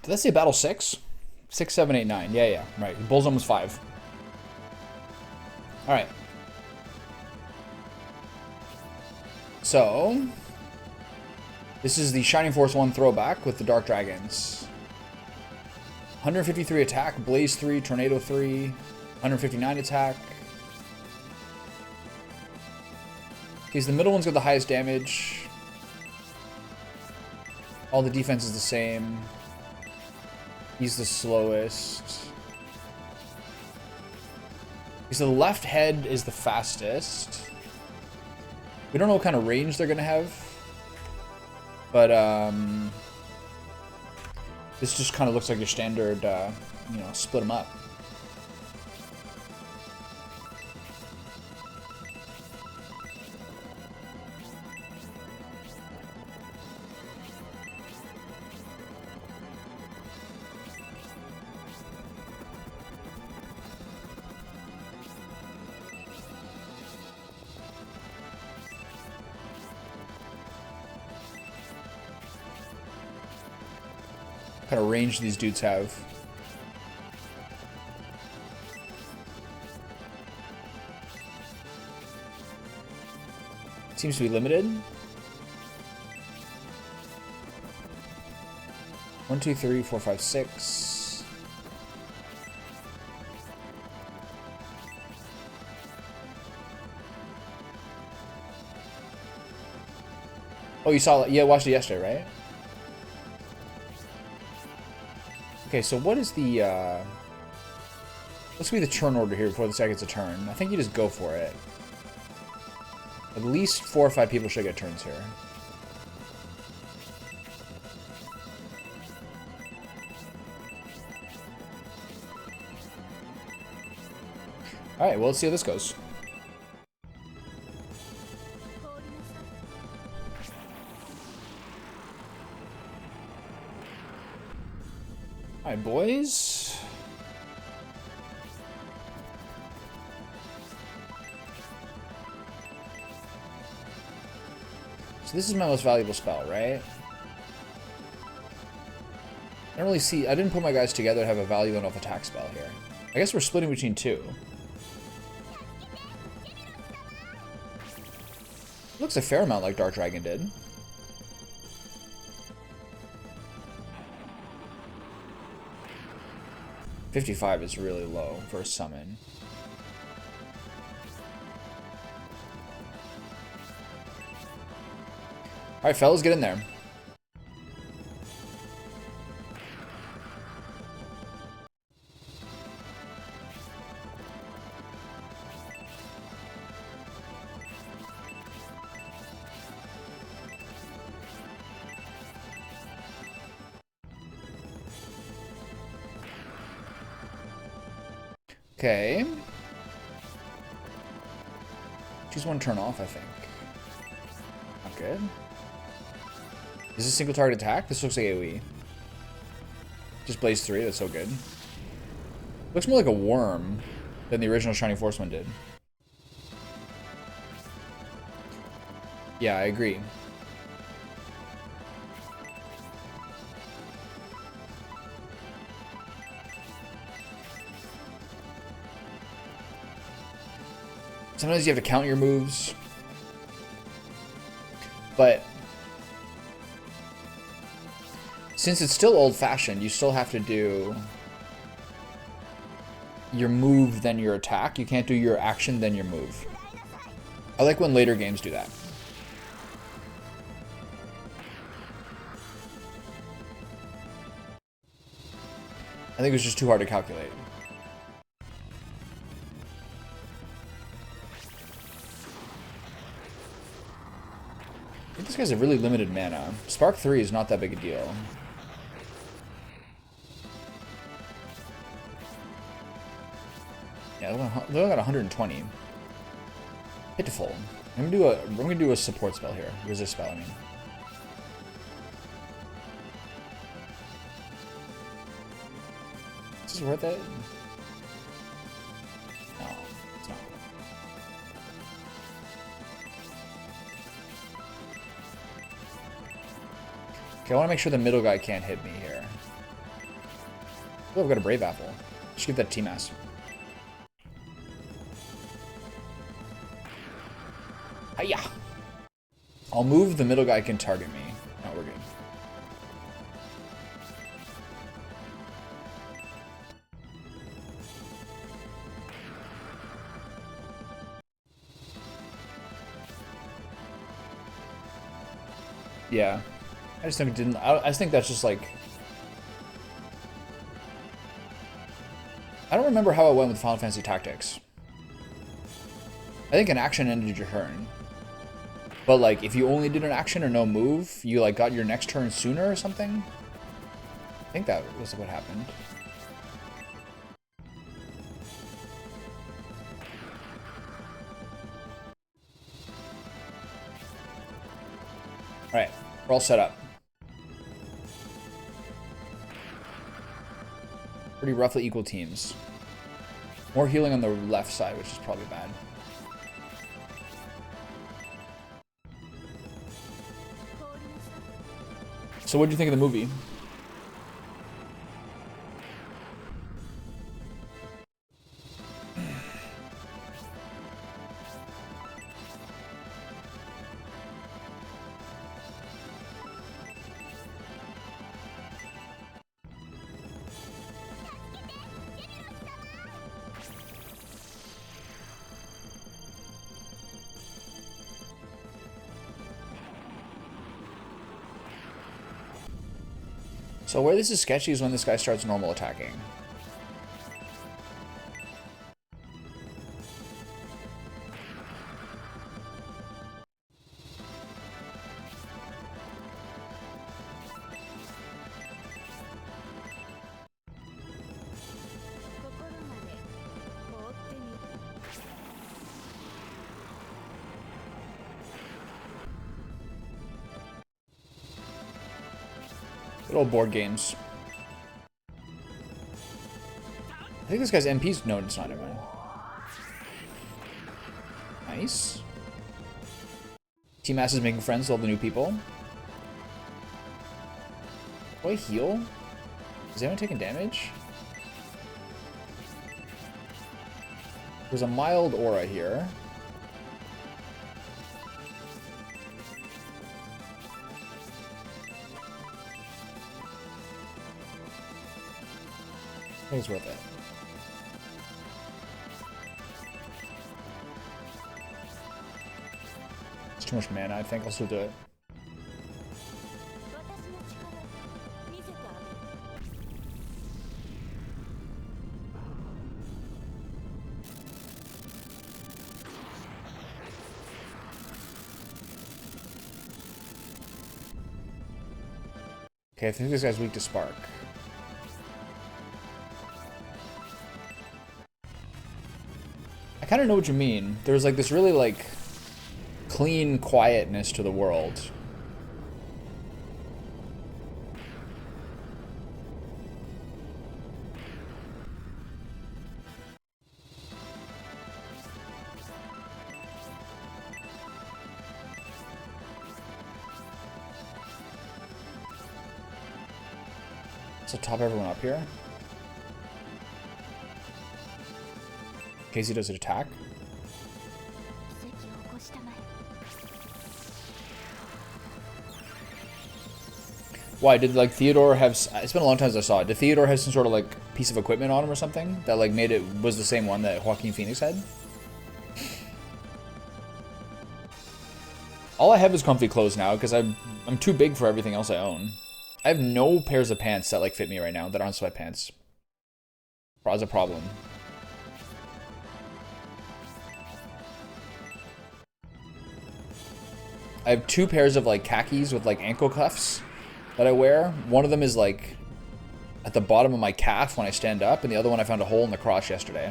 Did I say battle 6? 6, 7, 8, 9. Yeah, yeah, right. The bull's almost 5. Alright. So, this is the Shining Force 1 throwback with the Dark Dragons. 153 attack, Blaze 3, Tornado 3, 159 attack. Okay, so the middle one's got the highest damage. All the defense is the same. He's the slowest. So the left head is the fastest. We don't know what kind of range they're gonna have, but this just kind of looks like your standard, you know, split them up. What kind of range these dudes have? Seems to be limited. 1, 2, 3, 4, 5, 6. Oh, you saw it? Yeah, watched it yesterday, right? Okay, so what is the, what's gonna be the turn order here before the guy gets a turn? I think you just go for it. At least 4 or 5 people should get turns here. Alright, well, let's see how this goes. Alright, boys. So this is my most valuable spell, right? I don't really see... I didn't put my guys together to have a value enough attack spell here. I guess we're splitting between 2. Looks a fair amount like Dark Dragon did. $55 is really low for a summon. Alright, fellas, get in there. Okay. Choose one turn off, I think. Not good. Is this single target attack? This looks like AoE. Just Blaze 3, that's so good. Looks more like a worm than the original Shining Force one did. Yeah, I agree. Sometimes you have to count your moves. But since it's still old-fashioned, you still have to do your move, then your attack. You can't do your action, then your move. I like when later games do that. I think it was just too hard to calculate. I think this guy's a really limited mana. Spark 3 is not that big a deal. Yeah, they only got 120. Pitiful. I'm gonna do a support spell here. Resist spell, I mean. Is this worth it? No, it's not. Okay, I want to make sure the middle guy can't hit me here. Oh, I've got a Brave Apple. Just give that T-Mass. Hiya! I'll move, the middle guy can target me. No, we're good. Yeah. I just think it didn't... I just think that's just like... I don't remember how it went with Final Fantasy Tactics. I think an action ended your turn. But like, if you only did an action or no move, you like got your next turn sooner or something? I think that was what happened. Alright, we're all set up. Pretty roughly equal teams. More healing on the left side, which is probably bad. So what do you think of the movie? So where this is sketchy is when this guy starts normal attacking. Good old board games. I think this guy's MP's... No, it's not. Never mind. Nice. T-Mass is making friends with all the new people. Do I heal? Is anyone taking damage? There's a mild aura here. I think it's worth it. It's too much mana, I think. I'll still do it. Okay, I think this guy's weak to Spark. I kind of know what you mean. There's like this really like clean quietness to the world. So top everyone up here. Casey does an attack. Why did like Theodore have? It's been a long time since I saw it. Did Theodore have some sort of like piece of equipment on him or something that like made it was the same one that Joaquin Phoenix had? All I have is comfy clothes now because I'm too big for everything else I own. I have no pairs of pants that like fit me right now that aren't sweatpants. That's a problem. I have two pairs of like khakis with like ankle cuffs that I wear. One of them is like at the bottom of my calf when I stand up, and the other one I found a hole in the crotch yesterday.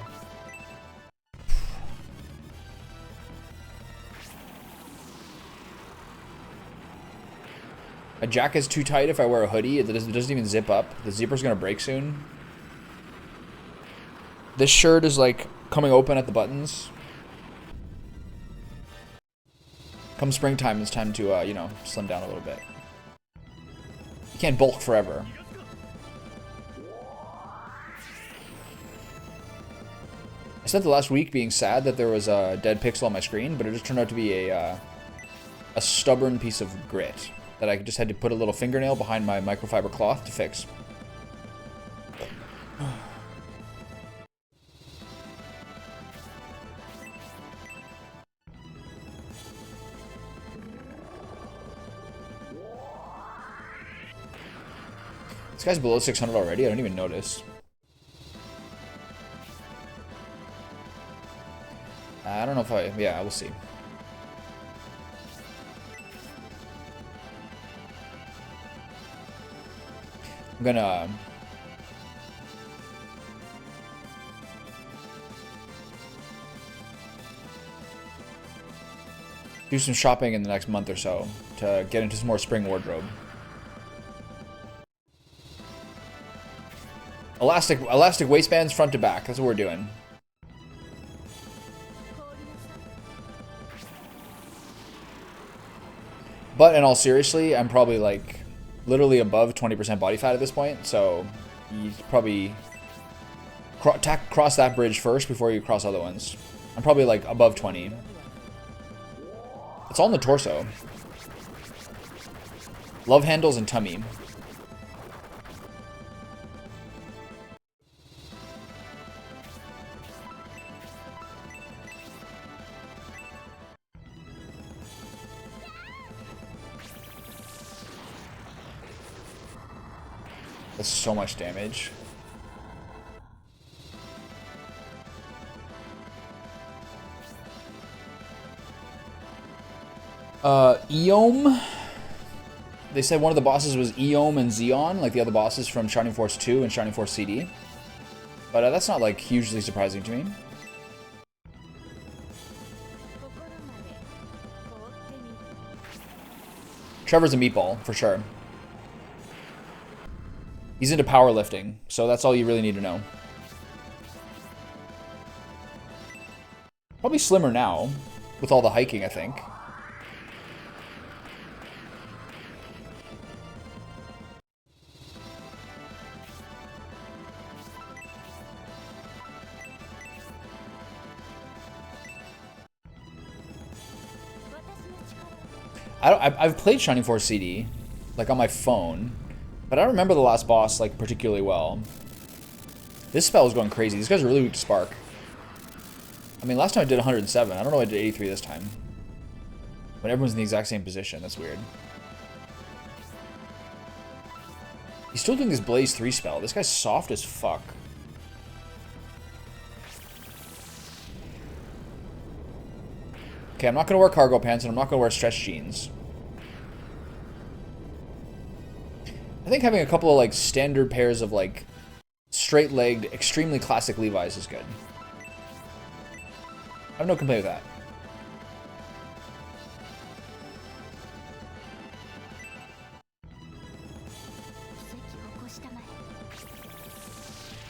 My jacket's too tight if I wear a hoodie. It doesn't even zip up. The zipper's gonna break soon. This shirt is like coming open at the buttons. Come springtime, it's time to, you know, slim down a little bit. You can't bulk forever. spent the last week being sad that there was a dead pixel on my screen, but it just turned out to be a stubborn piece of grit that I just had to put a little fingernail behind my microfiber cloth to fix. This guy's below 600 already? I don't even notice. I don't know if I... Yeah, we'll see. I'm gonna... do some shopping in the next month or so to get into some more spring wardrobe. Elastic waistbands front to back. That's what we're doing. But in all seriously, I'm probably like literally above 20% body fat at this point, so you probably cross that bridge first before you cross other ones. I'm probably like above 20. It's all in the torso. Love handles and tummy. That's so much damage. Eom. They said one of the bosses was Eom and Xeon, like the other bosses from Shining Force 2 and Shining Force CD. But that's not like hugely surprising to me. Trevor's a meatball, for sure. He's into powerlifting, so that's all you really need to know. Probably slimmer now, with all the hiking, I think. I've played Shining Force CD, like on my phone, but I don't remember the last boss like particularly well. This spell is going crazy. These guys are really weak to Spark. I mean, last time I did 107. I don't know why I did 83 this time. When everyone's in the exact same position. That's weird. He's still doing this Blaze 3 spell. This guy's soft as fuck. Okay, I'm not going to wear cargo pants and I'm not going to wear stretch jeans. I think having a couple of like standard pairs of like straight-legged, extremely classic Levi's is good. I have no complaint with that.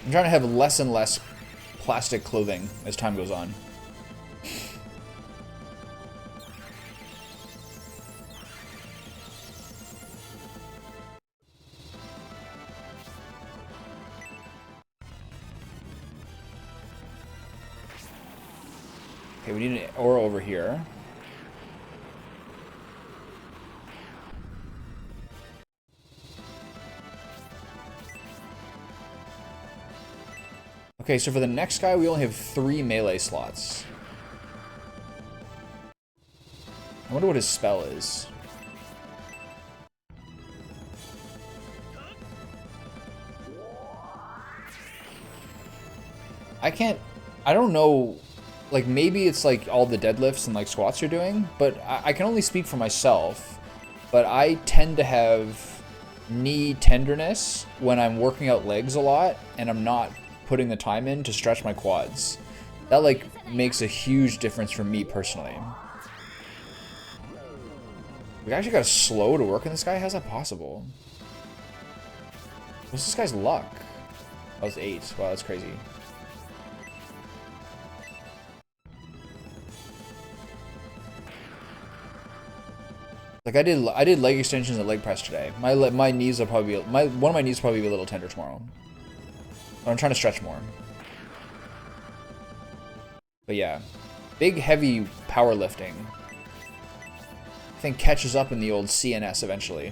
I'm trying to have less and less plastic clothing as time goes on. Okay, we need an aura over here. Okay, so for the next guy, we only have 3 melee slots. I wonder what his spell is. I don't know, like maybe it's like all the deadlifts and like squats you're doing, but I can only speak for myself, but I tend to have knee tenderness when I'm working out legs a lot and I'm not putting the time in to stretch my quads. That like makes a huge difference for me personally. We actually got a slow to work in this guy? How's that possible? What's this guy's luck? That was 8. Wow, that's crazy. Like I did leg extensions and leg press today. My knees will probably be one of my knees will probably be a little tender tomorrow. But I'm trying to stretch more. But yeah, big, heavy powerlifting, I think, catches up in the old CNS eventually.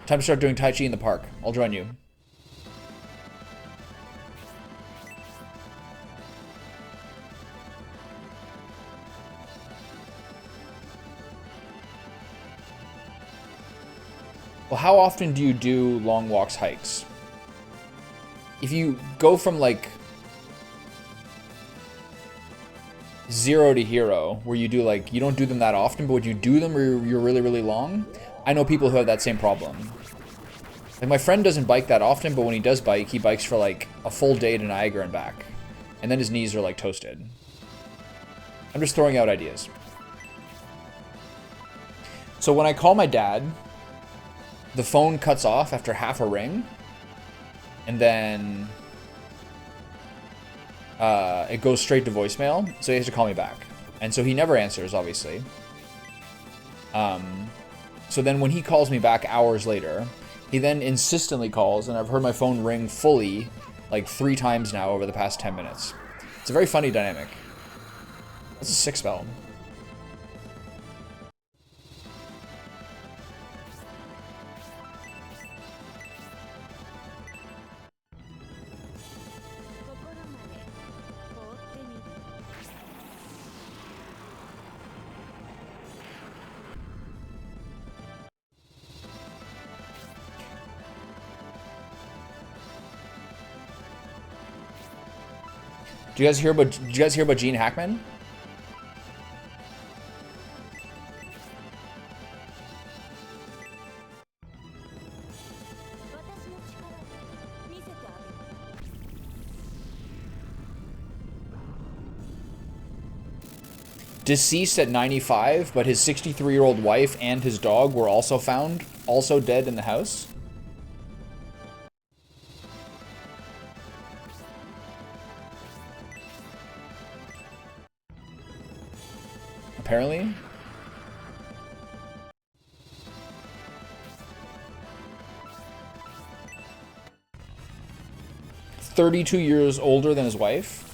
Time to start doing Tai Chi in the park. I'll join you. Well, how often do you do long walks, hikes? If you go from like 0 to hero, where you do like, you don't do them that often, but would you do them or you're really, really long? I know people who have that same problem. Like my friend doesn't bike that often, but when he does bike, he bikes for like a full day to Niagara and back. And then his knees are like toasted. I'm just throwing out ideas. So when I call my dad, the phone cuts off after half a ring, and then it goes straight to voicemail, so he has to call me back. And so he never answers, obviously. So then when he calls me back hours later, he then insistently calls, and I've heard my phone ring fully like 3 times now over the past 10 minutes. It's a very funny dynamic. That's a 6 spell. Did you guys hear about Gene Hackman? Deceased at 95, but his 63-year-old wife and his dog were also found, also dead in the house. Apparently. "32 years older than his wife."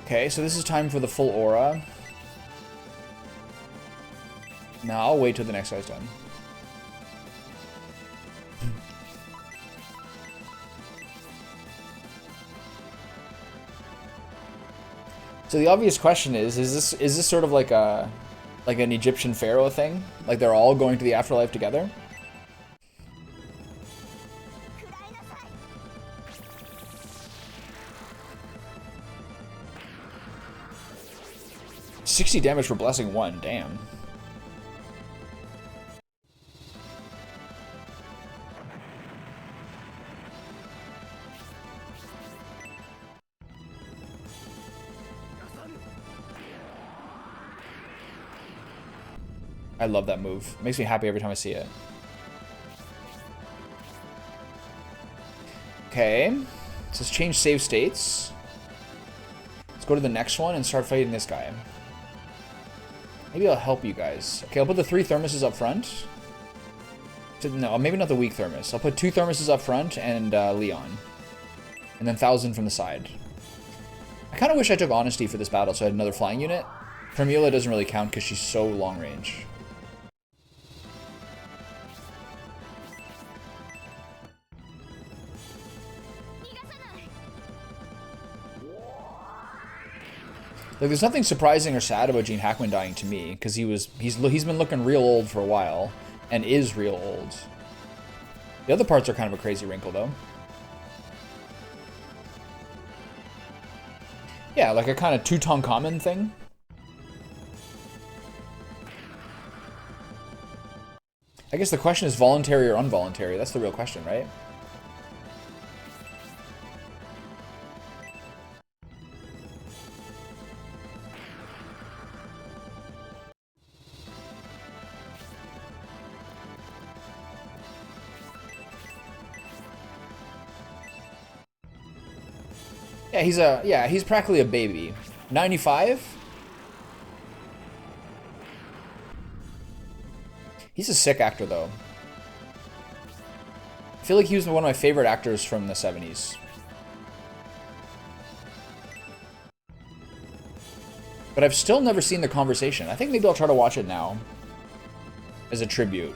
Okay, so this is time for the full aura. No, I'll wait till the next guy's done. So the obvious question is this sort of like an Egyptian pharaoh thing? Like they're all going to the afterlife together? $60 damage for blessing 1, damn. I love that move. It makes me happy every time I see it. Okay. So let's change save states. Let's go to the next one and start fighting this guy. Maybe I'll help you guys. Okay, I'll put the 3 thermoses up front. No, maybe not the weak thermos. I'll put 2 thermoses up front and Leon. And then 1,000 from the side. I kind of wish I took Honesty for this battle so I had another flying unit. Primula doesn't really count because she's so long range. Like, there's nothing surprising or sad about Gene Hackman dying to me, because he's been looking real old for a while, and is real old. The other parts are kind of a crazy wrinkle, though. Yeah, like a kind of Tutankhamun thing. I guess the question is voluntary or involuntary. That's the real question, right? Yeah, he's practically a baby. 95? He's a sick actor, though. I feel like he was one of my favorite actors from the 70s. But I've still never seen The Conversation. I think maybe I'll try to watch it now as a tribute.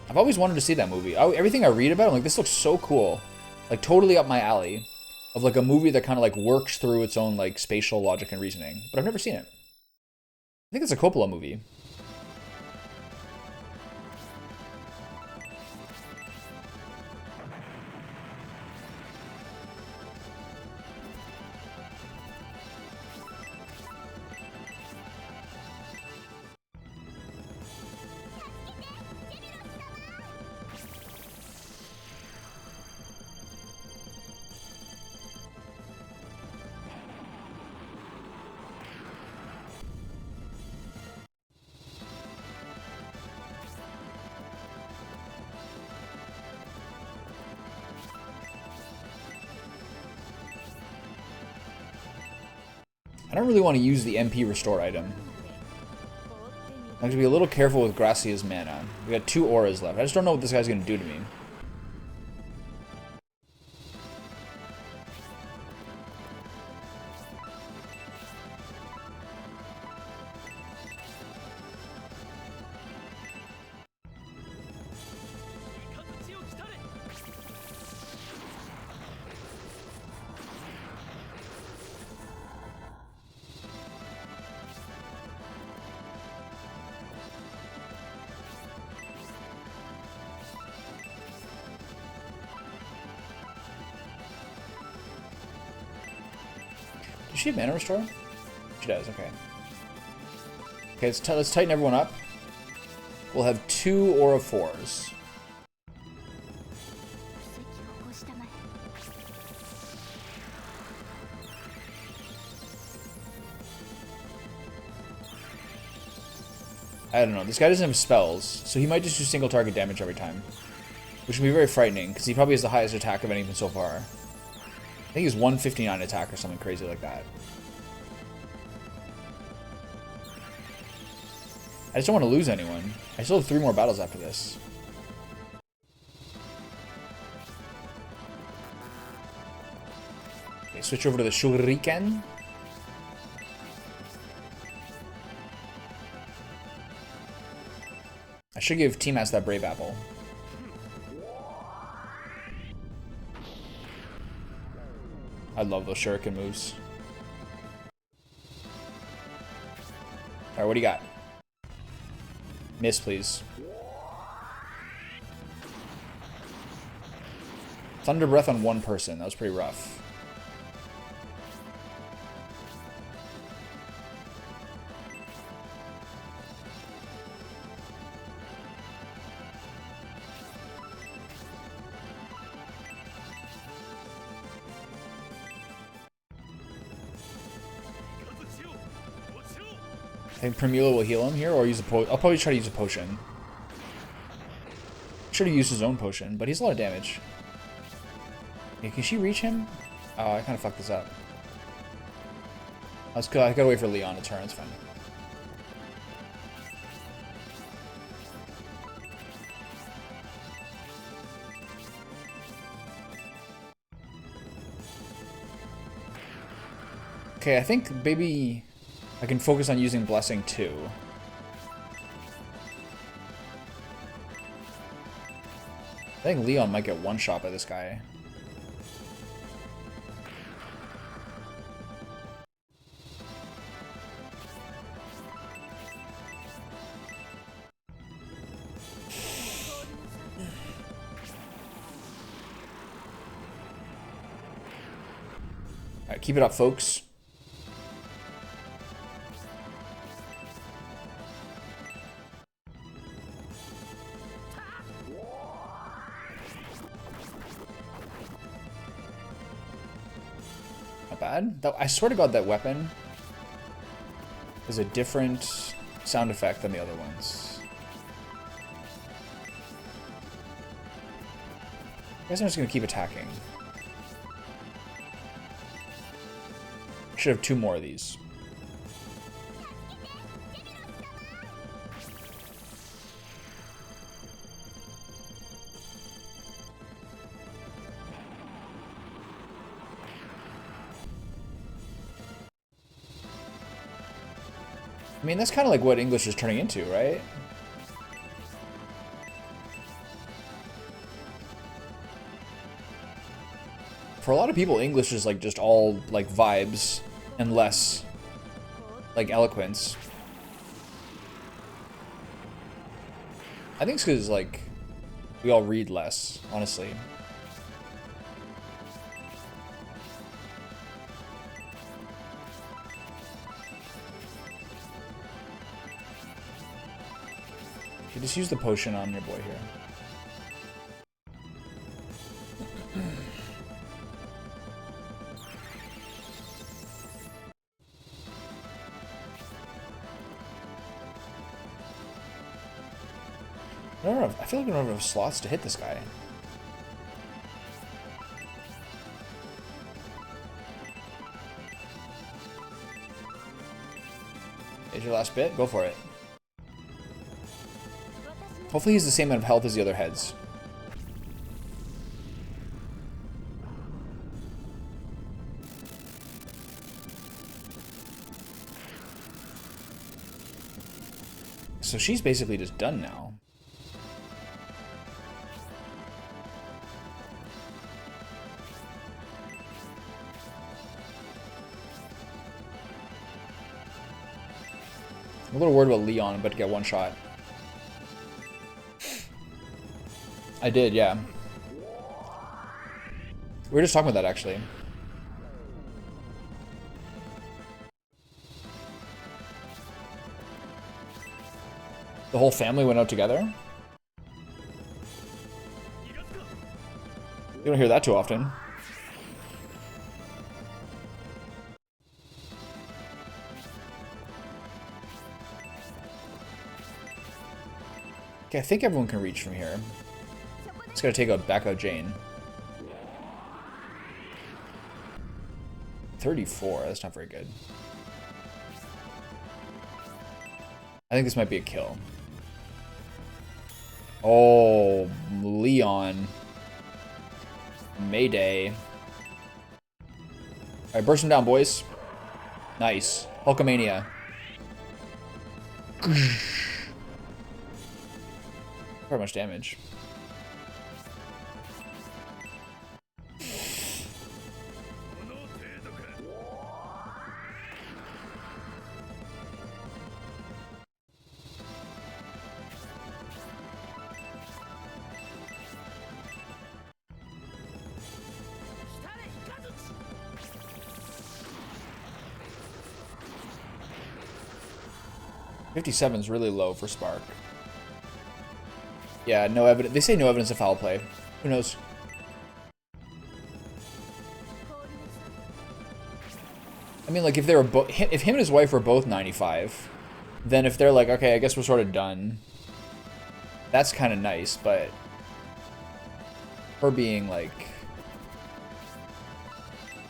I've always wanted to see that movie. Everything I read about it, I'm like, this looks so cool. Like, totally up my alley. Of, like, a movie that kind of, like, works through its own, like, spatial logic and reasoning. But I've never seen it. I think it's a Coppola movie. I don't really want to use the MP restore item. I'm going to be a little careful with Gracia's mana. We got 2 auras left. I just don't know what this guy's going to do to me. Does she have mana restore? She does, okay. Okay, let's tighten everyone up. We'll have 2 Aura 4s. I don't know. This guy doesn't have spells, so he might just do single target damage every time. Which would be very frightening, because he probably has the highest attack of anything so far. I think he's 159 attack or something crazy like that. I just don't want to lose anyone. I still have 3 more battles after this. Okay, switch over to the Shuriken. I should give T-Mass that Brave Apple. I love those Shuriken moves. Alright, what do you got? Miss, please. Thunder Breath on 1 person. That was pretty rough. I think Primula will heal him here, or use a potion. I'll probably try to use a potion. Should have used his own potion, but he's a lot of damage. Okay, can she reach him? Oh, I kind of fucked this up. I gotta wait for Leon to turn, it's fine. Okay, I think maybe I can focus on using Blessing too. I think Leon might get one shot by this guy. Alright, keep it up, folks. Bad. I swear to God that weapon is a different sound effect than the other ones. I guess I'm just going to keep attacking. Should have 2 more of these. I mean, that's kind of like what English is turning into, right? For a lot of people, English is like just all like vibes and less like eloquence. I think it's because like we all read less, honestly. You just use the potion on your boy here. I feel like we don't have enough slots to hit this guy. Is your last bit? Go for it. Hopefully he's the same amount of health as the other heads. So she's basically just done now. I'm a little worried about Leon, but to get one shot. I did, yeah. We were just talking about that, actually. The whole family went out together? You don't hear that too often. Okay, I think everyone can reach from here. It's gonna take out back out Jane. 34, that's not very good. I think this might be a kill. Oh, Leon. Mayday. Alright, burst him down, boys. Nice. Hulkamania. Very much damage. $57 is really low for Spark. Yeah, no evidence. They say no evidence of foul play. Who knows? I mean, like, if they were both, if him and his wife were both 95, then if they're like, okay, I guess we're sort of done, that's kind of nice, but her being, like,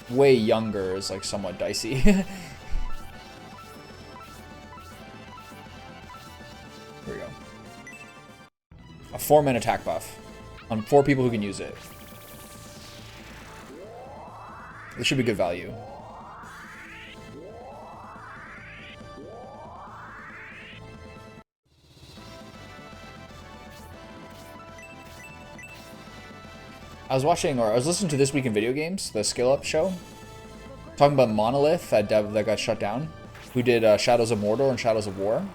way younger is, like, somewhat dicey. Here we go. A 4-man attack buff on 4 people who can use it. This should be good value. I was listening to This Week in Video Games, the Skill Up show, talking about Monolith, that dev that got shut down, who did Shadows of Mordor and Shadows of War.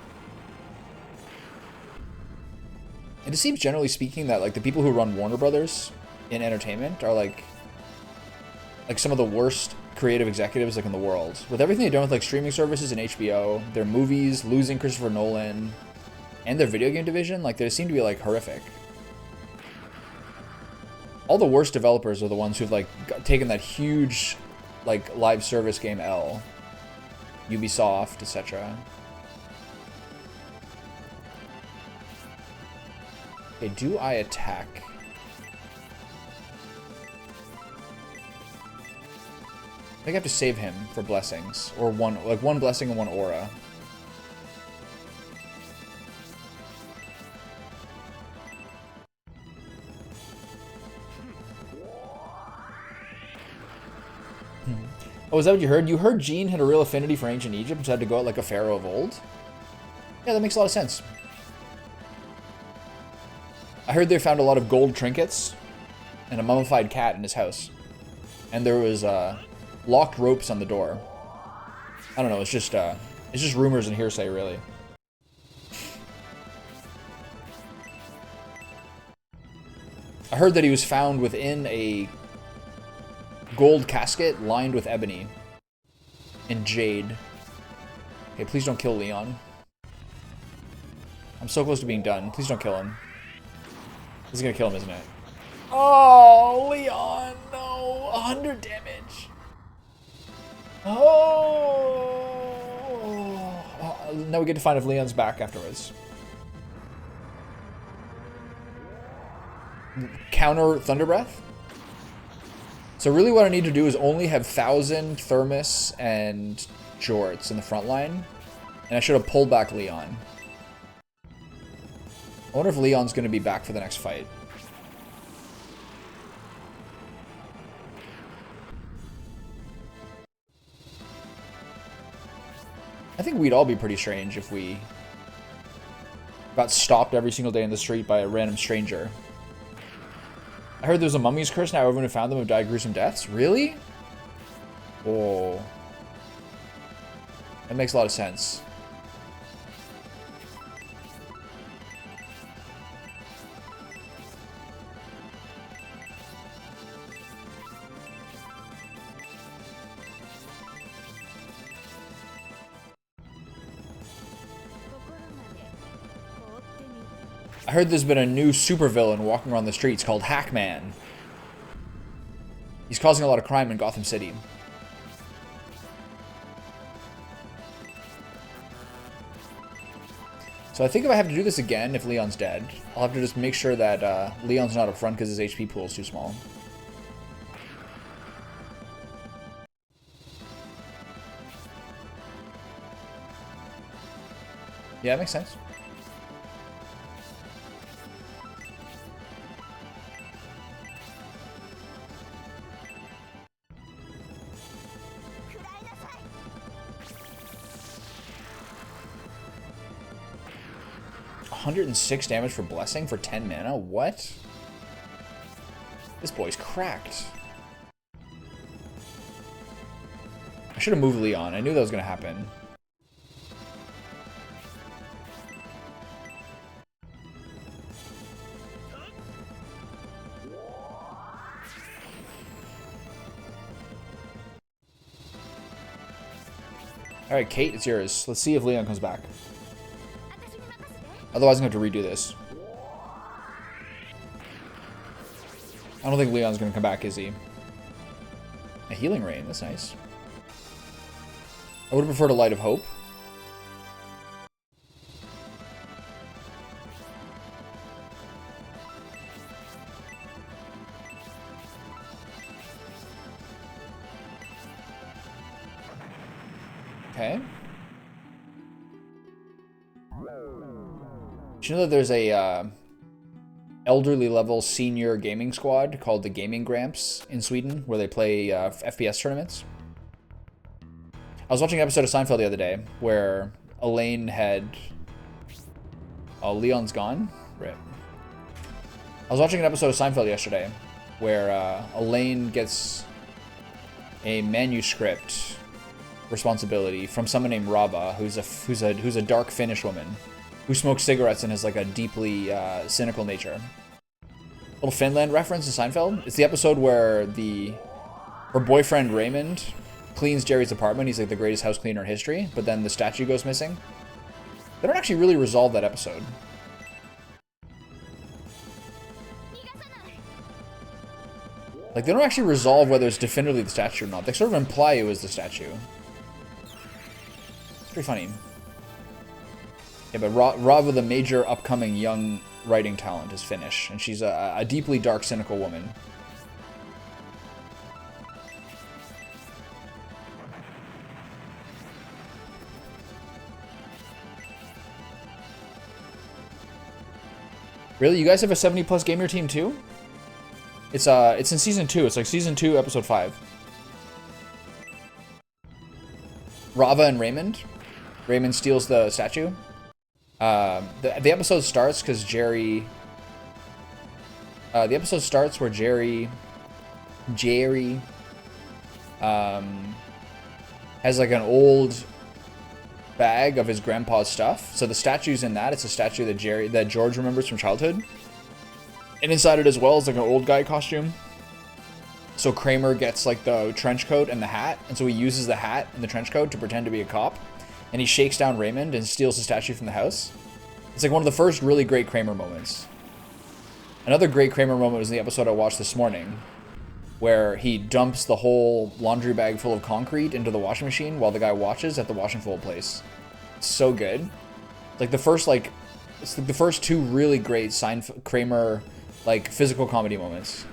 And it seems, generally speaking, that like the people who run Warner Brothers in entertainment are like some of the worst creative executives like in the world. With everything they've done with like streaming services and HBO, their movies, losing Christopher Nolan, and their video game division, like they seem to be like horrific. All the worst developers are the ones who've like taken that huge like live service game L. Ubisoft, etc. Okay, do I attack? think I have to save him for blessings. Or one blessing and one aura. Oh, is that what you heard? You heard Jean had a real affinity for ancient Egypt, which had to go out like a pharaoh of old? Yeah, that makes a lot of sense. I heard they found a lot of gold trinkets and a mummified cat in his house. And there was locked ropes on the door. I don't know, it's just rumors and hearsay, really. I heard that he was found within a gold casket lined with ebony and jade. Okay, please don't kill Leon. I'm so close to being done. Please don't kill him. This is gonna kill him, isn't it? Oh, Leon, no. 100 damage. Oh. Now we get to find if Leon's back afterwards. Counter Thunder Breath? So really what I need to do is only have 1000, Thermos, and Jorts in the front line. And I should have pulled back Leon. I wonder if Leon's going to be back for the next fight. I think we'd all be pretty strange if we got stopped every single day in the street by a random stranger. I heard there's a mummy's curse now. Everyone who found them have died gruesome deaths. Really? Oh. That makes a lot of sense. I heard there's been a new supervillain walking around the streets called Hackman. He's causing a lot of crime in Gotham City. So I think if I have to do this again, if Leon's dead, I'll have to just make sure that Leon's not up front because his HP pool is too small. Yeah, that makes sense. $106 damage for Blessing for 10 mana? What? This boy's cracked. I should have moved Leon. I knew that was going to happen. Alright, Kate, it's yours. Let's see if Leon comes back. Otherwise, I'm going to have to redo this. I don't think Leon's going to come back, is he? A Healing Rain, that's nice. I would have preferred a Light of Hope. Okay. Do you know that there's a elderly level senior gaming squad called the Gaming Gramps in Sweden, where they play FPS tournaments? I was watching an episode of Seinfeld the other day where Elaine had... Oh, Leon's gone? Rip. I was watching an episode of Seinfeld yesterday where Elaine gets a manuscript responsibility from someone named Raba, who's a dark Finnish woman who smokes cigarettes and has like a deeply cynical nature. Little Finland reference to Seinfeld. It's the episode where her boyfriend Raymond cleans Jerry's apartment. He's like the greatest house cleaner in history, but then the statue goes missing. They don't actually really resolve that episode. Like, they don't actually resolve whether it's definitively the statue or not. They sort of imply it was the statue. It's pretty funny. Yeah, but Rava, the major upcoming young writing talent, is Finnish, and she's a deeply dark, cynical woman. Really? You guys have a 70 plus gamer team too? It's in season 2. It's like season 2, episode 5. Rava and Raymond. Raymond steals the statue. The episode starts because Jerry. The episode starts where Jerry has like an old bag of his grandpa's stuff. So the statue's in that. It's a statue that George remembers from childhood. And inside it as well is like an old guy costume. So Kramer gets like the trench coat and the hat, and so he uses the hat and the trench coat to pretend to be a cop. And he shakes down Raymond and steals the statue from the house. It's like one of the first really great Kramer moments. Another great Kramer moment was in the episode I watched this morning, where he dumps the whole laundry bag full of concrete into the washing machine while the guy watches at the wash and fold place. It's so good. Like the first it's like the first 2 really great Kramer like physical comedy moments.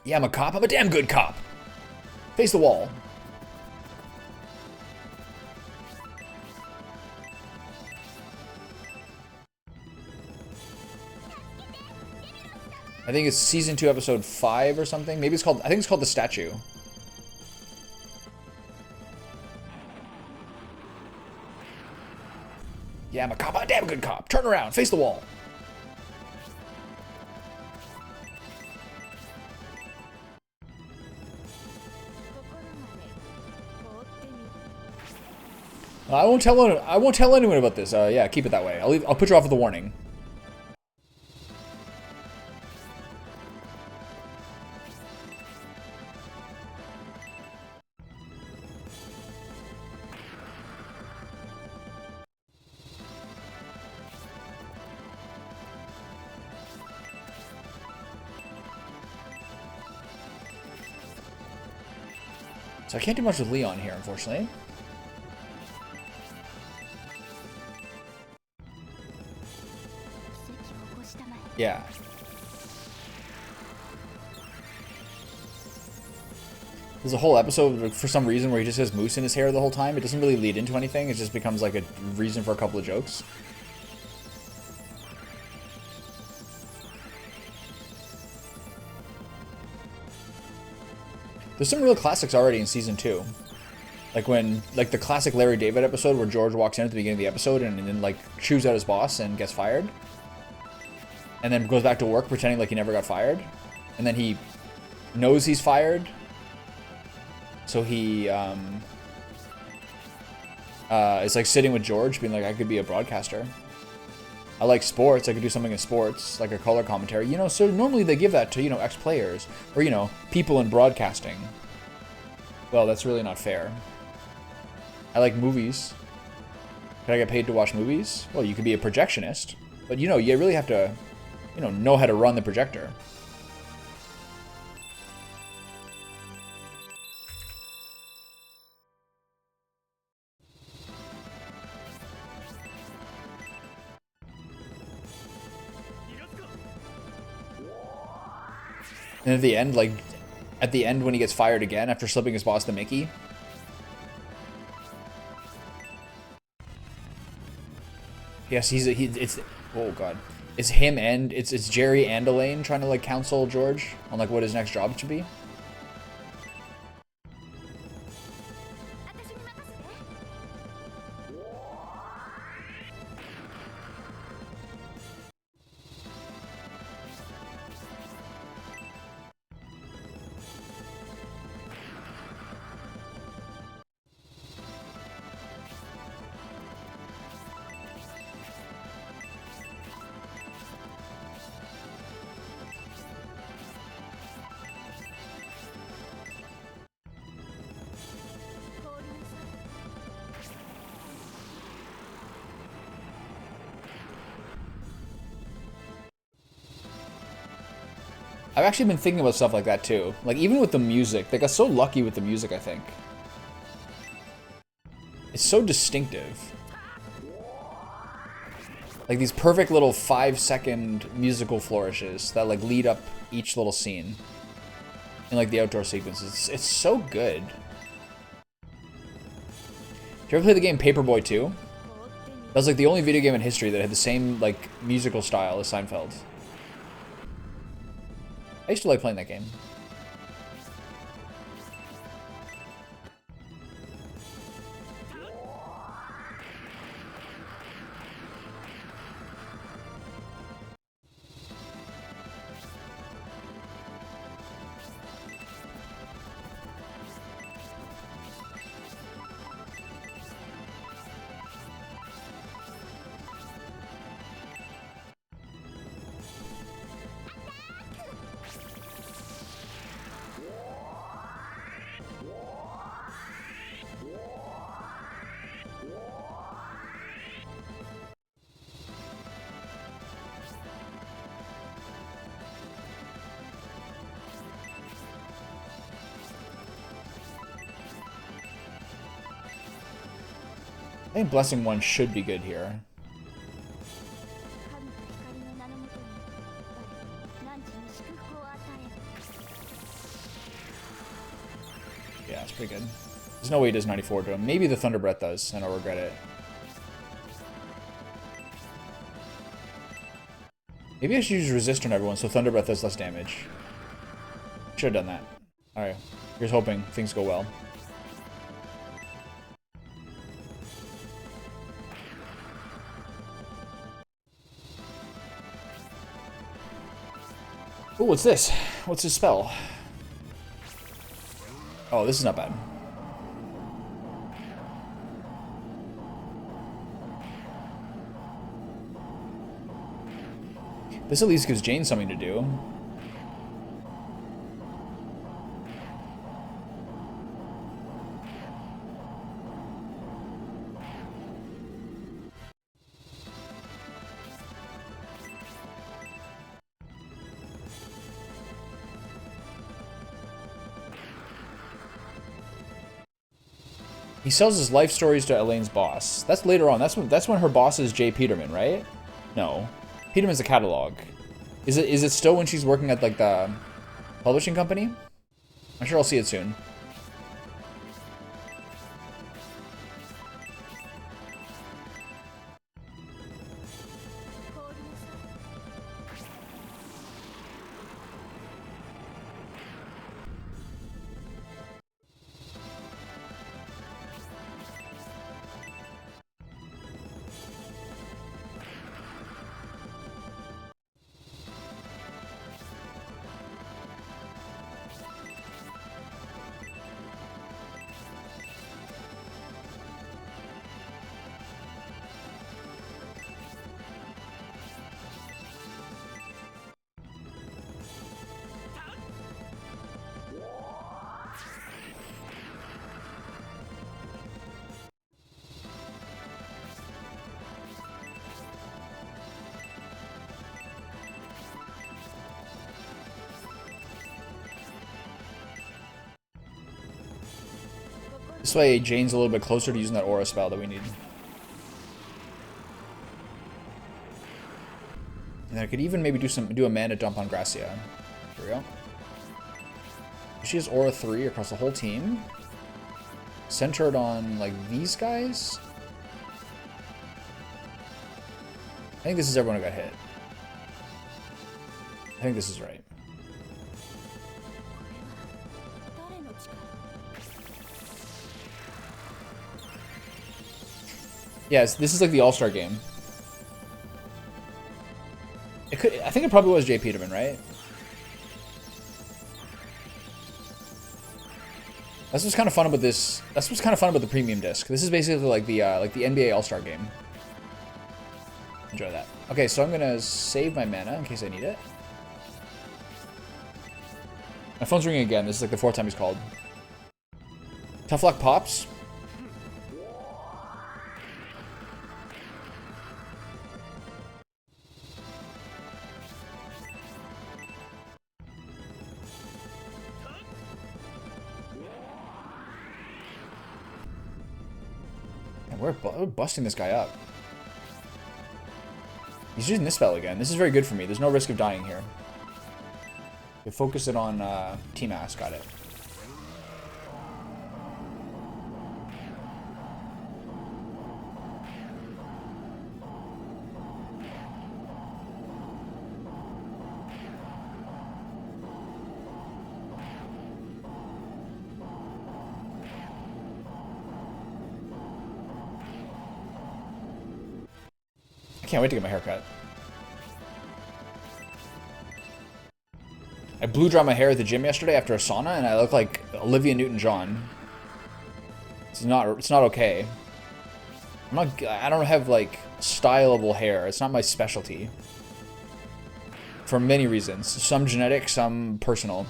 Yeah, I'm a cop. I'm a damn good cop. Face the wall. I think it's season 2, episode 5 or something. Maybe it's called, I think it's called The Statue. Yeah, I'm a cop. I'm a damn good cop. Turn around. Face the wall. I won't tell anyone about this. Yeah, keep it that way. I'll put you off with a warning. So I can't do much with Leon here, unfortunately. Yeah. There's a whole episode, for some reason, where he just has mousse in his hair the whole time. It doesn't really lead into anything. It just becomes like a reason for a couple of jokes. There's some real classics already in season 2. Like like the classic Larry David episode where George walks in at the beginning of the episode and then like chews out his boss and gets fired. And then goes back to work pretending like he never got fired. And then he knows he's fired. So he is like sitting with George being like, I could be a broadcaster. I like sports. I could do something in sports, like a color commentary. You know, so normally they give that to, you know, ex-players or, you know, people in broadcasting. Well, that's really not fair. I like movies. Can I get paid to watch movies? Well, you could be a projectionist. But, you know, you really have to, you know how to run the projector. And at the end, like, at the end when he gets fired again after slipping his boss the Mickey. Yes, it's, oh god. It's him and, it's Jerry and Elaine trying to, like, counsel George on, like, what his next job should be. I've actually been thinking about stuff like that too. Like even with the music, they got so lucky with the music, I think. It's so distinctive. Like these perfect little 5-second musical flourishes that like lead up each little scene. In like the outdoor sequences. It's so good. you ever play the game Paperboy 2? That was like the only video game in history that had the same like musical style as Seinfeld. I used to like playing that game. I think Blessing 1 should be good here. Yeah, it's pretty good. There's no way he does 94 to him. Maybe the Thunder Breath does, and I'll regret it. Maybe I should use Resist on everyone so Thunder Breath does less damage. Should have done that. Alright, here's hoping things go well. Oh, what's this? What's his spell? Oh, this is not bad. This at least gives Jane something to do. He sells his life stories to Elaine's boss. That's later on. That's when her boss is Jay Peterman, right? No. Peterman's the catalog. Is it still when she's working at like the publishing company? I'm sure I'll see it soon. This way, Jane's a little bit closer to using that aura spell that we need. And I could even maybe do a mana dump on Gracia. Here we go. She has aura 3 across the whole team. Centered on like these guys. I think this is everyone who got hit. I think this is right. Yes, this is like the All-Star game. I think it probably was Jay Peterman, right? That's what's kind of fun about this. That's what's kind of fun about the premium disc. This is basically like the NBA All-Star game. Enjoy that. Okay, so I'm gonna save my mana in case I need it. My phone's ringing again. This is like the 4th time he's called. Tough Luck pops. We're busting this guy up. He's using this spell again. This is very good for me. There's no risk of dying here. We focus it on T-Mass. Got it. I can't wait to get my hair cut. I blew dry my hair at the gym yesterday after a sauna, and I look like Olivia Newton-John. It's not okay. I don't have like styleable hair. It's not my specialty. For many reasons. Some genetic, some personal.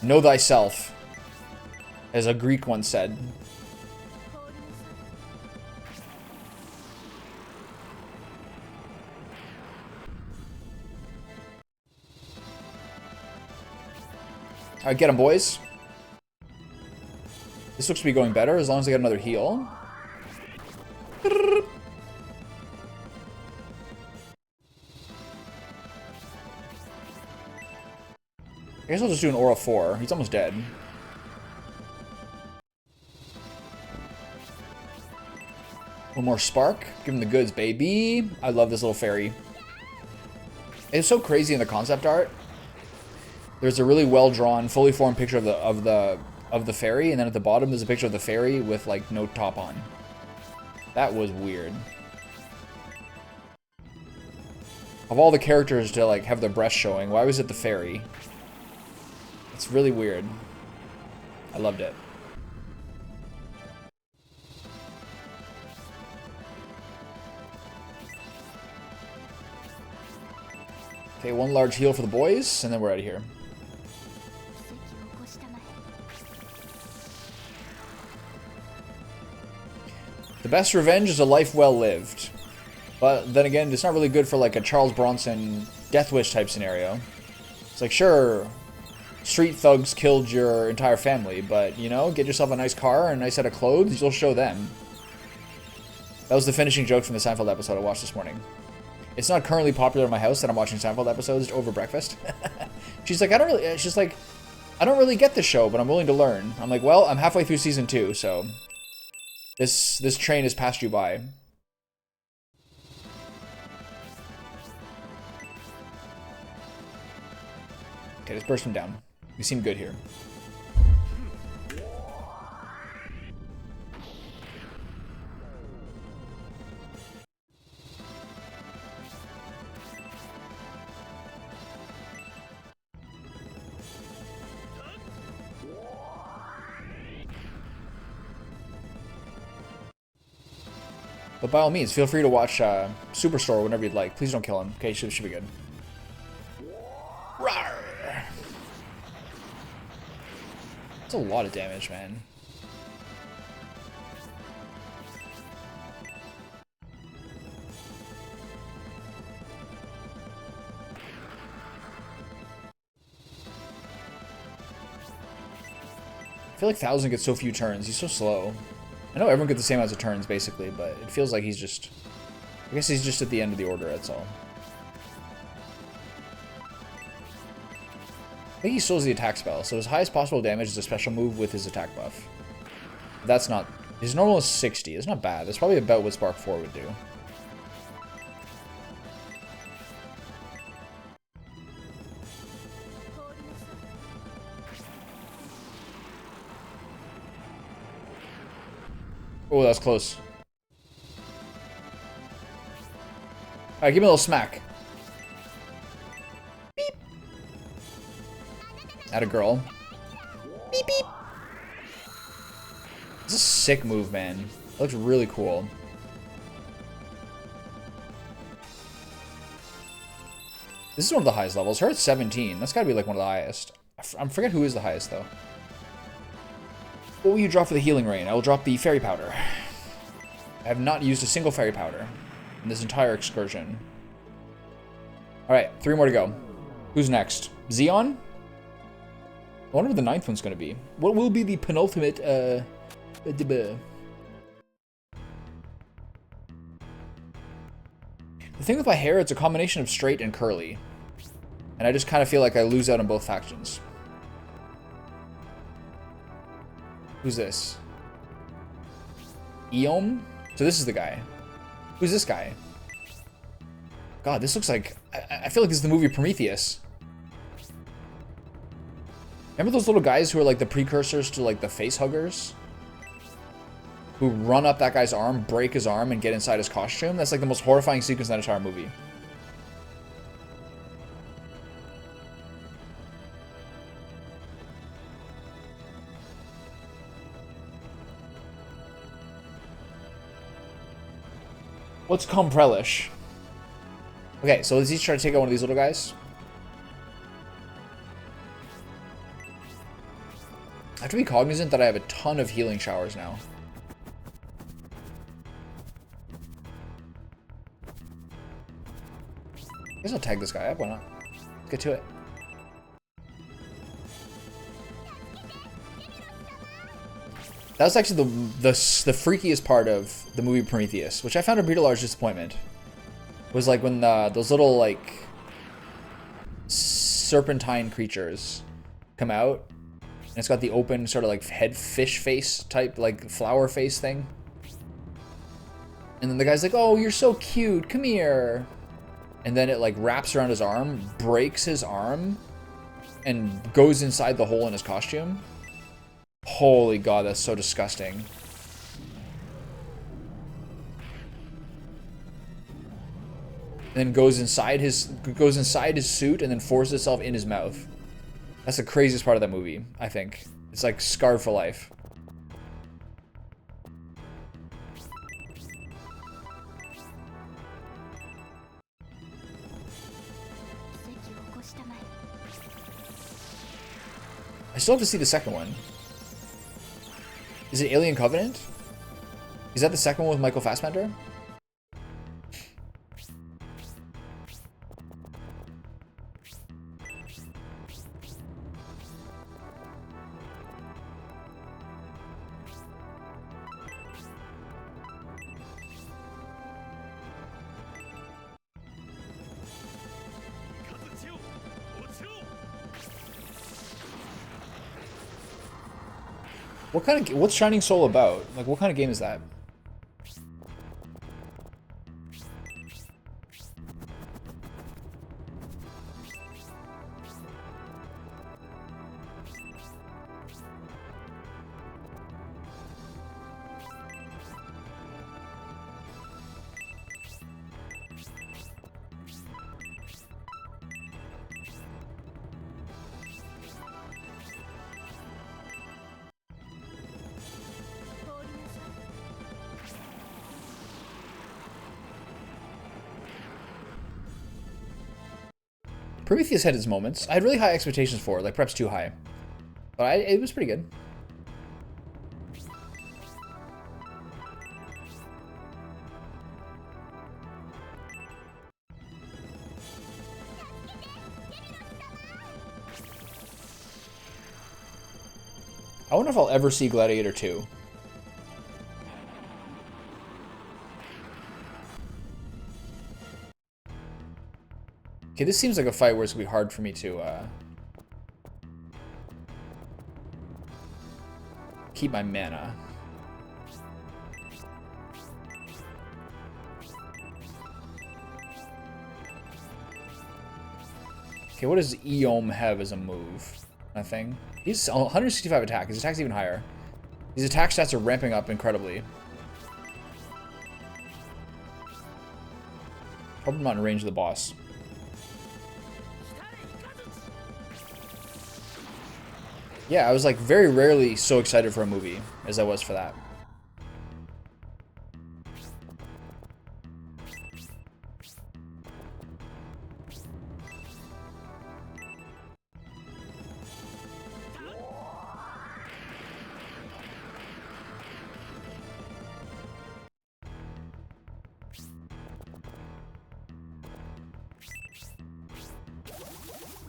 Know thyself, as a Greek once said. Alright, get him, boys. This looks to be going better as long as I get another heal. I guess I'll just do an Aura 4. He's almost dead. One more spark. Give him the goods, baby. I love this little fairy. It's so crazy in the concept art. There's a really well-drawn, fully formed picture of the fairy, and then at the bottom there's a picture of the fairy with like no top on. That was weird. Of all the characters to like have their breasts showing, why was it the fairy? It's really weird. I loved it. Okay, one large heal for the boys, and then we're out of here. The best revenge is a life well lived. But then again, it's not really good for like a Charles Bronson Death Wish type scenario. It's like, sure, street thugs killed your entire family, but, you know, get yourself a nice car and a nice set of clothes, you'll show them. That was the finishing joke from the Seinfeld episode I watched this morning. It's not currently popular in my house that I'm watching Seinfeld episodes over breakfast. She's like, I don't really get this show, but I'm willing to learn. I'm like, well, I'm halfway through season 2, so this train has passed you by. Okay, let's burst him down. We seem good here. But by all means, feel free to watch Superstore whenever you'd like. Please don't kill him. Okay, should be good. Rawr. That's a lot of damage, man. I feel like 1000 gets so few turns. He's so slow. I know everyone gets the same amount of turns, basically, but it feels like he's just... I guess he's just at the end of the order, that's all. I think he still has the attack spell, so his highest possible damage is a special move with his attack buff. That's not... His normal is 60. It's not bad. That's probably about what Spark 4 would do. Oh, that's close. Alright, give me a little smack. Beep. Atta girl. Beep, beep. This is a sick move, man. It looks really cool. This is one of the highest levels. Her at 17. That's gotta be like one of the highest. I forget who is the highest, though. What will you drop for the healing rain? I will drop the fairy powder. I have not used a single fairy powder in this entire excursion. Alright, 3 more to go. Who's next? Xeon? I wonder what the 9th one's going to be. What will be the penultimate, The thing with my hair, it's a combination of straight and curly. And I just kind of feel like I lose out on both factions. Who's this? Eom? So this is the guy. Who's this guy? God, this looks like... I feel like this is the movie Prometheus. Remember those little guys who are like the precursors to like the face huggers? who run up that guy's arm, break his arm, and get inside his costume. That's like the most horrifying sequence in that entire movie. What's Comprelish? Okay, so let's each try to take out one of these little guys. I have to be cognizant that I have a ton of healing showers now. I guess I'll tag this guy up, why not? Let's get to it. That was actually the freakiest part of the movie Prometheus, which I found a pretty large disappointment. Was like when those little like serpentine creatures come out, and it's got the open sort of like head fish face type like flower face thing. And then the guy's like, "Oh, you're so cute, come here." And then it like wraps around his arm, breaks his arm, and goes inside the hole in his costume. Holy God, that's so disgusting. And then goes inside his suit and then forces itself in his mouth. That's the craziest part of that movie, I think. It's like scarred for life. I still have to see the second one. Is it Alien Covenant? Is that the second one with Michael Fassbender? What's Shining Soul about? Like, what kind of game is that? Prometheus had its moments. I had really high expectations for it, like perhaps too high. But it was pretty good. I wonder if I'll ever see Gladiator 2. Okay, this seems like a fight where it's gonna be hard for me to keep my mana. Okay, what does Eom have as a move? Nothing. He's 165 attack. His attack's even higher. These attack stats are ramping up incredibly. Probably not in range of the boss. Yeah, I was like very rarely so excited for a movie as I was for that.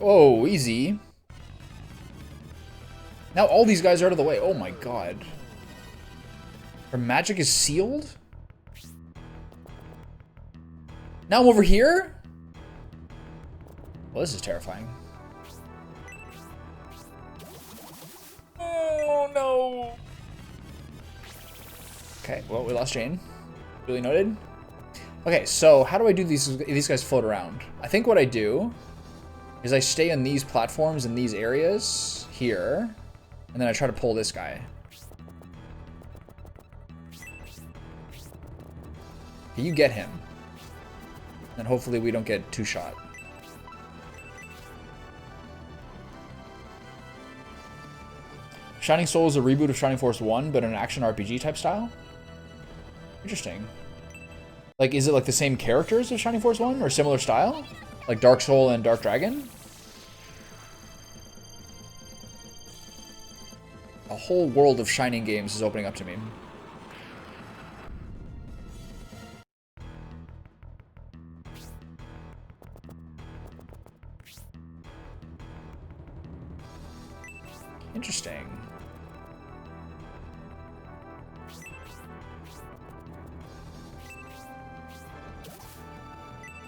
Oh, easy. Now all these guys are out of the way. Oh my god. Her magic is sealed? Now I'm over here? Well, this is terrifying. Oh no. Okay, well, we lost Jane. Duly noted. Okay, so how do I do these guys float around? I think what I do is I stay on these platforms in these areas here. And then I try to pull this guy. You get him. And hopefully we don't get two-shot. Shining Soul is a reboot of Shining Force 1, but in an action RPG type style? Interesting. Like, is it like the same characters as Shining Force 1 or similar style? Like Dark Soul and Dark Dragon? A whole world of Shining games is opening up to me. Interesting.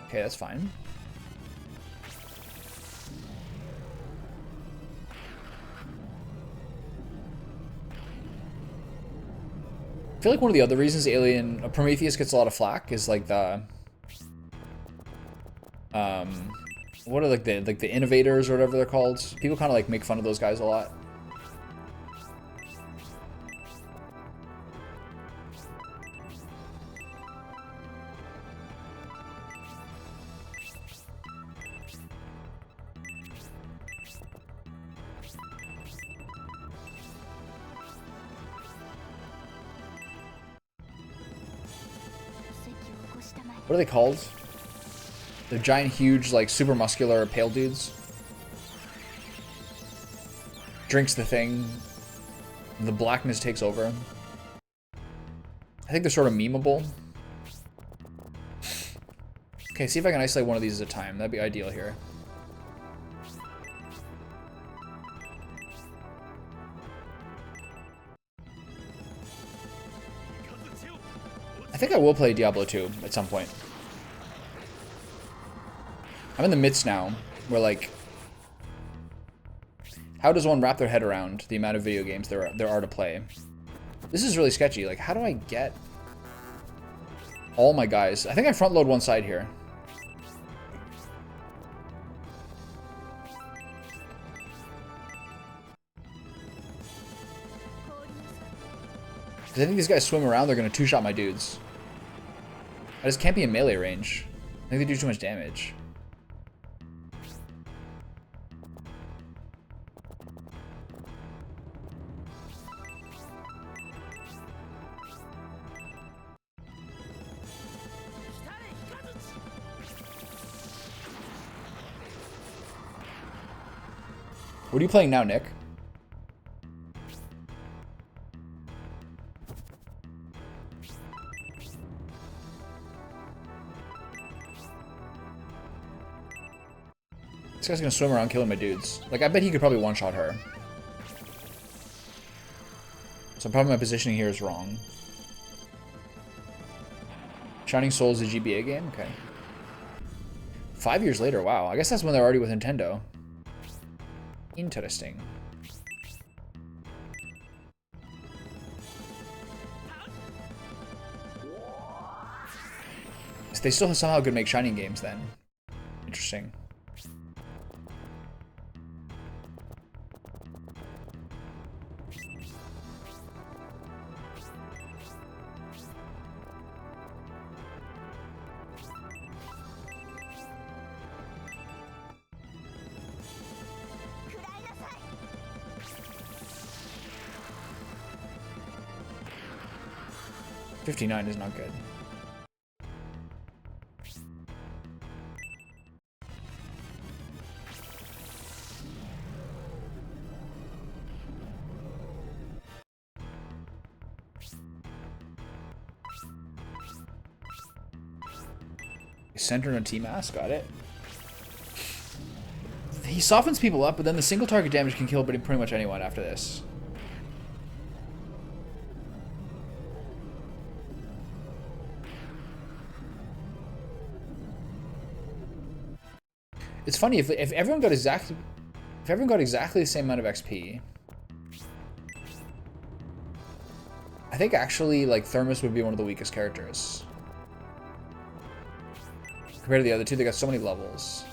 Okay, that's fine. I feel like one of the other reasons Prometheus gets a lot of flack is like the what are like the innovators or whatever they're called. People kind of like make fun of those guys a lot. What are they called? They're giant, huge, like super muscular, pale dudes. Drinks the thing. The blackness takes over. I think they're sort of memeable. Okay, see if I can isolate one of these at a time. That'd be ideal here. I think I will play Diablo 2 at some point. I'm in the midst now, where like, how does one wrap their head around the amount of video games there are to play? This is really sketchy. Like, how do I get all my guys? I think I front load one side here. Because I think these guys swim around, they're going to two-shot my dudes. I just can't be in melee range. I think they do too much damage. What are you playing now, Nick? This guy's gonna swim around killing my dudes. Like, I bet he could probably one-shot her. So probably my positioning here is wrong. Shining Soul is a GBA game? Okay. 5 years later, wow. I guess that's when they're already with Nintendo. Interesting. So they still somehow could make Shining games then. Interesting. $59 is not good. Center on T-Mass, got it. He softens people up, but then the single target damage can kill pretty much anyone after this. It's funny if everyone got exactly the same amount of XP. I think actually like Thermus would be one of the weakest characters. Compared to the other two, they got so many levels.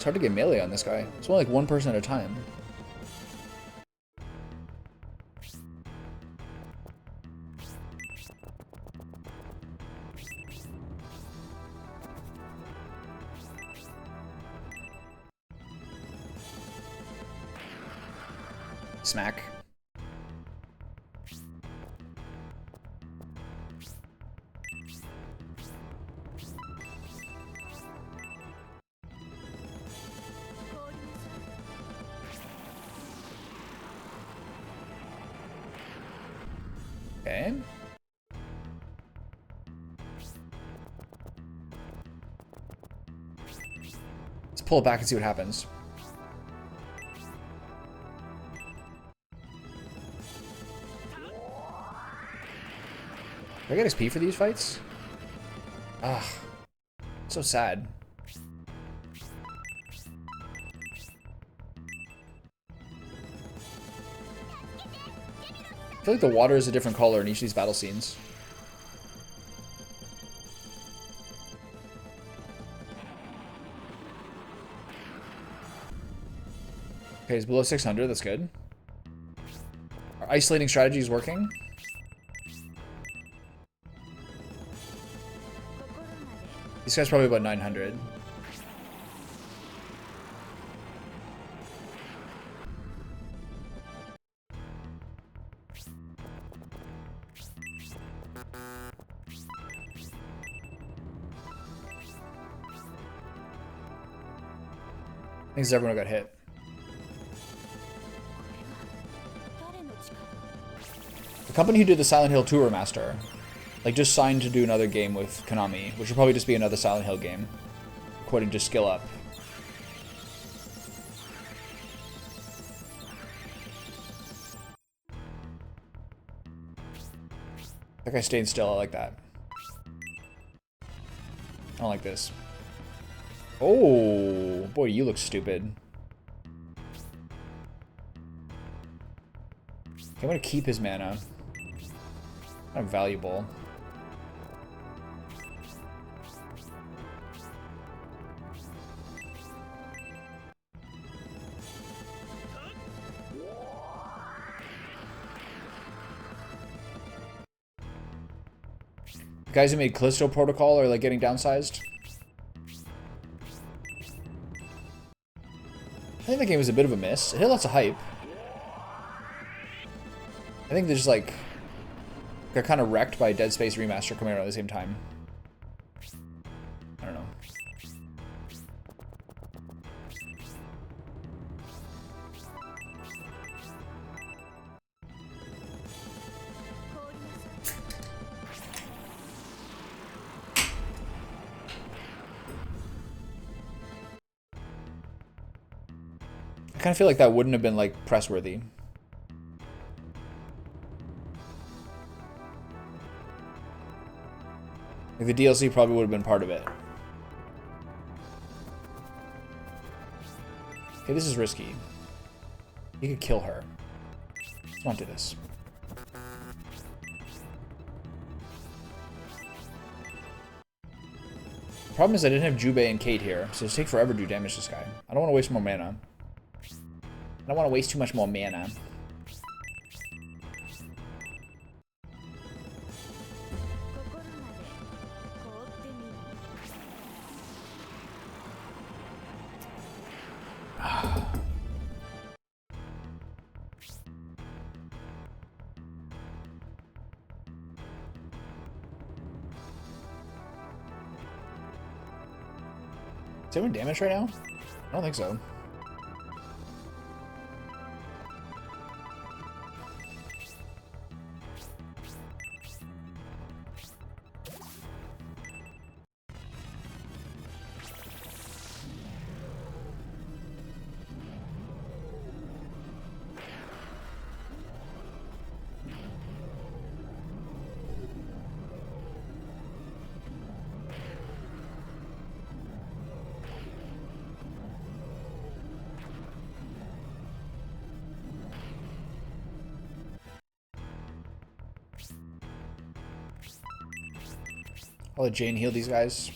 It's hard to get melee on this guy. It's only like one person at a time. Smack. Okay. Let's pull it back and see what happens. Do I get XP for these fights? Ah, so sad. I feel like the water is a different color in each of these battle scenes. Okay, he's below 600. That's good. Our isolating strategy is working. This guy's probably about 900. I think everyone got hit. The company who did the Silent Hill 2 remaster, like, just signed to do another game with Konami, which will probably just be another Silent Hill game, according to Skill Up. That guy stayed still. I like that. I don't like this. Oh, boy, you look stupid. Okay, I'm gonna keep his mana. Kind of valuable. The guys who made Callisto Protocol are like getting downsized. I think that game was a bit of a miss. It hit lots of hype. I think they just like got kind of wrecked by Dead Space Remaster coming out at the same time. I don't know. I kind of feel like that wouldn't have been like press worthy. Like, the DLC probably would have been part of it. Okay, this is risky. He could kill her. Let's not do this. The problem is I didn't have Jubei and Kate here, so it'll take forever to do damage to this guy. I don't want to waste more mana. I don't want to waste too much more mana. Is anyone damaged right now? I don't think so. I'll let Jane heal these guys.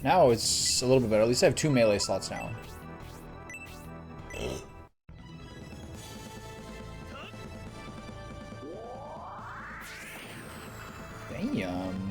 Now it's a little bit better. At least I have 2 melee slots now. Damn.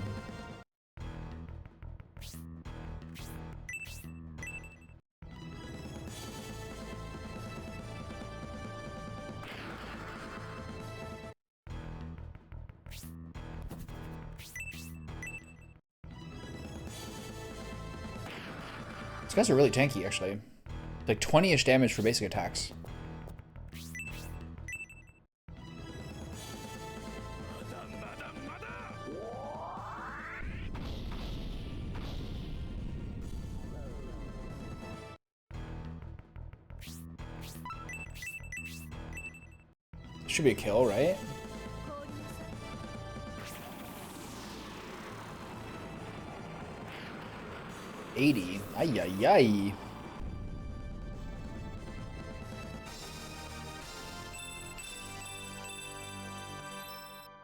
These guys are really tanky, actually. Like 20-ish damage for basic attacks. Should be a kill, right? $80. Ay, ay, ay.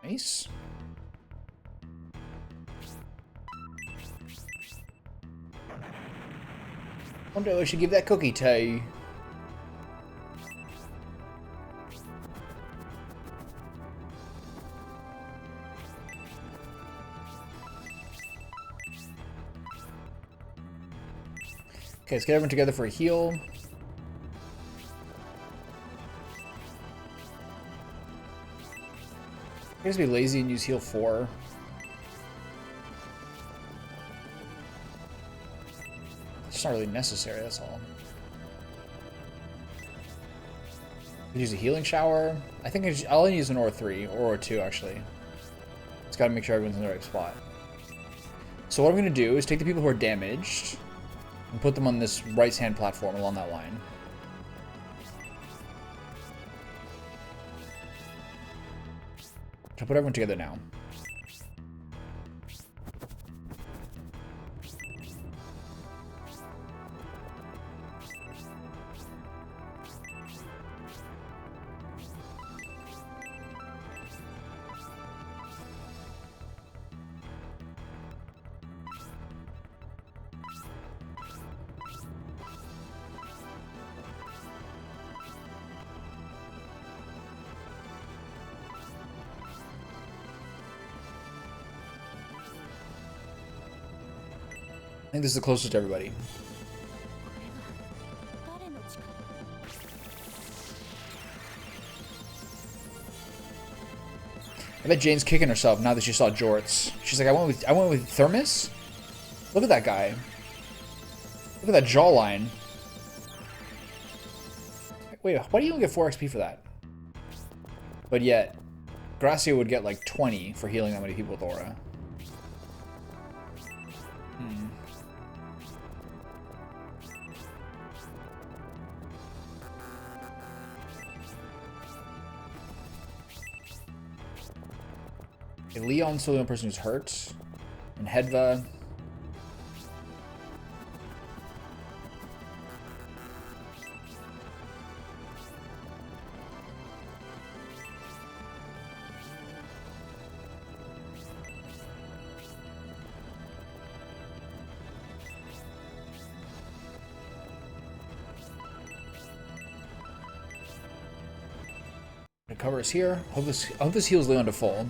Nice. Wonder I should give that cookie to. Okay, let's get everyone together for a heal. I guess be lazy and use heal 4. It's not really necessary, that's all. Use a healing shower. I think I'll only use an Aura 3, or Aura 2 actually. Just gotta make sure everyone's in the right spot. So what I'm gonna do is take the people who are damaged and put them on this right-hand platform along that line. I'll put everyone together now. I think this is the closest to everybody. I bet Jane's kicking herself now that she saw Jorts. She's like, I went with Thermos? Look at that guy. Look at that jawline. Wait, why do you only get 4 XP for that? But yet, Gracia would get like 20 for healing that many people with Aura. Okay, Leon's the only person who's hurt. And Hedva. The cover is here. Hope this heals Leon to full.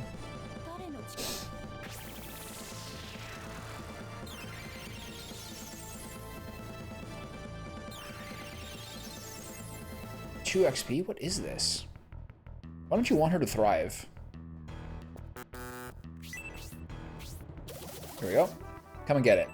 XP? What is this? Why don't you want her to thrive? Here we go. Come and get it.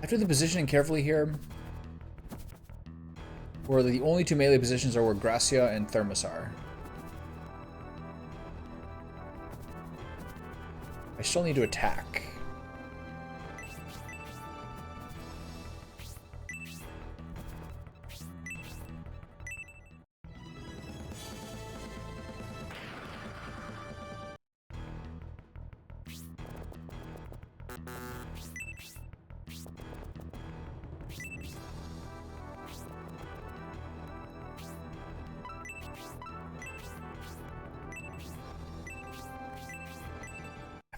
I do the positioning carefully here. Where the only two melee positions are where Gracia and Thermos are. I still need to attack.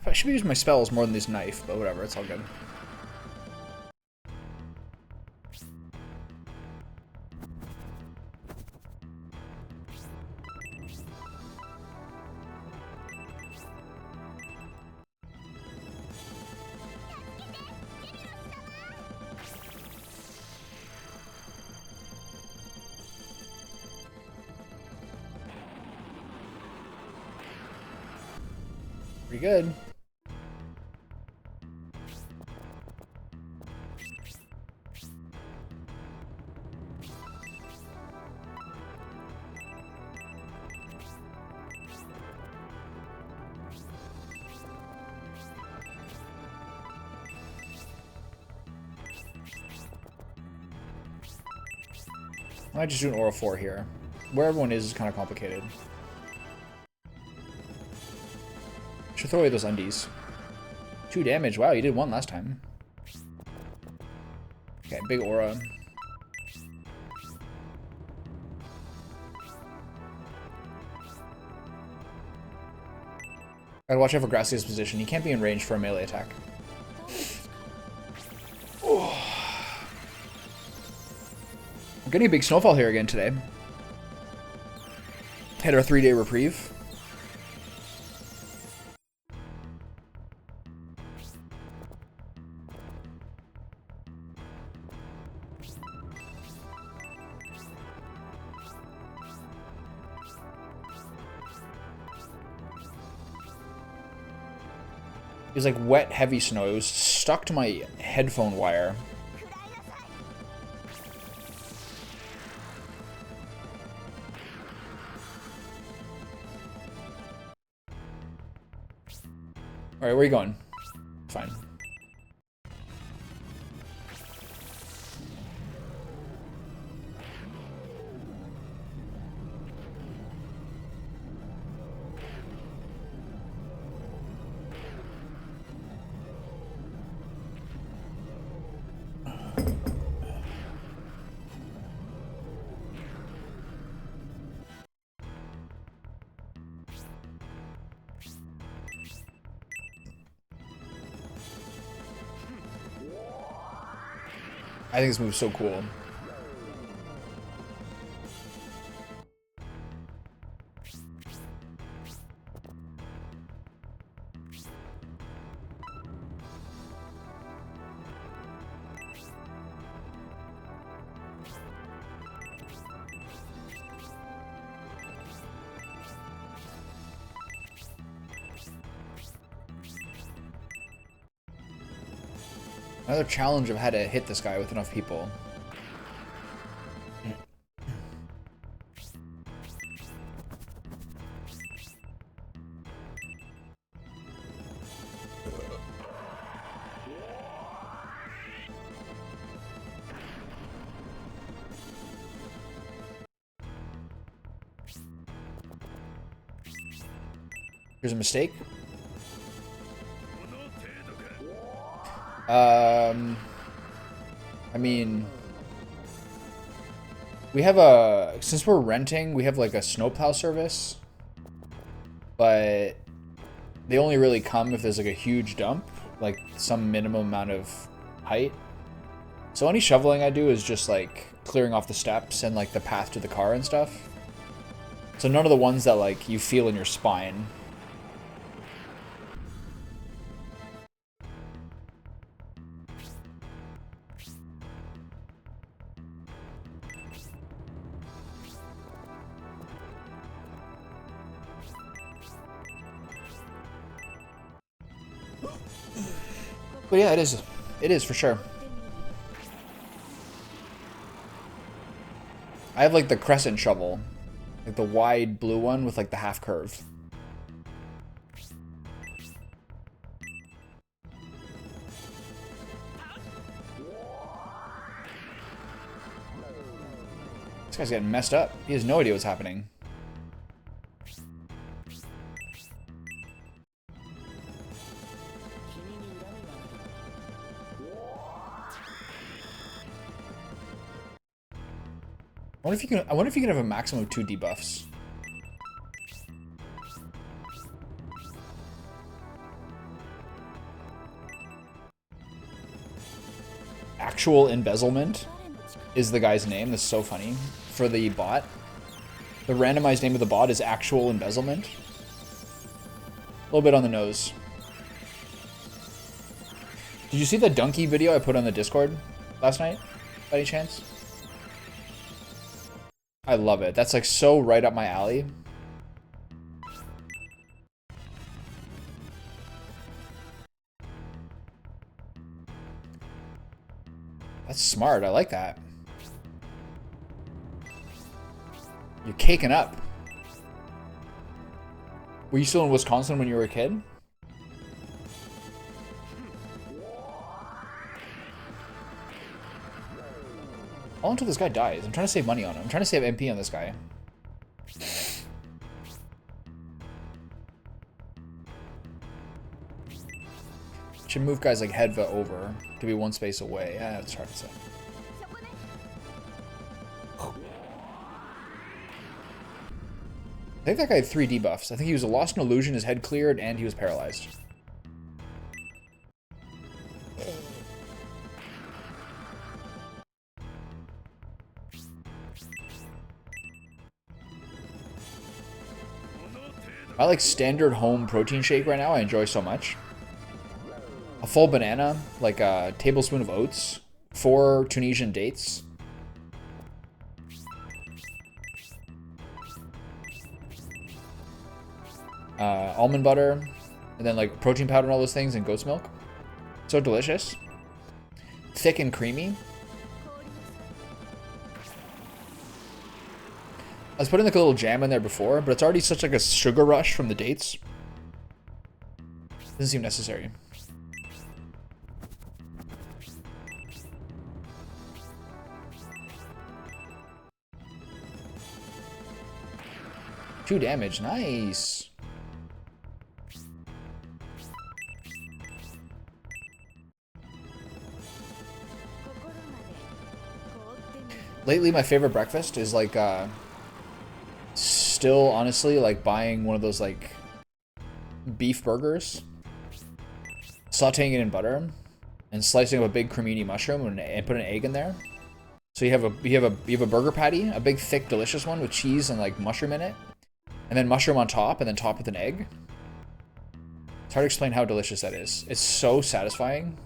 I should be using my spells more than this knife, but whatever, it's all good. Pretty good. I might just do an Aura 4 here. Where everyone is kind of complicated. Should throw away those undies. 2 damage. Wow, you did 1 last time. Okay, big Aura. Gotta watch out for Gracia's position. He can't be in range for a melee attack. We're getting a big snowfall here again today. Had our 3-day reprieve. It was like wet, heavy snow. It was stuck to my headphone wire. Alright, where are you going? Fine. I think this move's so cool. Another challenge of how to hit this guy with enough people. Here's a mistake. I mean, we have since we're renting, we have like a snowplow service, but they only really come if there's like a huge dump, like some minimum amount of height. So any shoveling I do is just like clearing off the steps and like the path to the car and stuff. So none of the ones that like you feel in your spine. But yeah, it is for sure. I have like the crescent shovel. Like the wide blue one with like the half curve. This guy's getting messed up. He has no idea what's happening. I wonder if you can have a maximum of 2 debuffs. Actual embezzlement is the guy's name. That's so funny. For the bot. The randomized name of the bot is actual embezzlement. A little bit on the nose. Did you see the donkey video I put on the Discord last night? By any chance? I love it. That's like so right up my alley. That's smart. I like that. You're caking up. Were you still in Wisconsin when you were a kid? All until this guy dies. I'm trying to save money on him. I'm trying to save MP on this guy. Should move guys like Hedva over to be 1 space away. Yeah, it's hard to say. I think that guy had 3 debuffs. I think he was lost in illusion, his head cleared, and he was paralyzed. I like standard home protein shake right now. I enjoy so much. A full banana, like a tablespoon of oats, 4 Tunisian dates. Almond butter, and then like protein powder and all those things, and goat's milk. So delicious. Thick and creamy. I was putting like a little jam in there before, but it's already such like a sugar rush from the dates. Doesn't seem necessary. Two damage, nice. Lately, my favorite breakfast is like, still honestly like buying one of those like beef burgers, sauteing it in butter, and slicing up a big cremini mushroom and put an egg in there. So you have a burger patty, a big thick delicious one with cheese and like mushroom in it, and then mushroom on top, and then topped with an egg. It's hard to explain how delicious that is. It's so satisfying.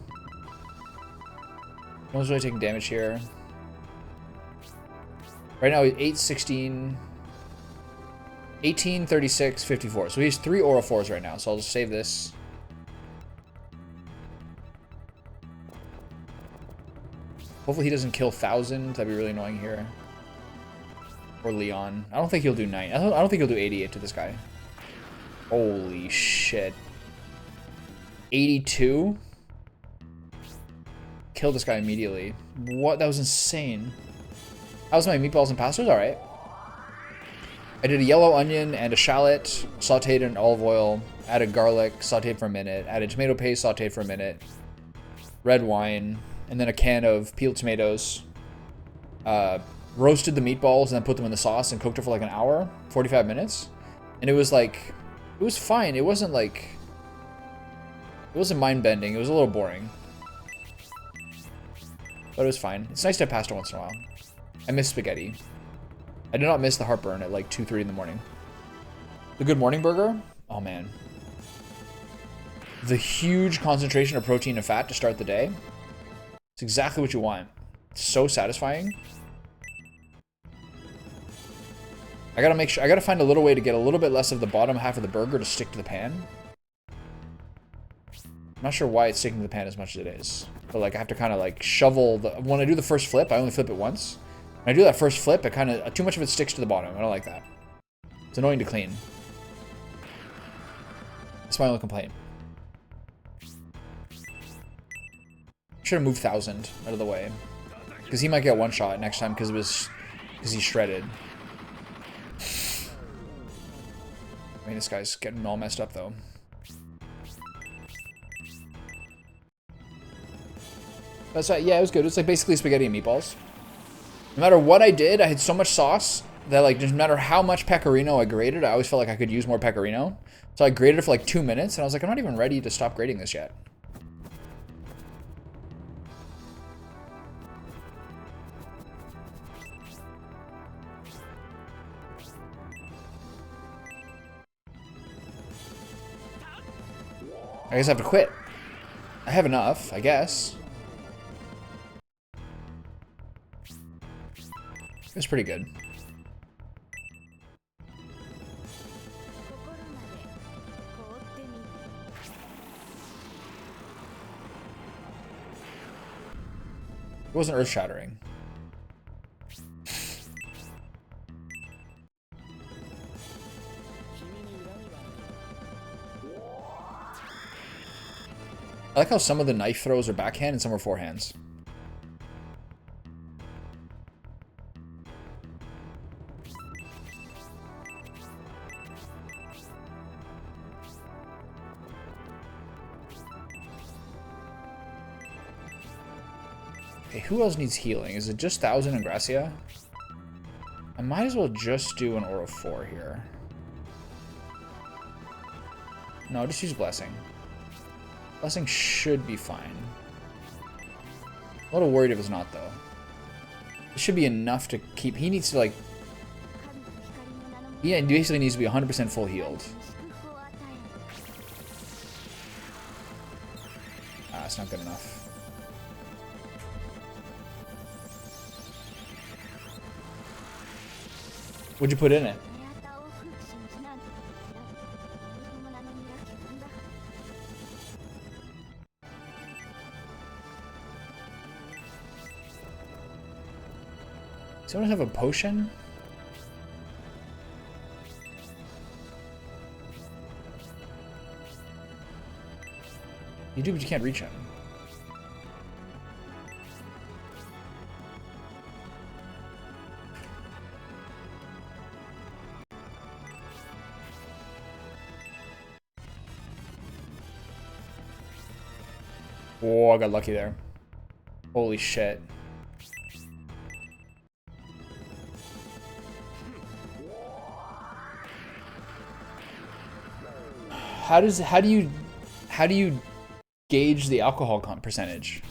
No one's really taking damage here. Right now, 8, 16, 18, 36, 54. So he has 3 Aura 4s right now. So I'll just save this. Hopefully he doesn't kill 1,000. That'd be really annoying here. Or Leon. I don't think he'll do 9. I don't think he'll do 88 to this guy. Holy shit. 82? Kill this guy immediately. What? That was insane. How's my meatballs and pastas? Alright. I did a yellow onion and a shallot, sauteed in olive oil, added garlic, sauteed for a minute, added tomato paste, sauteed for a minute, red wine, and then a can of peeled tomatoes. Roasted the meatballs and then put them in the sauce and cooked it for like an hour, 45 minutes. And it was like, it was fine. It wasn't like, it wasn't mind-bending. It was a little boring. But it was fine. It's nice to have pasta once in a while. I miss spaghetti. I do not miss the heartburn at like 2, 3 in the morning. The Good Morning Burger? Oh man. The huge concentration of protein and fat to start the day. It's exactly what you want. It's so satisfying. I gotta make sure, I gotta find a little way to get a little bit less of the bottom half of the burger to stick to the pan. I'm not sure why it's sticking to the pan as much as it is. But like I have to kind of like shovel the, when I do the first flip, I only flip it once. When I do that first flip, it kind of too much of it sticks to the bottom. I don't like that. It's annoying to clean. That's my only complaint. Should have moved 1000 out of the way, because he might get one shot next time because he's shredded. I mean, this guy's getting all messed up though. That's right. Yeah, it was good. It's like basically spaghetti and meatballs. No matter what I did, I had so much sauce that like no matter how much pecorino I grated, I always felt like I could use more pecorino. So I grated it for like 2 minutes, and I was like, I'm not even ready to stop grating this yet. I guess I have to quit. I have enough, I guess. It's pretty good. It wasn't earth-shattering. I like how some of the knife throws are backhand and some are forehands. Okay, who else needs healing? Is it just 1000 and Gracia? I might as well just do an Aura 4 here. No, just use Blessing. Blessing should be fine. A little worried if it's not, though. It should be enough to keep... He needs to, like... He basically needs to be 100% full healed. Ah, it's not good enough. What'd you put in it? Does anyone have a potion? You do, but you can't reach him. Oh, I got lucky there. Holy shit. How do you gauge the alcohol percentage?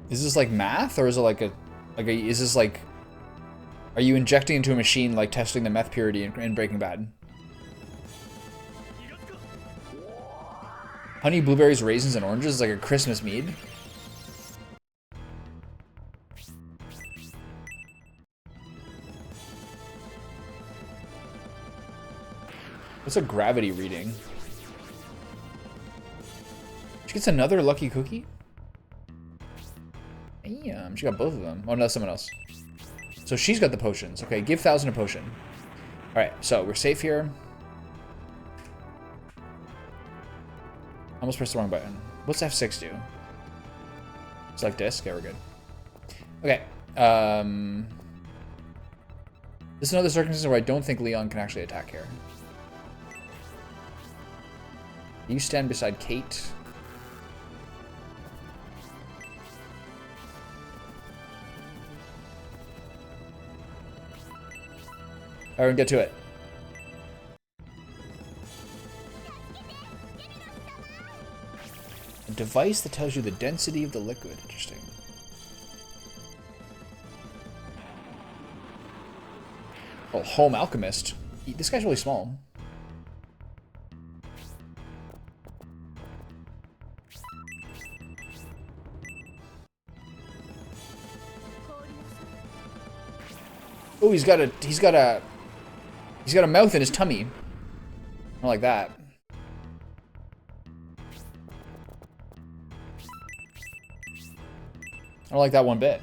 Is this like math, or is it like is this like, are you injecting into a machine like testing the meth purity in Breaking Bad? Honey, blueberries, raisins, and oranges is like a Christmas mead. What's a gravity reading? She gets another lucky cookie? Damn, she got both of them. Oh, no, someone else. So she's got the potions. Okay, give 1000 a potion. Alright, so we're safe here. Almost pressed the wrong button. What's F6 do? Select disc? Okay, we're good. Okay. This is another circumstance where I don't think Leon can actually attack here. You stand beside Kate. Alright, get to it. A device that tells you the density of the liquid. Interesting. Oh, Home Alchemist. This guy's really small. Oh, he's got a mouth in his tummy. Not like that. I don't like that one bit.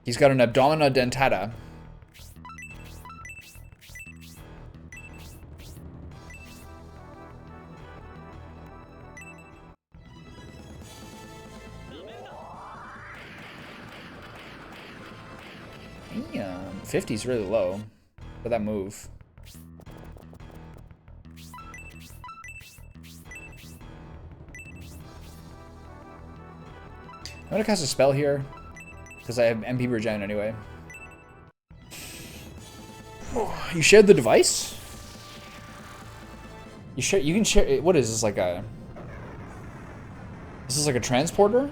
He's got an abdomina dentata. Damn, 50 is really low for that move. I'm gonna cast a spell here because I have MP regen anyway. You shared the device? You can share. What is this, like a? This is like a transporter?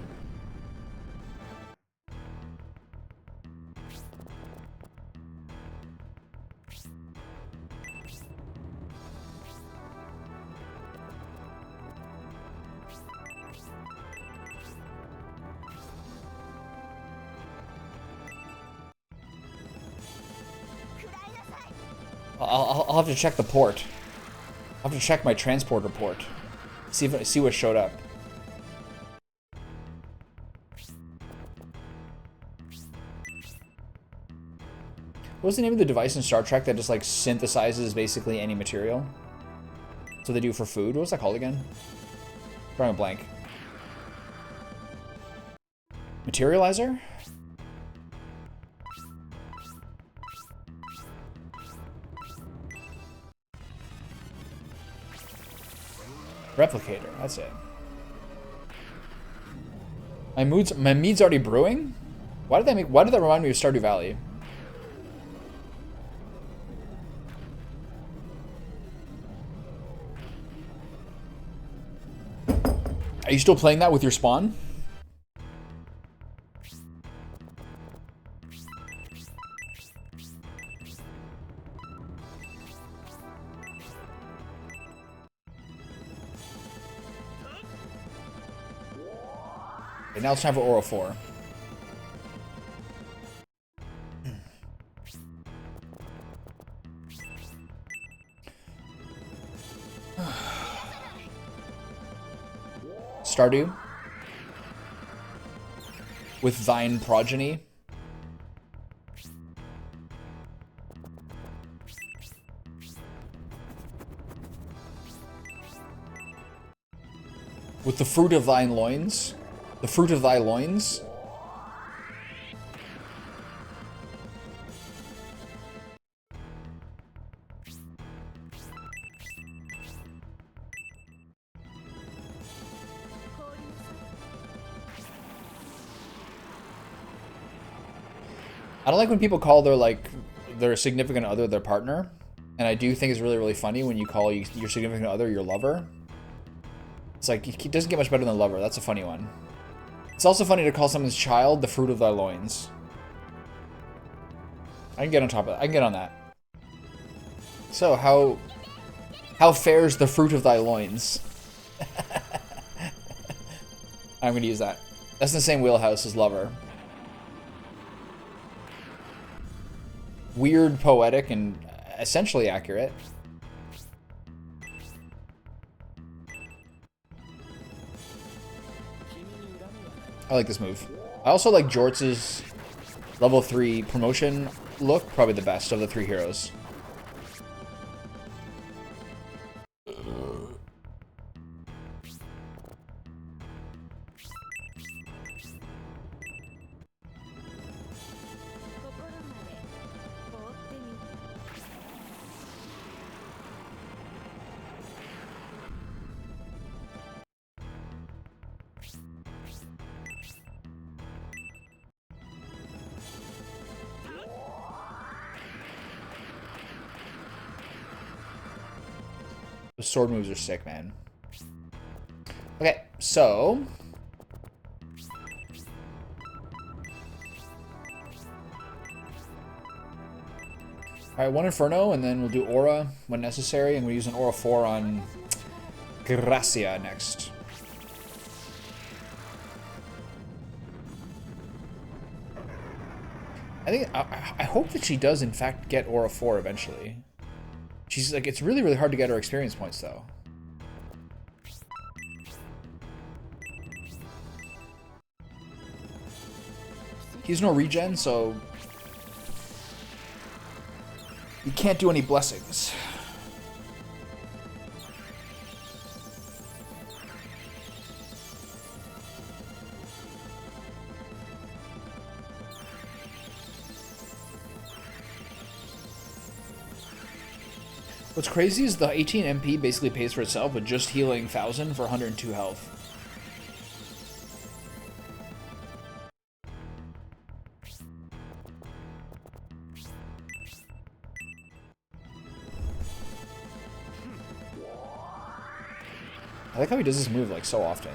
I'll have to check the port. I'll have to check my transporter port. See what showed up. What was the name of the device in Star Trek that just like synthesizes basically any material? That's what they do for food. What was that called again? Drawing a blank. Materializer? Replicator, that's it. My mead's already brewing? Why did that remind me of Stardew Valley? Are you still playing that with your spawn? Okay, now it's time for Aura 4. Stardew with thine progeny. With the fruit of thine loins. The fruit of thy loins. I don't like when people call their significant other their partner, and I do think it's really, really funny when you call your significant other your lover. It's like, it doesn't get much better than lover. That's a funny one. It's also funny to call someone's child the fruit of thy loins. I can get on top of that. I can get on that. So, how fares the fruit of thy loins? I'm gonna use that. That's in the same wheelhouse as lover. Weird, poetic, and essentially accurate. I like this move. I also like Jortz's level 3 promotion look, probably the best of the 3 heroes. The sword moves are sick, man. Okay, so... Alright, 1 Inferno, and then we'll do Aura when necessary, and we'll use an Aura 4 on Gracia next. I hope that she does in fact get Aura 4 eventually. She's like, it's really, really hard to get her experience points though. He's no regen, so he can't do any blessings. What's crazy is the 18 MP basically pays for itself with just healing 1000 for 102 health. I like how he does this move like so often.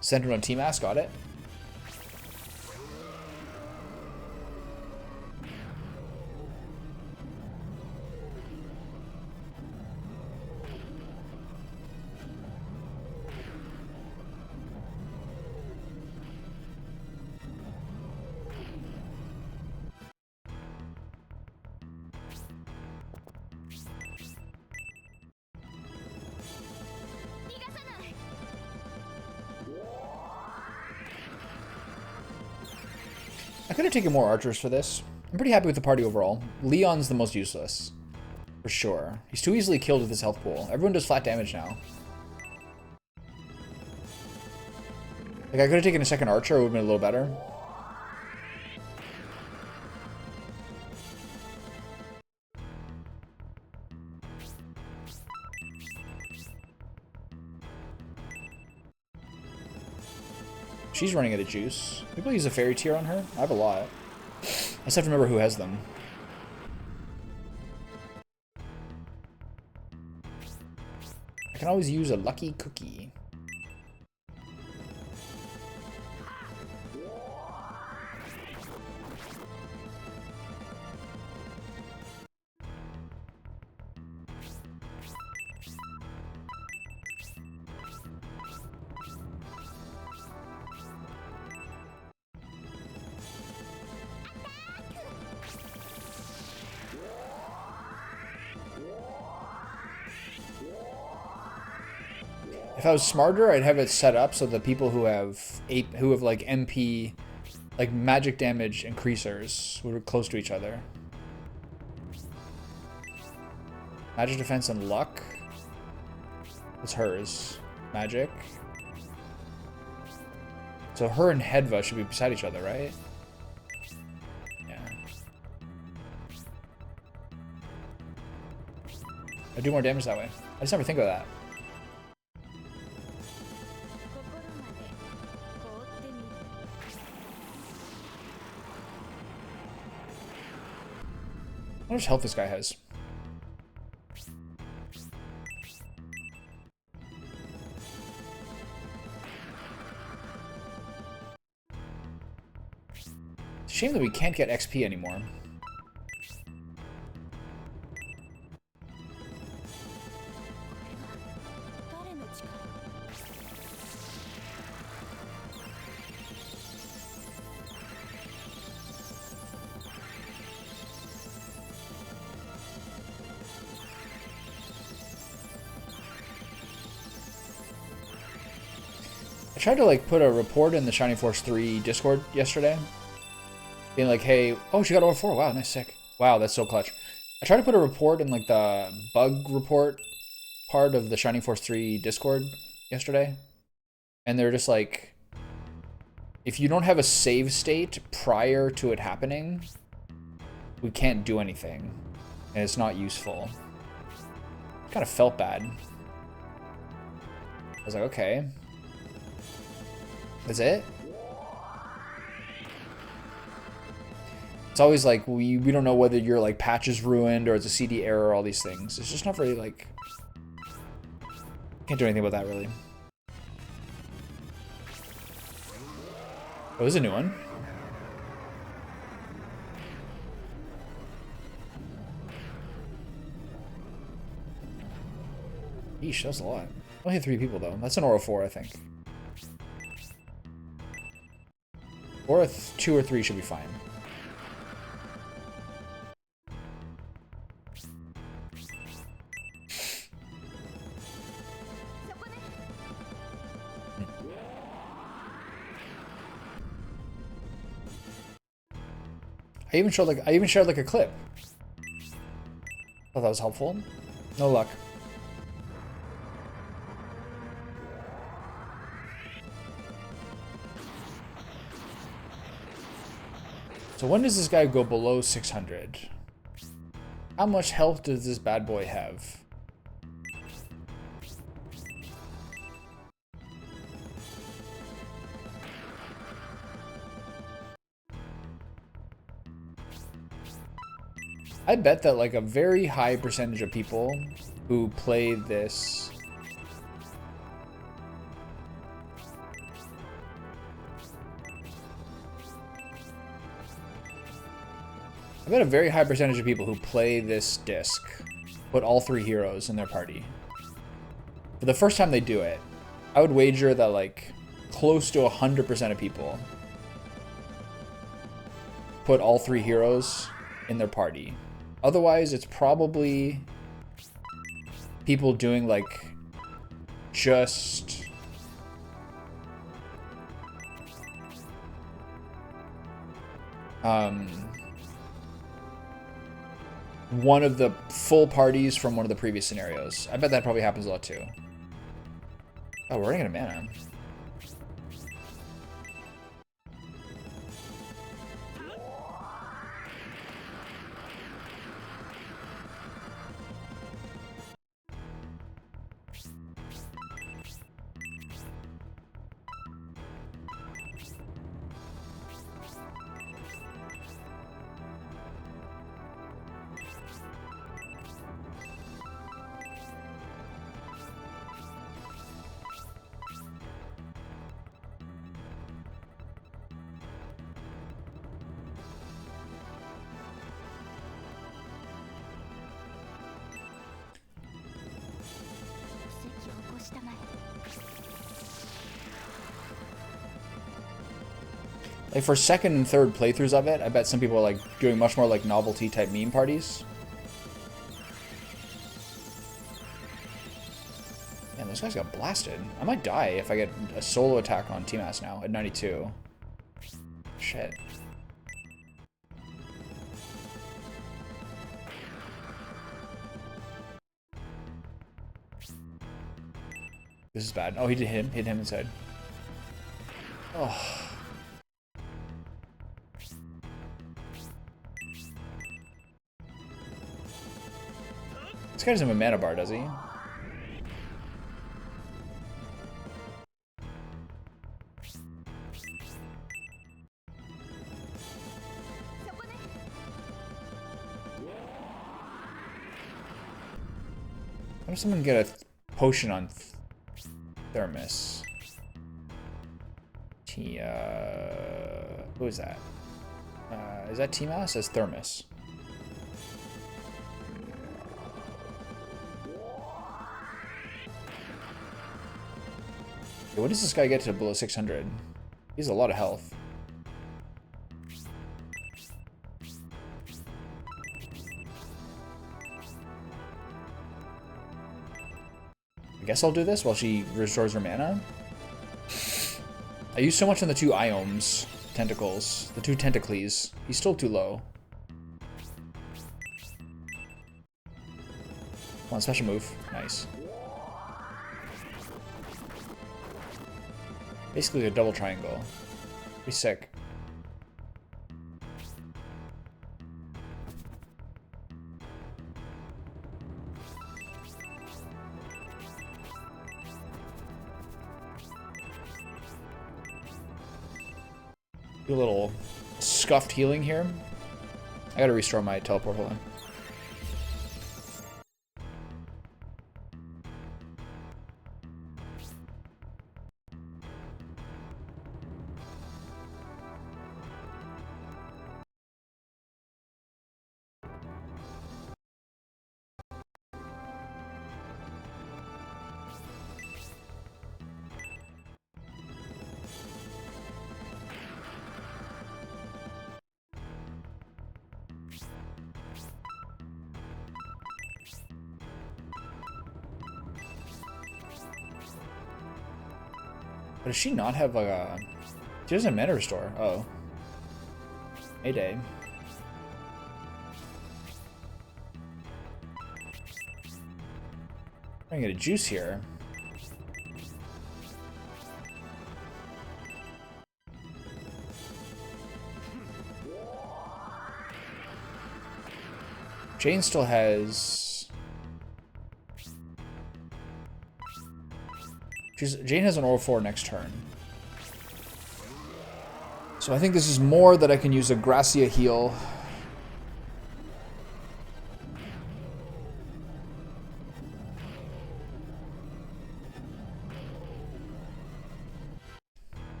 Centered on T-Mass, got it. I could have taken more archers for this. I'm pretty happy with the party overall. Leon's the most useless. For sure. He's too easily killed with his health pool. Everyone does flat damage now. Like, I could have taken a second archer, it would have been a little better. She's running out of juice. People use a fairy tier on her. I have a lot. I just have to remember who has them. I can always use a lucky cookie. If I was smarter, I'd have it set up so the people who have like MP, like magic damage increasers would be close to each other. Magic defense and luck. What's hers? Magic. So her and Hedva should be beside each other, right? Yeah. I do more damage that way. I just never think of that. How much health this guy has? It's a shame that we can't get XP anymore. I tried to like put a report in the Shining Force 3 Discord yesterday, being like, "Hey, oh, she got over 4. Wow, nice, sick. Wow, that's so clutch." I tried to put a report in like the bug report part of the Shining Force 3 Discord yesterday, and they're just like, if you don't have a save state prior to it happening, we can't do anything, and it's not useful. Kind of felt bad. I was like, okay. That's it? It's always like, we don't know whether your like patch is ruined or it's a CD error, all these things. It's just not really like... Can't do anything about that, really. Oh, there's a new one. Yeesh, that's a lot. Only 3 people though. That's an Aura 4, I think. Aura 2 or 3 should be fine. I even shared like a clip. Thought that was helpful. No luck. So when does this guy go below 600? How much health does this bad boy have? I bet that like a very high percentage of people who play this I bet a very high percentage of people who play this disc put all 3 heroes in their party. For the first time they do it, I would wager that like close to 100% of people put all 3 heroes in their party. Otherwise, it's probably people doing like just one of the full parties from one of the previous scenarios. I bet that probably happens a lot too. Oh, we're running out of mana. Like for second and third playthroughs of it, I bet some people are like doing much more like novelty type meme parties. Man, those guys got blasted. I might die if I get a solo attack on T-Mass now at 92. Shit. This is bad. Oh, he did hit him inside. Oh. This guy doesn't have a mana bar, does he? How does someone get a potion on Thermos? Who is that? Is that T-Mouse? That's Thermos. What does this guy get to below 600? He has a lot of health. I guess I'll do this while she restores her mana. I used so much on the 2 Iomes tentacles. The 2 Tentacles. He's still too low. Come on, special move. Nice. Basically a double triangle. Pretty sick. Do a little scuffed healing here. I gotta restore my teleport, hold on. But does she not have like a... She doesn't have mana restore. Oh. Mayday. I'm gonna get a juice here. Jane still has... Jane has an Aura 4 next turn. So I think this is more that I can use a Gracia heal.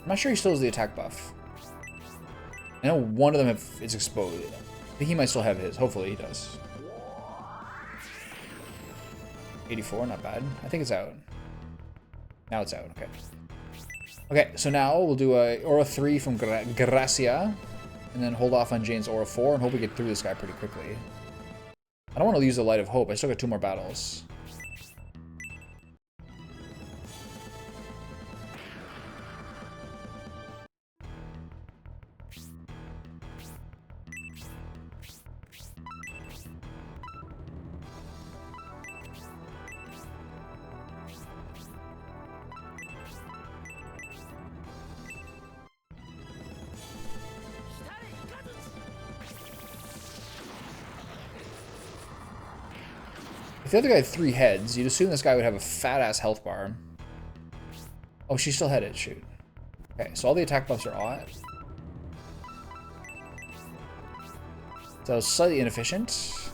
I'm not sure he still has the attack buff. I know one of them is exposed. I think he might still have his. Hopefully he does. 84, not bad. I think it's out. Now it's out, okay. Okay, so now we'll do a Aura 3 from Gracia, and then hold off on Jane's Aura 4, and hope we get through this guy pretty quickly. I don't want to use the Light of Hope. I still got 2 more battles. If the other guy had 3 heads, you'd assume this guy would have a fat-ass health bar. Oh, she still had it. Shoot. Okay, so all the attack buffs are on. So that was slightly inefficient.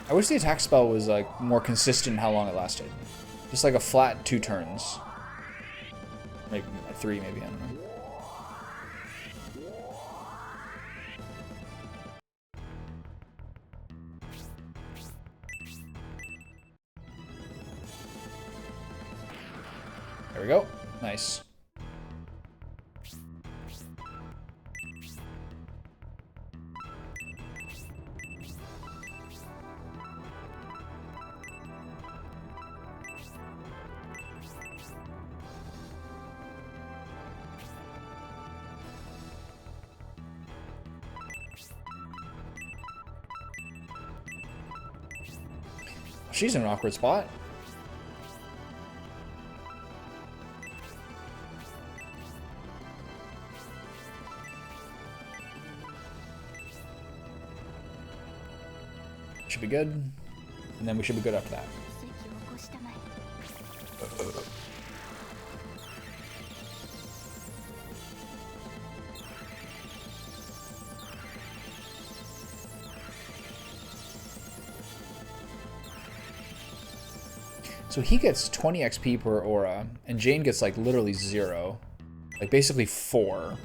I wish the attack spell was like more consistent in how long it lasted. Just like a flat 2 turns. Maybe 3, maybe, I don't know. There we go. Nice. She's in an awkward spot. Should be good. And then we should be good after that. So he gets 20 XP per aura, and Jane gets like literally 0. Like basically 4.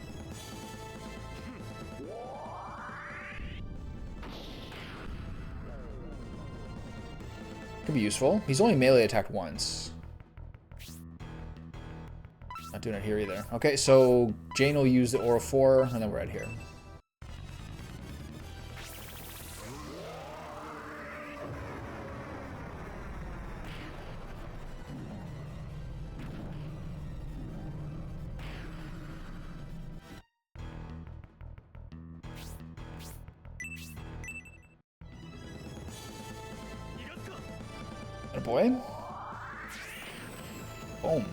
Could be useful. He's only melee attacked once. Not doing it here either. Okay, so Jane will use the Aura 4, and then we're right here. Boy. Boom.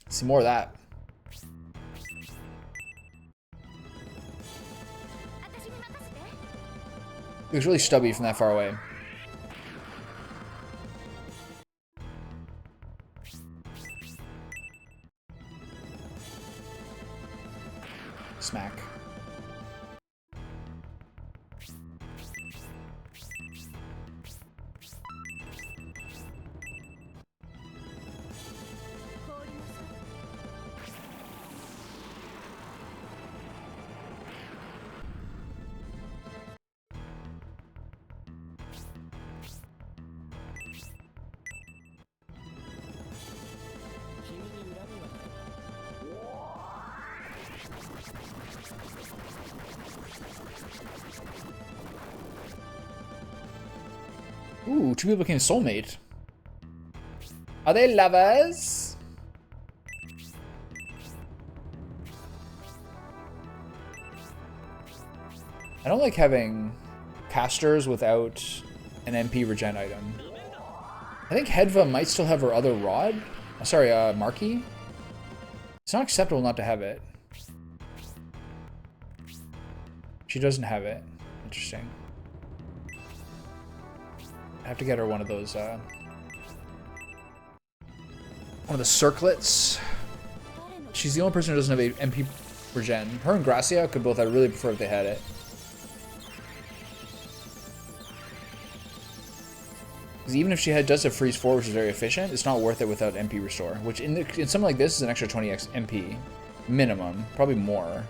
See more of that. It was really stubby from that far away. Smack. Ooh, two people became soulmate. Are they lovers? I don't like having casters without an MP regen item. I think Hedva might still have her other rod. Oh, sorry, Marky. It's not acceptable not to have it. She doesn't have it. Interesting. I have to get her one of those, one of the circlets. She's the only person who doesn't have a MP regen. Her and Gracia could both, I really prefer if they had it. Because even if she does have freeze 4, which is very efficient, it's not worth it without MP restore. Which in something like this is an extra 20x MP. Minimum. Probably more.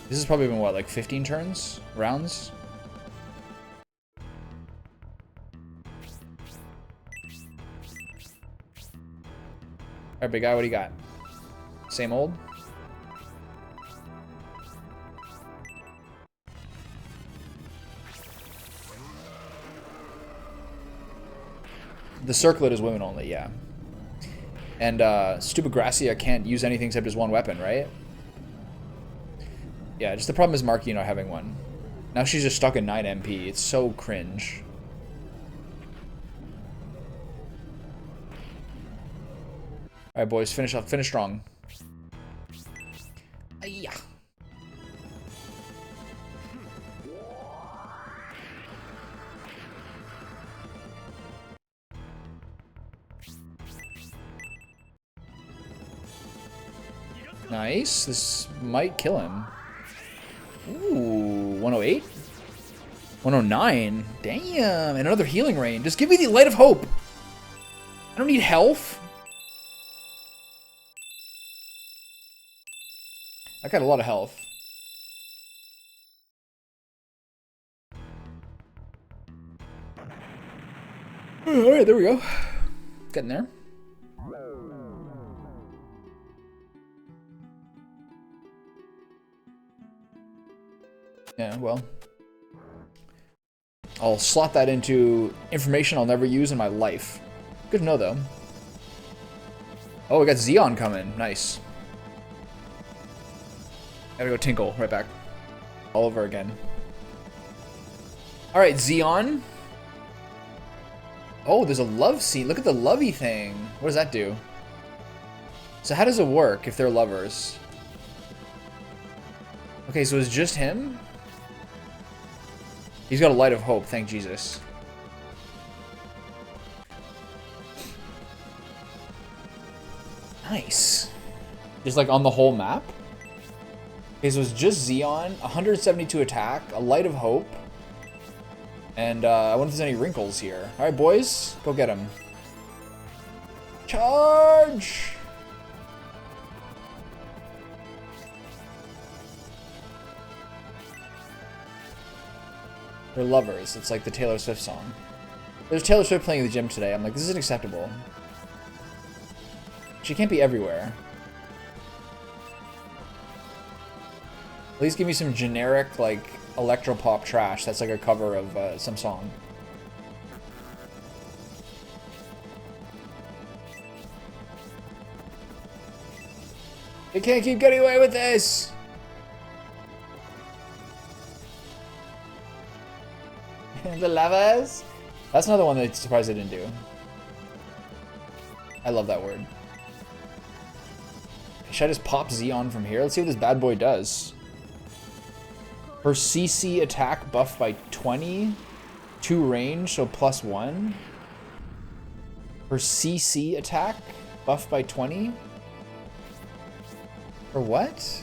This has probably been, what, like 15 turns? Rounds? Alright, big guy, what do you got? Same old? The circlet is women only, yeah. And stupid Gracia can't use anything except his one weapon, right? Yeah, just the problem is Marky not having one. Now she's just stuck in 9 MP. It's so cringe. Alright, boys, finish strong. Yeah. Nice. This might kill him. Ooh, 108? 109? Damn, and another healing rain. Just give me the light of hope. I don't need health. I got a lot of health. Alright, there we go. Getting there. Yeah, well. I'll slot that into information I'll never use in my life. Good to know, though. Oh, we got Xeon coming. Nice. Gotta go tinkle. Right back. All over again. Alright, Xeon. Oh, there's a love scene. Look at the lovey thing. What does that do? So how does it work if they're lovers? Okay, so it's just him? He's got a light of hope, thank Jesus. Nice. Just like on the whole map? Okay, so it's just Xeon, 172 attack, a light of hope. And I wonder if there's any wrinkles here. Alright, boys, go get him. Charge! They're lovers. It's like the Taylor Swift song. There's Taylor Swift playing in the gym today. I'm like, this isn't acceptable. She can't be everywhere. Please give me some generic, like, electropop trash that's like a cover of some song. You can't keep getting away with this! The lovers? That's another one that I'm surprised I didn't do. I love that word. Should I just pop Xeon from here? Let's see what this bad boy does. Her CC attack buffed by 20. 2 range, so +1. Her CC attack buffed by 20. For what?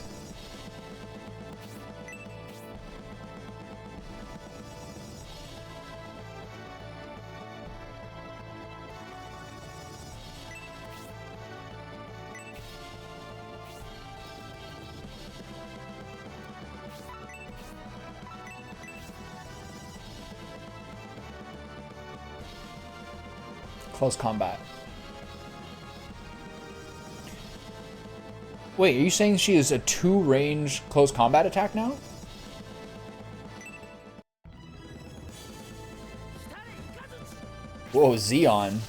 Close combat. Wait, are you saying she is a 2-range close combat attack now? Whoa, Xeon.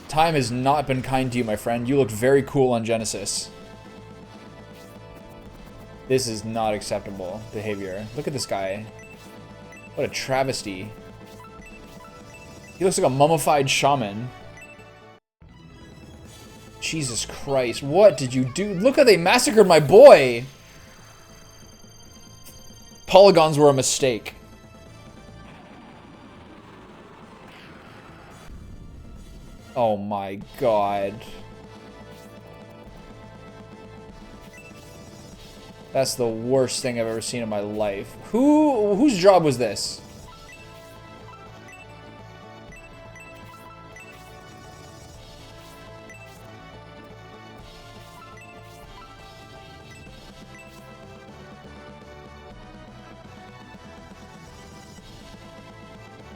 Time has not been kind to you, my friend. You looked very cool on Genesis. This is not acceptable behavior. Look at this guy. What a travesty. He looks like a mummified shaman. Jesus Christ. What did you do? Look how they massacred my boy. Polygons were a mistake. Oh my god. That's the worst thing I've ever seen in my life. Whose job was this?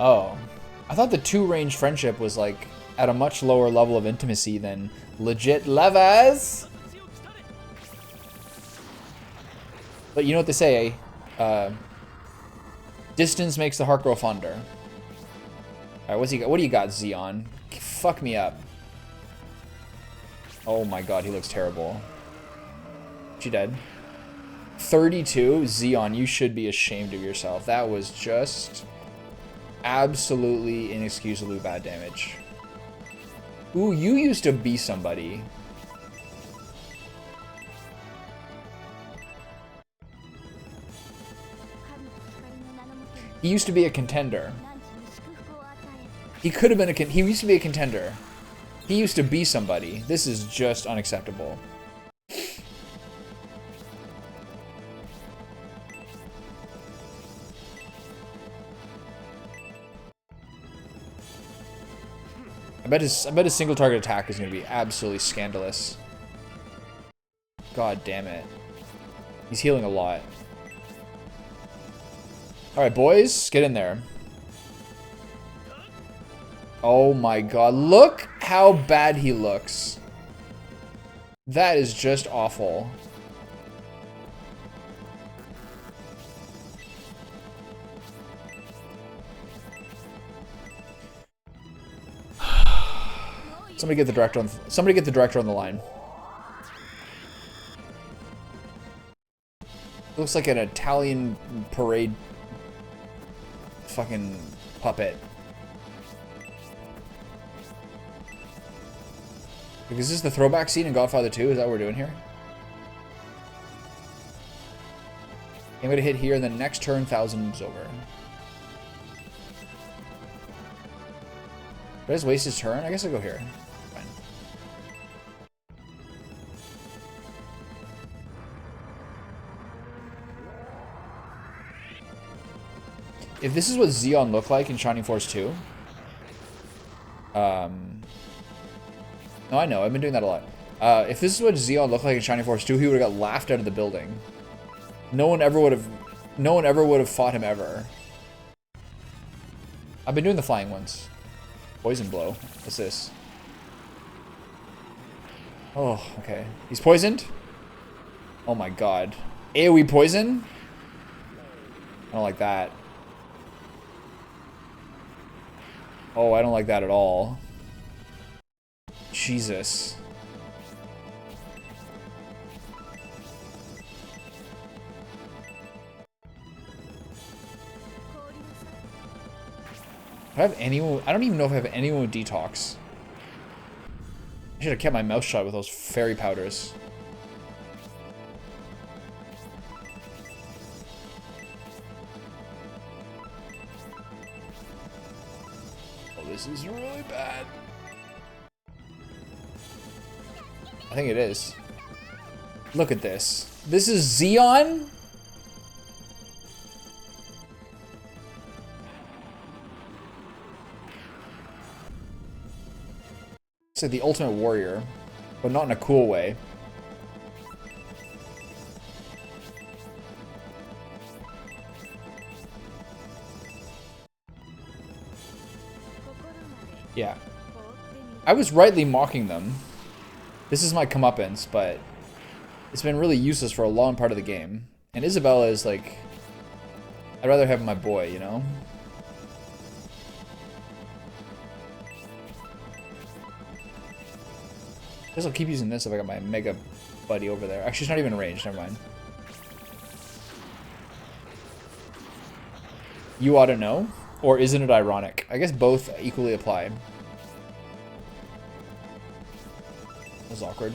Oh. I thought the two-range friendship was like at a much lower level of intimacy than legit lovers. But you know what they say, distance makes the heart grow fonder. Alright, what's he got? What do you got, Xeon? Fuck me up. Oh my god, he looks terrible. She dead. 32? Xeon, you should be ashamed of yourself. That was just absolutely inexcusably bad damage. Ooh, you used to be somebody. He used to be a contender. He could have been he used to be a contender. He used to be somebody. This is just unacceptable. I bet his single target attack is going to be absolutely scandalous. God damn it. He's healing a lot. Alright, boys, get in there. Oh my god, look how bad he looks. That is just awful. Somebody get the director on the line. Looks like an Italian parade fucking puppet. Is this the throwback scene in Godfather 2? Is that what we're doing here? I'm gonna hit here and then next turn 1000's over. Did I just waste his turn? I guess I'll go here. Fine. If this is what Xeon looked like in Shining Force 2, no, I know. I've been doing that a lot. If this is what Xeon looked like in Shining Force 2, he would have got laughed out of the building. No one ever would have fought him ever. I've been doing the flying ones. Poison blow. What's this? Oh, okay. He's poisoned? Oh my god. AoE poison? I don't like that. Oh, I don't like that at all. Jesus. Do I have anyone? I don't even know if I have anyone with detox. I should have kept my mouth shut with those fairy powders. Oh, this is really bad. I think it is. Look at this. This is Xeon? It's like the Ultimate Warrior, but not in a cool way. Yeah. I was rightly mocking them. This is my comeuppance, but it's been really useless for a long part of the game. And Isabella is like... I'd rather have my boy, you know? guess I'll keep using this if I got my Mega Buddy over there. Actually, it's not even in range. Never mind. You ought to know? Or isn't it ironic? I guess both equally apply. That was awkward.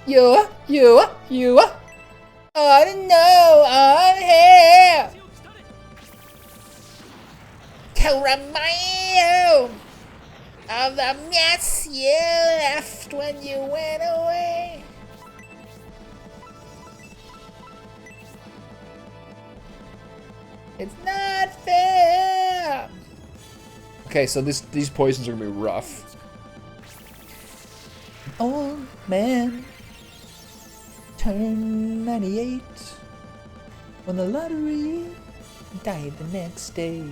You ought to know I'm here to remind you of the mess you left when you went away. It's not fair. Okay, so these poisons are gonna be rough. Old man turned 98 when the lottery died the next day.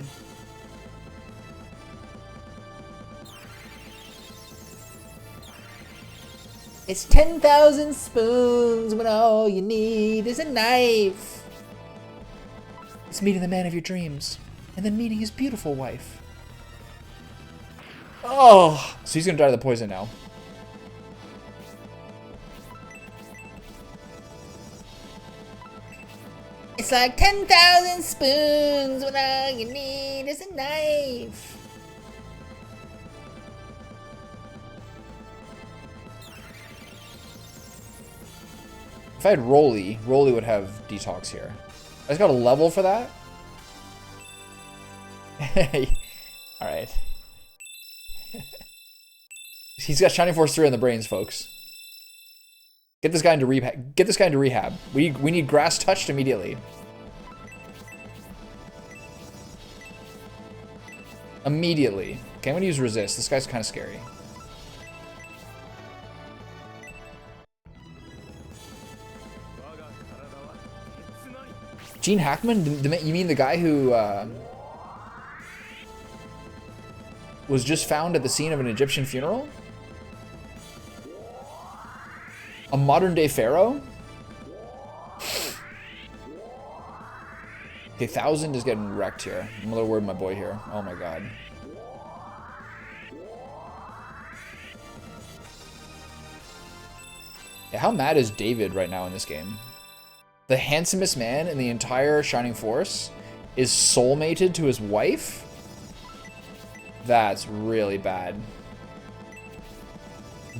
It's 10,000 spoons when all you need is a knife. It's meeting the man of your dreams and then meeting his beautiful wife. Oh, so he's gonna die to the poison now. It's like 10,000 spoons when all you need is a knife. If I had Rolly would have Detox here. I just got a level for that? Alright. He's got Shining Force 3 on the brains, folks. Get this guy into rehab. Get this guy into rehab. We need grass touched immediately. Immediately. Okay, I'm gonna use resist. This guy's kind of scary. Gene Hackman? You mean the guy who was just found at the scene of an Egyptian funeral? A modern day pharaoh? Okay, 1,000 is getting wrecked here. Another word, my boy here. Oh my god. Yeah, how mad is David right now in this game? The handsomest man in the entire Shining Force is soulmated to his wife? That's really bad.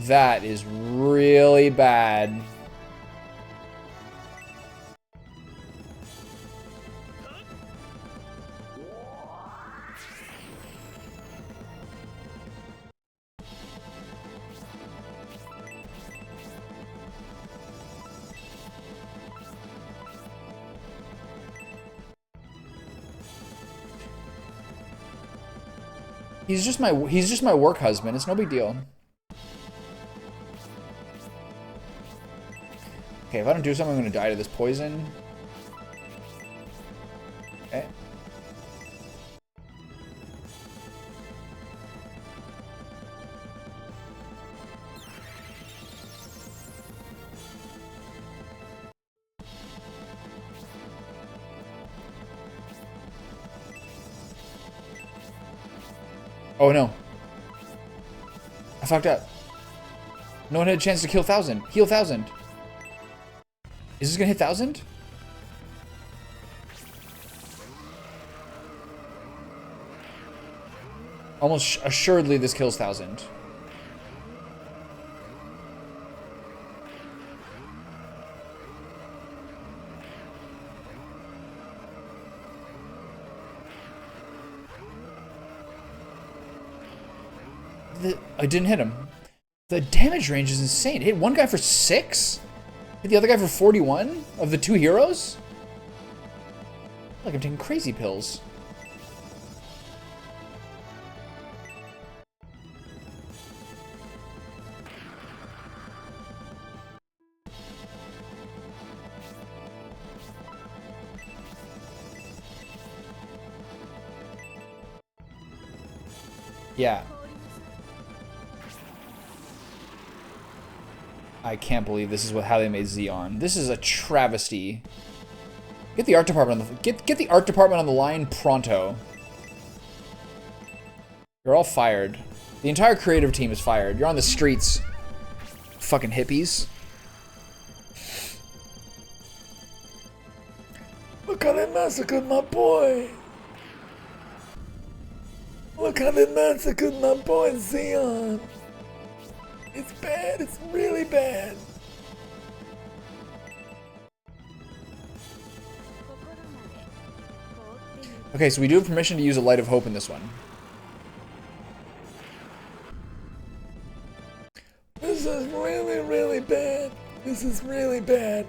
That is really bad. He's just my work husband. It's no big deal. Okay, if I don't do something, I'm gonna die to this poison. Okay. Oh no. I fucked up. No one had a chance to kill 1,000. Heal 1,000. Is this gonna hit 1,000? Almost assuredly this kills 1,000. I didn't hit him. The damage range is insane. It hit one guy for 6? Hit the other guy for 41 of the 2 heroes? Like I'm taking crazy pills. Yeah. I can't believe this is how they made Xeon. This is a travesty. Get the art department on the get the art department on the line pronto. You're all fired. The entire creative team is fired. You're on the streets. Fucking hippies. Look how they massacred my boy. Look how they massacred my boy Zeon. It's bad. It's really bad. Okay, so we do have permission to use a Light of Hope in this one. This is really, really bad. This is really bad.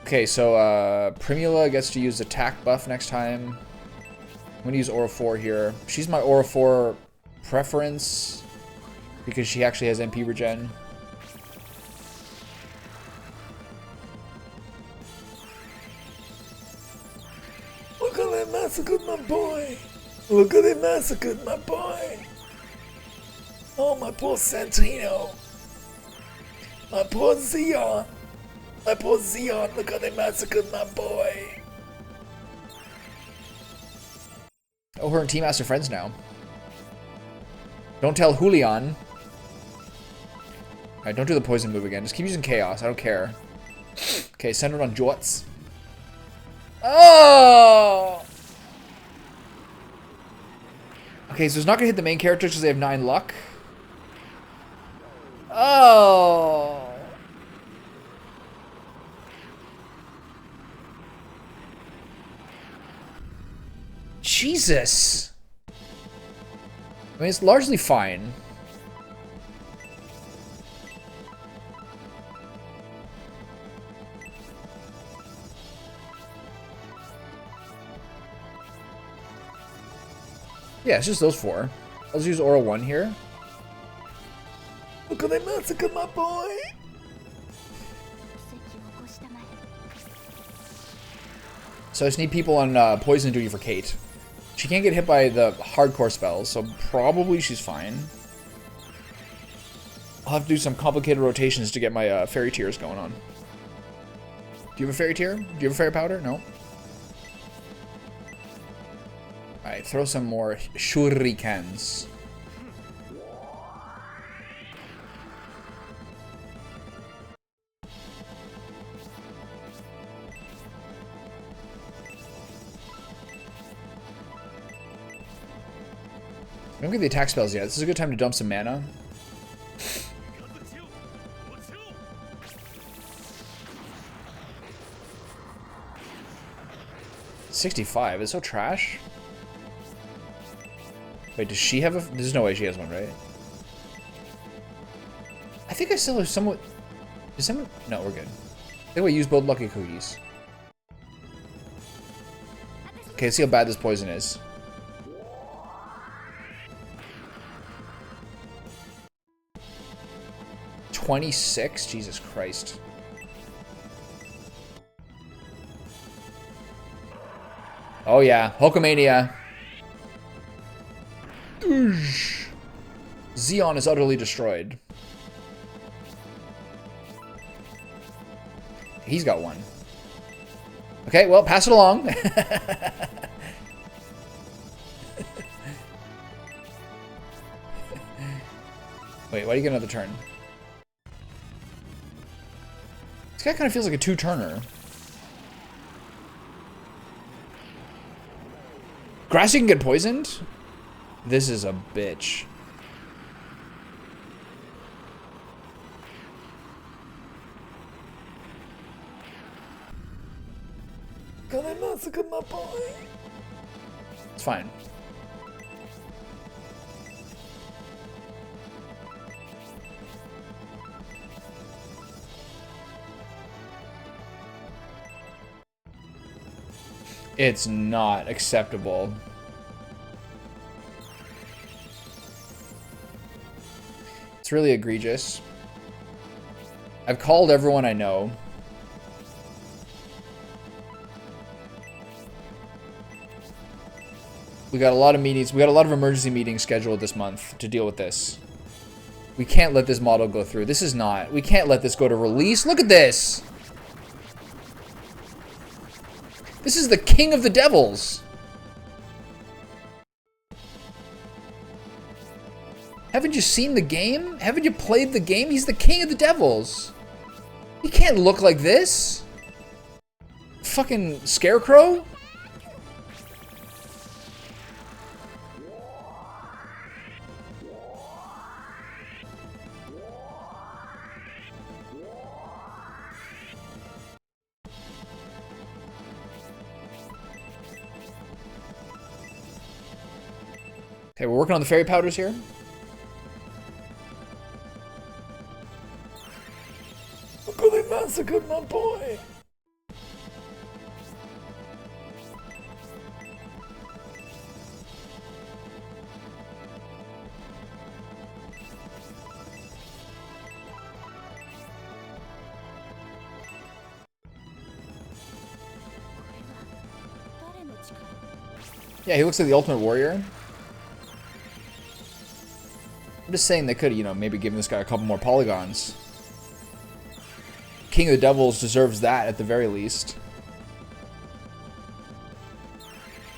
Okay, so Primula gets to use attack buff next time. I'm gonna use Aura 4 here. She's my Aura 4 preference because she actually has MP regen. Look how they massacred my boy. Look how they massacred my boy. Oh, my poor Santino. My poor Zeon. My poor Zeon, look how they massacred my boy. Oh, her and Team Master friends now. Don't tell Julian. Alright, don't do the poison move again. Just keep using chaos. I don't care. Okay, send it on Jots. Oh! Okay, so it's not gonna hit the main characters because they have 9 luck. Oh! Jesus! I mean, it's largely fine. Yeah, it's just those 4. I'll just use Aura 1 here. Look how they massacred my boy! So I just need people on poison duty for Kate. She can't get hit by the hardcore spells, so probably she's fine. I'll have to do some complicated rotations to get my fairy tears going on. Do you have a fairy tear? Do you have a fairy powder? No. Alright, throw some more shurikens. I don't get the attack spells yet. This is a good time to dump some mana. $65. It's so trash. Wait, does she have a... There's no way she has one, right? I think I still have somewhat... Does someone... No, we're good. I think we use both lucky cookies. Okay, let's see how bad this poison is. $26? Jesus Christ. Oh yeah, Hulkamania. Zeon is utterly destroyed. He's got one. Okay, well, pass it along. Wait, why do you get another turn? This guy kind of feels like a 2-turner. Grassy can get poisoned? This is a bitch. Can I massacre my boy? It's fine. It's not acceptable. It's really egregious. I've called everyone I know. We got a lot of meetings. We got a lot of emergency meetings scheduled this month to deal with this. We can't let this model go through. This is not. We can't let this go to release. Look at this. This is the king of the devils. Haven't you seen the game? Haven't you played the game? He's the king of the devils. He can't look like this. Fucking scarecrow? Okay, we're working on the fairy powders here. Look how they massacred my boy. Yeah, he looks like the Ultimate Warrior. I'm just saying they could, you know, maybe given this guy a couple more polygons. King of the Devils deserves that at the very least.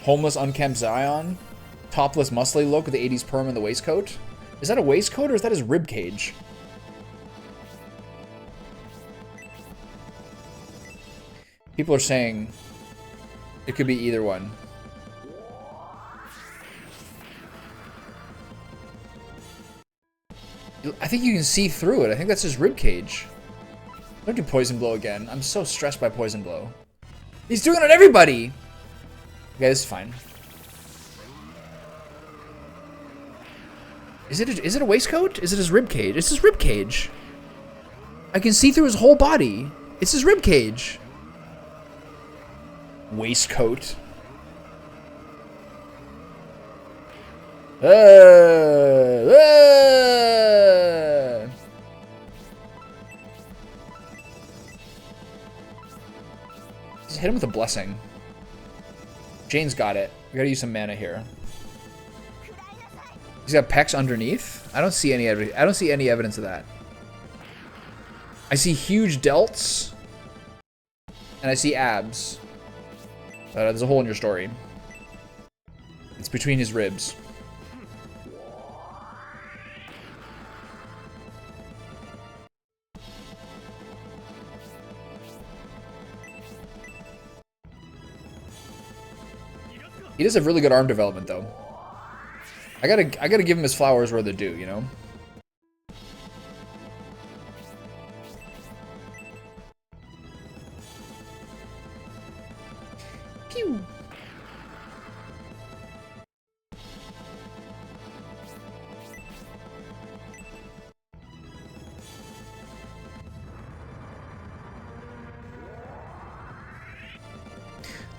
Homeless, unkempt Zion. Topless, muscly look with the 80s perm and the waistcoat. Is that a waistcoat or is that his rib cage? People are saying it could be either one. I think you can see through it. I think that's his rib cage. Don't do Poison Blow again. I'm so stressed by Poison Blow. He's doing it on everybody! Okay, this is fine. Is it a waistcoat? Is it his rib cage? It's his rib cage. I can see through his whole body. It's his rib cage. Waistcoat. Just hit him with a blessing. Jane's got it. We gotta use some mana here. He's got pecs underneath. I don't see any evidence of that. I see huge delts, and I see abs. There's a hole in your story. It's between his ribs. He does have really good arm development, though. I gotta give him his flowers where they're due, you know? Pew!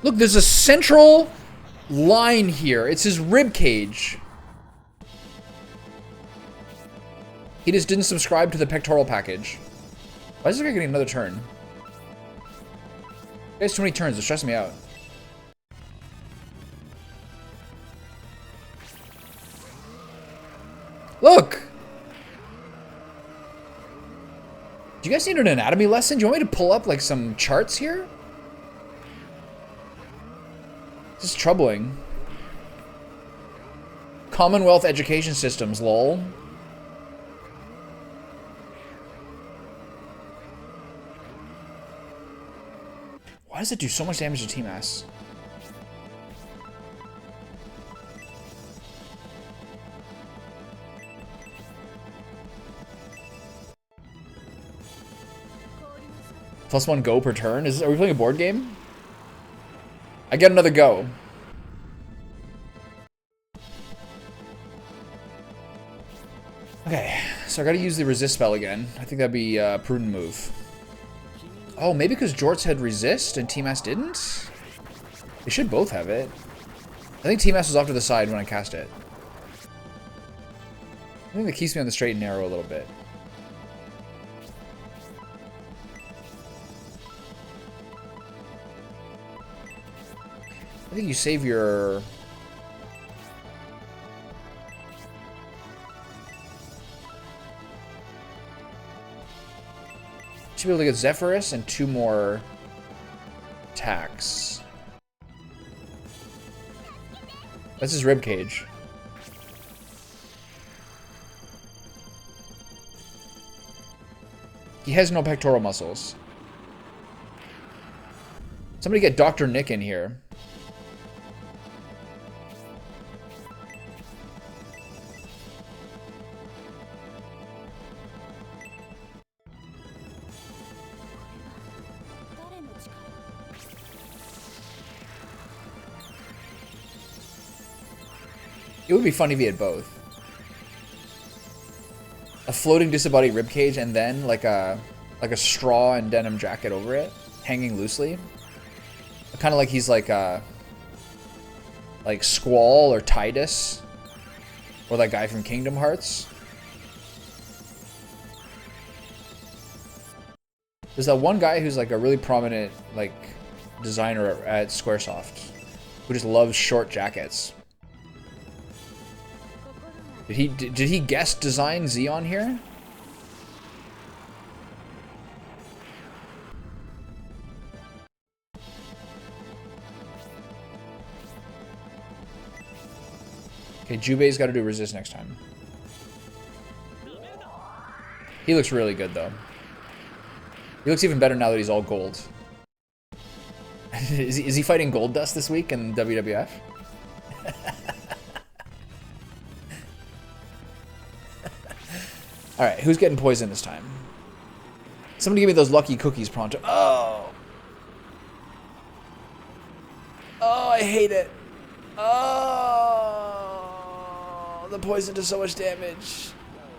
Look, there's a central line here. It's his rib cage. He just didn't subscribe to the pectoral package. Why is this guy getting another turn? He has too many turns. It's stressing me out. Look! Do you guys need an anatomy lesson? Do you want me to pull up like some charts here? This is troubling. Commonwealth education systems, lol. Why does it do so much damage to T-Mass? +1 go per turn? Are we playing a board game? I get another go. Okay, so I gotta use the resist spell again. I think that'd be a prudent move. Oh, maybe because Jorts had resist and T-Mass didn't? They should both have it. I think T-Mass was off to the side when I cast it. I think that keeps me on the straight and narrow a little bit. I think you save your... Should be able to get Zephyrus and 2 more attacks. That's his rib cage. He has no pectoral muscles. Somebody get Dr. Nick in here. It would be funny if he had both. A floating disembodied ribcage and then like a straw and denim jacket over it, hanging loosely. Kind of like he's like Squall or Tidus, or that guy from Kingdom Hearts. There's that one guy who's like a really prominent like designer at Squaresoft who just loves short jackets. Did he guest design Xeon here? Okay, Jubei's got to do resist next time. He looks really good though. He looks even better now that he's all gold. Is he fighting Gold Dust this week in WWF? Alright, who's getting poisoned this time? Somebody give me those lucky cookies pronto. Oh! Oh, I hate it. Oh! The poison does so much damage.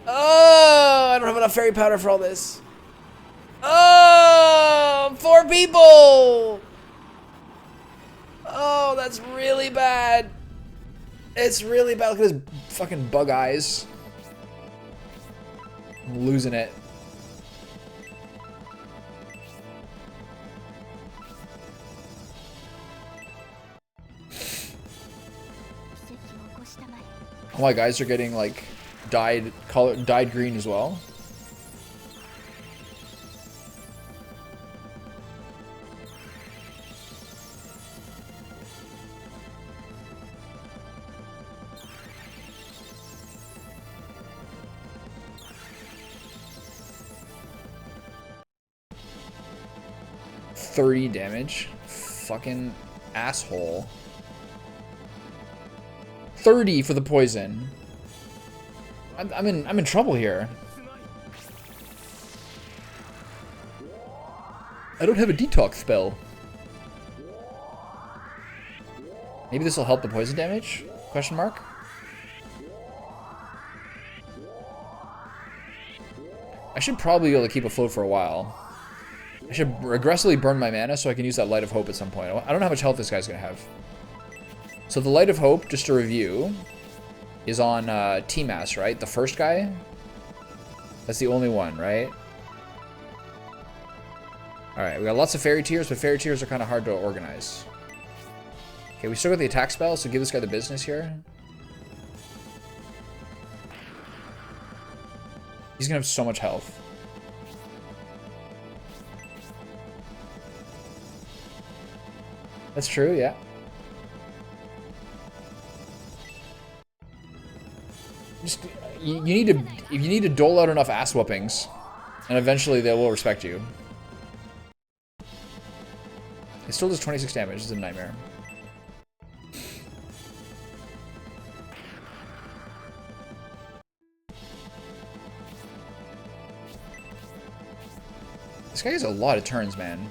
Oh! I don't have enough fairy powder for all this. Oh! 4 people! Oh, that's really bad. It's really bad. Look at his fucking bug eyes. I'm losing it. All my guys are getting like dyed green as well. $30 damage. Fucking asshole. 30 for the poison. I'm in trouble here. I don't have a detox spell. Maybe this will help the poison damage? Question mark. I should probably be able to keep afloat for a while. I should aggressively burn my mana so I can use that Light of Hope at some point. I don't know how much health this guy's gonna have. So the Light of Hope, just to review, is on T-Mass, right? The first guy? That's the only one, right? Alright, we got lots of Fairy Tears, but Fairy Tears are kind of hard to organize. Okay, we still got the attack spell, so give this guy the business here. He's gonna have so much health. That's true, yeah. Just you need to dole out enough ass whoopings, and eventually they will respect you. It still does 26 damage. It's a nightmare. This guy has a lot of turns, man.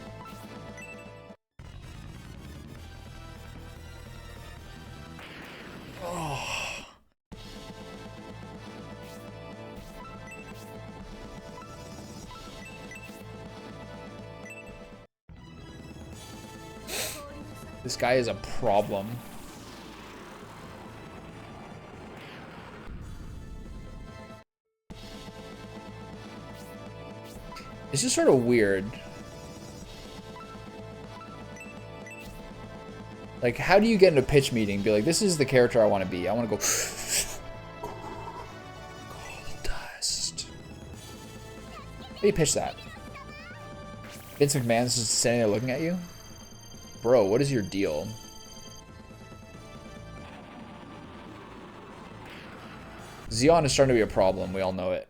This guy is a problem. It's just sort of weird. Like, how do you get in a pitch meeting and be like, this is the character I want to be. I want to go... Gold Dust. How do you pitch that? Vince McMahon's just standing there looking at you? Bro, what is your deal? Xeon is starting to be a problem. We all know it.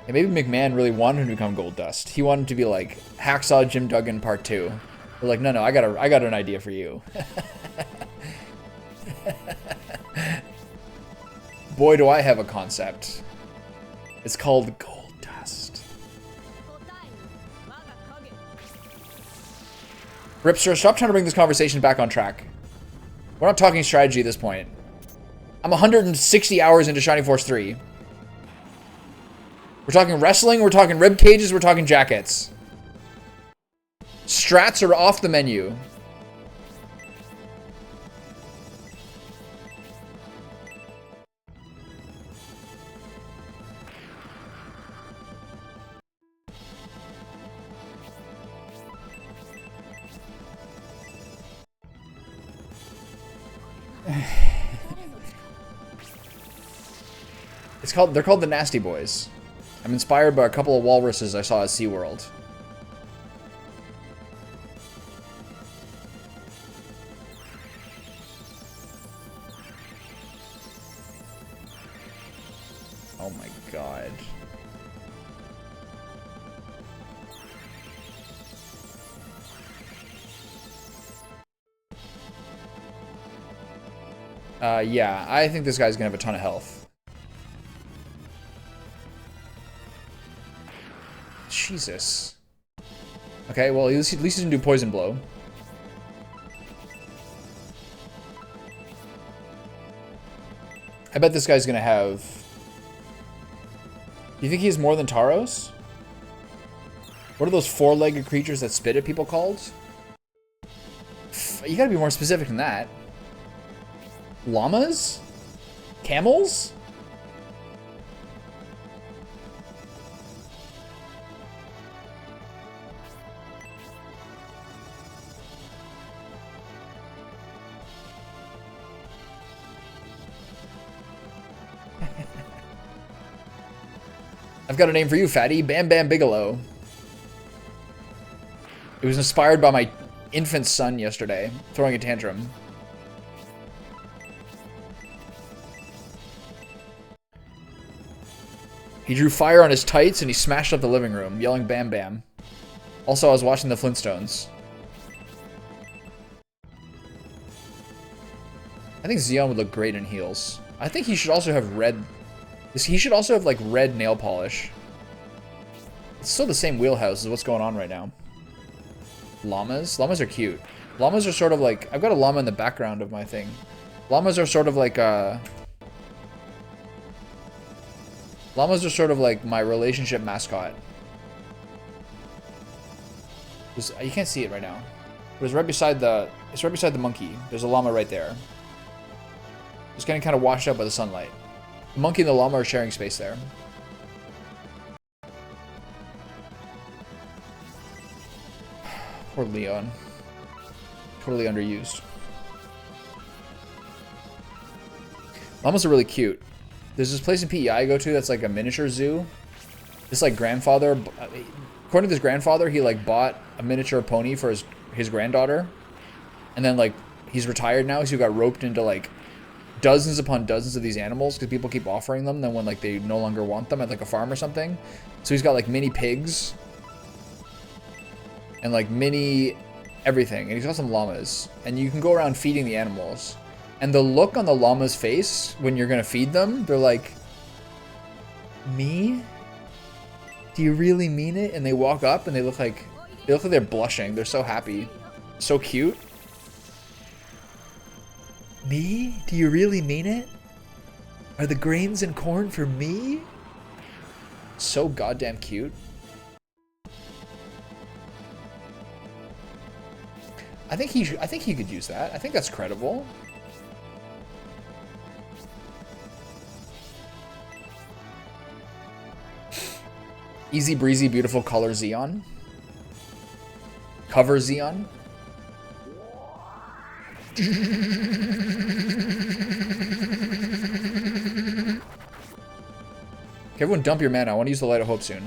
And maybe McMahon really wanted him to become Gold Dust. He wanted to be like Hacksaw Jim Duggan Part 2. They're like, no, I got an idea for you. Boy, do I have a concept. It's called Gold Dust. Ripster, stop trying to bring this conversation back on track. We're not talking strategy at this point. I'm 160 hours into Shining Force 3. We're talking wrestling, we're talking rib cages, we're talking jackets. Strats are off the menu. They're called the Nasty Boys. I'm inspired by a couple of walruses I saw at SeaWorld. Oh my god. Yeah, I think this guy's gonna have a ton of health. Jesus. Okay, well, at least he didn't do Poison Blow. I bet this guy's gonna have... Do you think he has more than Tauros? What are those four-legged creatures that spit at people called? You gotta be more specific than that. Llamas? Camels? I've got a name for you, fatty. Bam Bam Bigelow. It was inspired by my infant son yesterday, throwing a tantrum. He drew fire on his tights and he smashed up the living room, yelling Bam Bam. Also, I was watching the Flintstones. I think Xeon would look great in heels. I think he should also have red... He should also have, like, red nail polish. It's still the same wheelhouse as what's going on right now. Llamas? Llamas are cute. Llamas are sort of like... I've got a llama in the background of my thing. Llamas are sort of like, Llamas are sort of like my relationship mascot. You can't see it right now. It's right beside the... It's right beside the monkey. There's a llama right there. It's getting kind of washed out by the sunlight. The monkey and the llama are sharing space there. Poor Leon. Totally underused. Llamas are really cute. There's this place in PEI I go to that's like a miniature zoo. This like grandfather, according to this grandfather, he like bought a miniature pony for his granddaughter. And then like he's retired now, so he got roped into like dozens upon dozens of these animals because people keep offering them then when like they no longer want them at like a farm or something. So he's got like mini pigs and like mini everything, and he's got some llamas, and you can go around feeding the animals, and the look on the llama's face when you're gonna feed them, they're like, me? Do you really mean it? And they walk up and they look like they're blushing. They're so happy, so cute. Me? Do you really mean it? Are the grains and corn for me? So goddamn cute. I think he could use that. I think that's credible. Easy breezy, beautiful color Xeon. Cover Xeon. Okay, everyone dump your mana. I want to use the Light of Hope soon.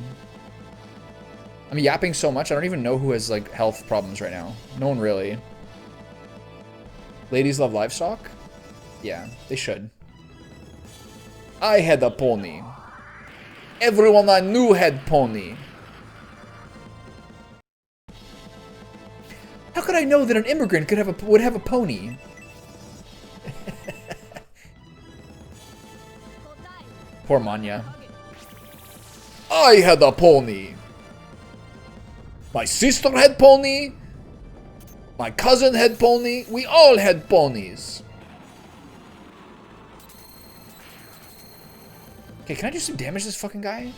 I'm yapping so much, I don't even know who has, like, health problems right now. No one really. Ladies love livestock? Yeah, they should. I had a pony. Everyone I knew had pony. How could I know that an immigrant would have a pony? Poor Manya. I had a pony. My sister had pony. My cousin had pony. We all had ponies. Okay, can I do some damage to this fucking guy?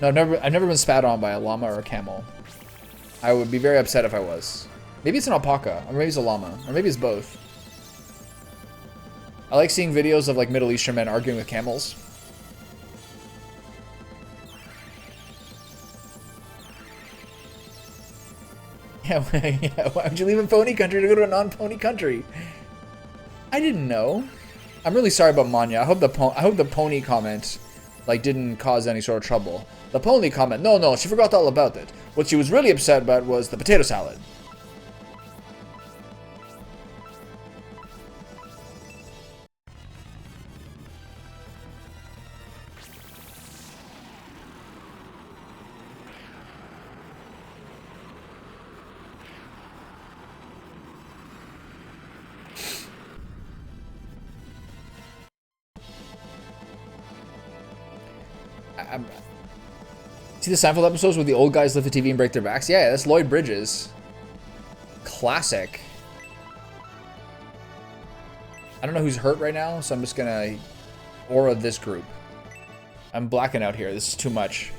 No, I've never been spat on by a llama or a camel. I would be very upset if I was. Maybe it's an alpaca, or maybe it's a llama, or maybe it's both. I like seeing videos of like Middle Eastern men arguing with camels. Yeah, yeah, why would you leave a pony country to go to a non-pony country? I didn't know. I'm really sorry about Manya. I hope the pony comment like didn't cause any sort of trouble. The pony comment, no, she forgot all about it. What she was really upset about was the potato salad. See the Seinfeld episodes where the old guys lift the TV and break their backs? Yeah, that's Lloyd Bridges. Classic. I don't know who's hurt right now, so I'm just gonna aura this group. I'm blacking out here. This is too much.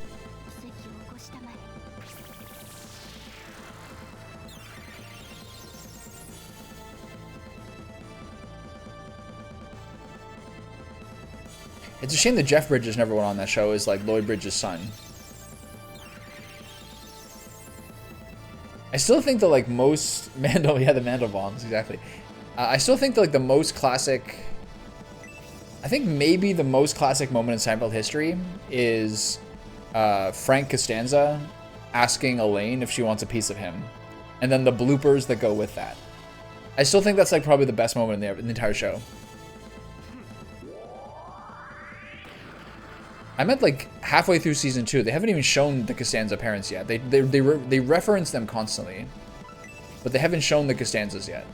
It's a shame that Jeff Bridges never went on that show as like Lloyd Bridges' son. I still think that like most Mandel, yeah, the Mandelbaums, exactly. I still think that like the most classic, I think maybe the most classic moment in Seinfeld history is Frank Costanza asking Elaine if she wants a piece of him, and then the bloopers that go with that. I still think that's like probably the best moment in the entire show. I'm at like halfway through season 2. They haven't even shown the Costanza parents yet. They reference them constantly, but they haven't shown the Costanzas yet.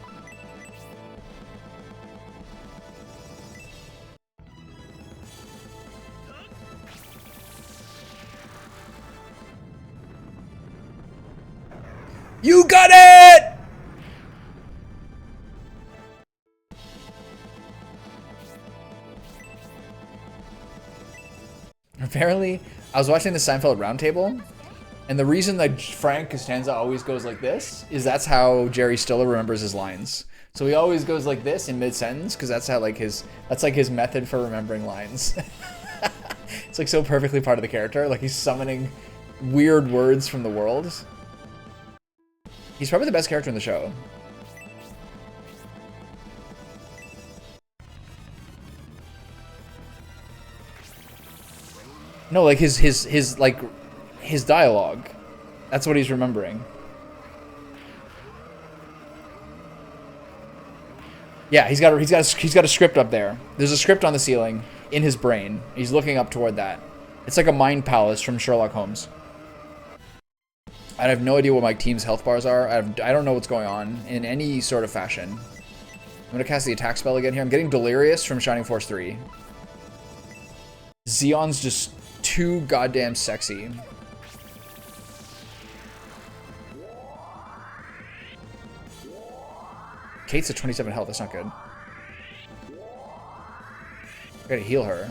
You got it! Apparently, I was watching the Seinfeld Roundtable, and the reason that Frank Costanza always goes like this is that's how Jerry Stiller remembers his lines. So he always goes like this in mid-sentence because that's how like his method for remembering lines. It's like so perfectly part of the character. Like he's summoning weird words from the world. He's probably the best character in the show. No, like his dialogue. That's what he's remembering. Yeah, he's got a script up there. There's a script on the ceiling in his brain. He's looking up toward that. It's like a mind palace from Sherlock Holmes. I have no idea what my team's health bars are. I don't know what's going on in any sort of fashion. I'm gonna cast the attack spell again here. I'm getting Delirious from Shining Force 3. Zeon's just too goddamn sexy. Kate's at 27 health. That's not good. I gotta heal her.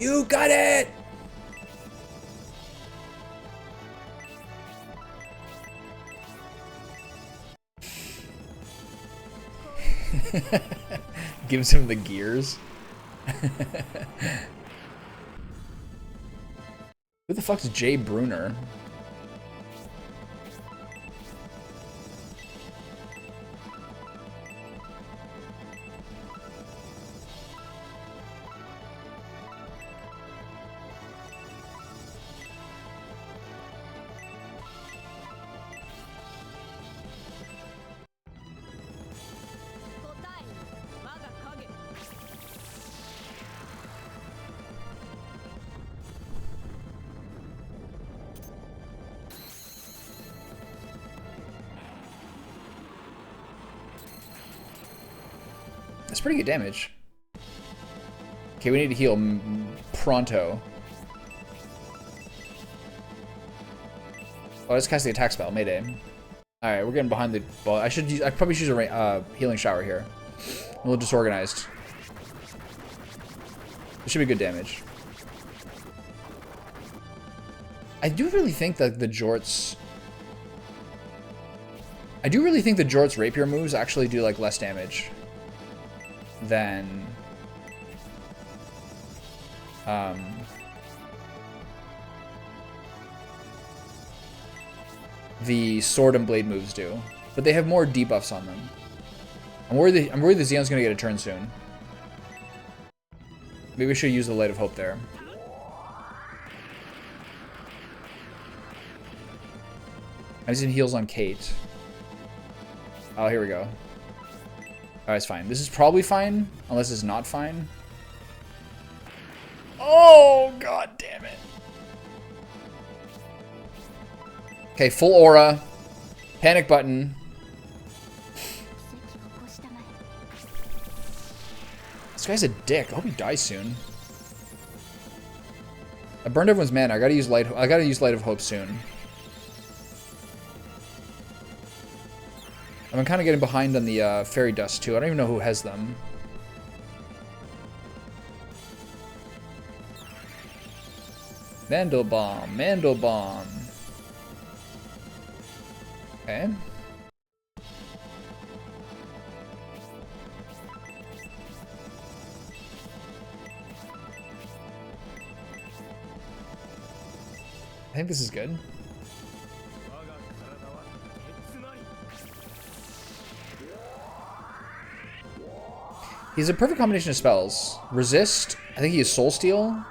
You got it! Gives him the gears. Who the fuck is Jay Bruner? That's pretty good damage. Okay, we need to heal pronto. Oh, let's cast the attack spell, Mayday. Alright, we're getting behind the ball. I probably should use a healing shower here. A little disorganized. This should be good damage. I do really think that the Jort's... I do really think the Jort's rapier moves actually do like less damage than the sword and blade moves do, but they have more debuffs on them. I'm worried the Xeon's gonna get a turn soon. Maybe we should use the Light of Hope there. I'm using heals on Kate. Oh, here we go. Alright, it's fine. This is probably fine, unless it's not fine. Oh, god damn it. Okay, full aura. Panic button. This guy's a dick. I hope he dies soon. I burned everyone's mana. I gotta use Light of Hope soon. I'm kind of getting behind on the fairy dust too. I don't even know who has them. Mandelbaum, Mandelbaum. Okay. I think this is good. He's a perfect combination of spells. Resist, I think he has Soul Steal,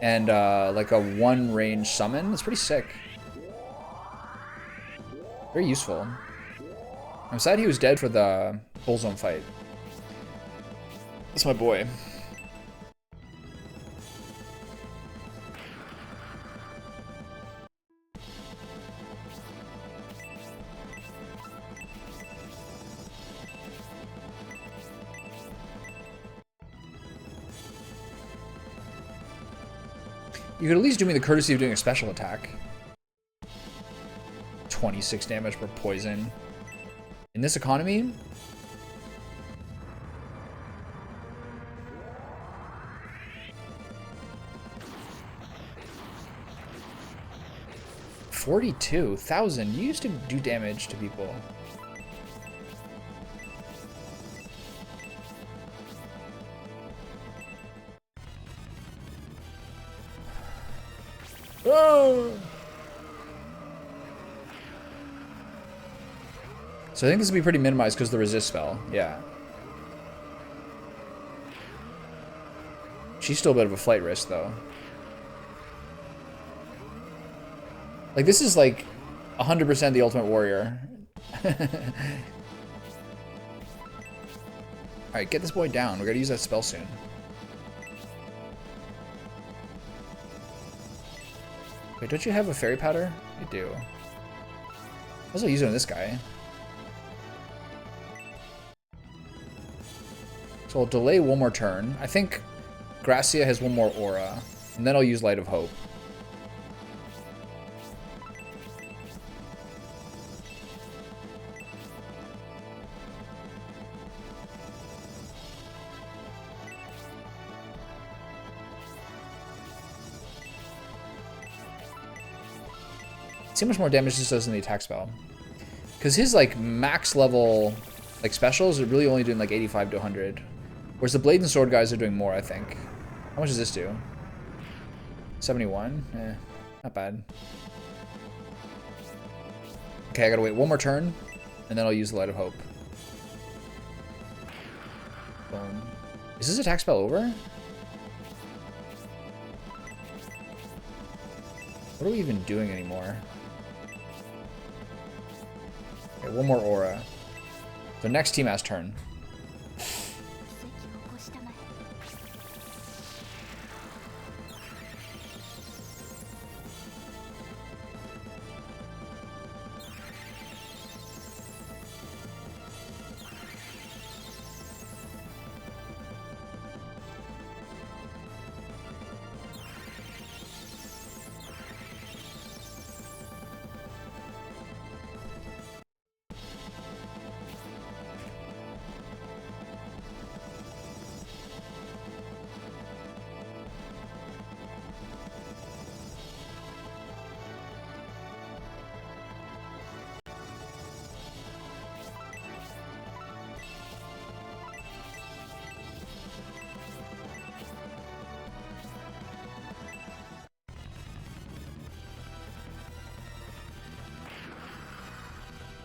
and like a one range summon. It's pretty sick. Very useful. I'm sad he was dead for the Bullzone fight. That's my boy. You could at least do me the courtesy of doing a special attack. 26 damage per poison. In this economy? $42,000. You used to do damage to people. Oh! So I think this will be pretty minimized because of the resist spell. Yeah. She's still a bit of a flight risk, though. Like, this is like 100% the Ultimate Warrior. Alright, get this boy down. We gotta use that spell soon. Wait, don't you have a fairy powder? You do. I was using this guy. So I'll delay one more turn. I think Gracia has one more aura. And then I'll use Light of Hope. See how much more damage this does in the attack spell. Because his like max level like specials are really only doing like 85 to 100. Whereas the blade and sword guys are doing more, I think. How much does this do? 71? Not bad. Okay, I gotta wait one more turn, and then I'll use the Light of Hope. Boom. Is this attack spell over? What are we even doing anymore? Okay, one more aura. The next team has turn.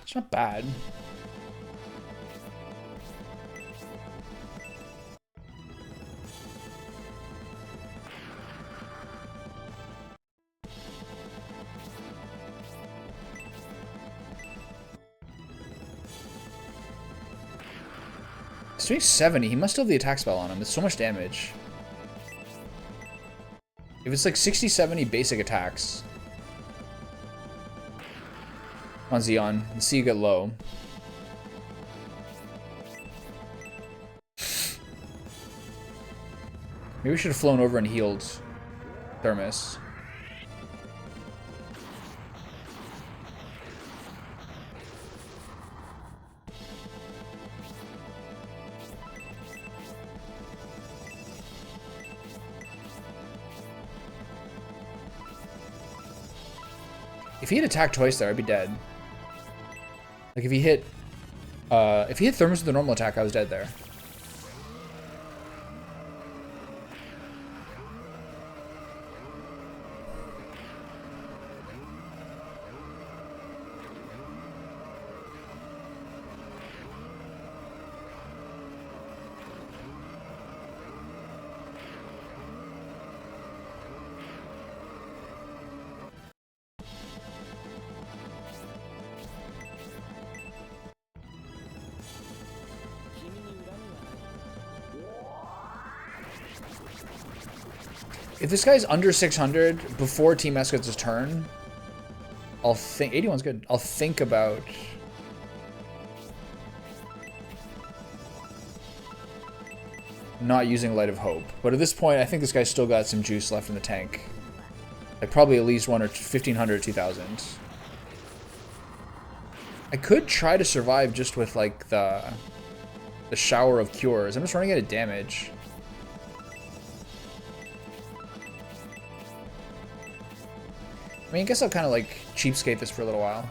It's not bad. It's doing 70. He must still have the attack spell on him. It's so much damage. If it's like 60, 70 basic attacks. On Xeon. Let's see you get low. Maybe we should have flown over and healed Thermus. If he had attacked twice there, I'd be dead. Like if he hit Thermus with a normal attack, I was dead there. If this guy's under 600 before Team S gets his turn, I'll think 81's good. I'll think about not using Light of Hope. But at this point, I think this guy's still got some juice left in the tank. Like probably at least 1,500, 2,000. I could try to survive just with like the shower of cures. I'm just running out of damage. I mean, I guess I'll kind of like cheapskate this for a little while.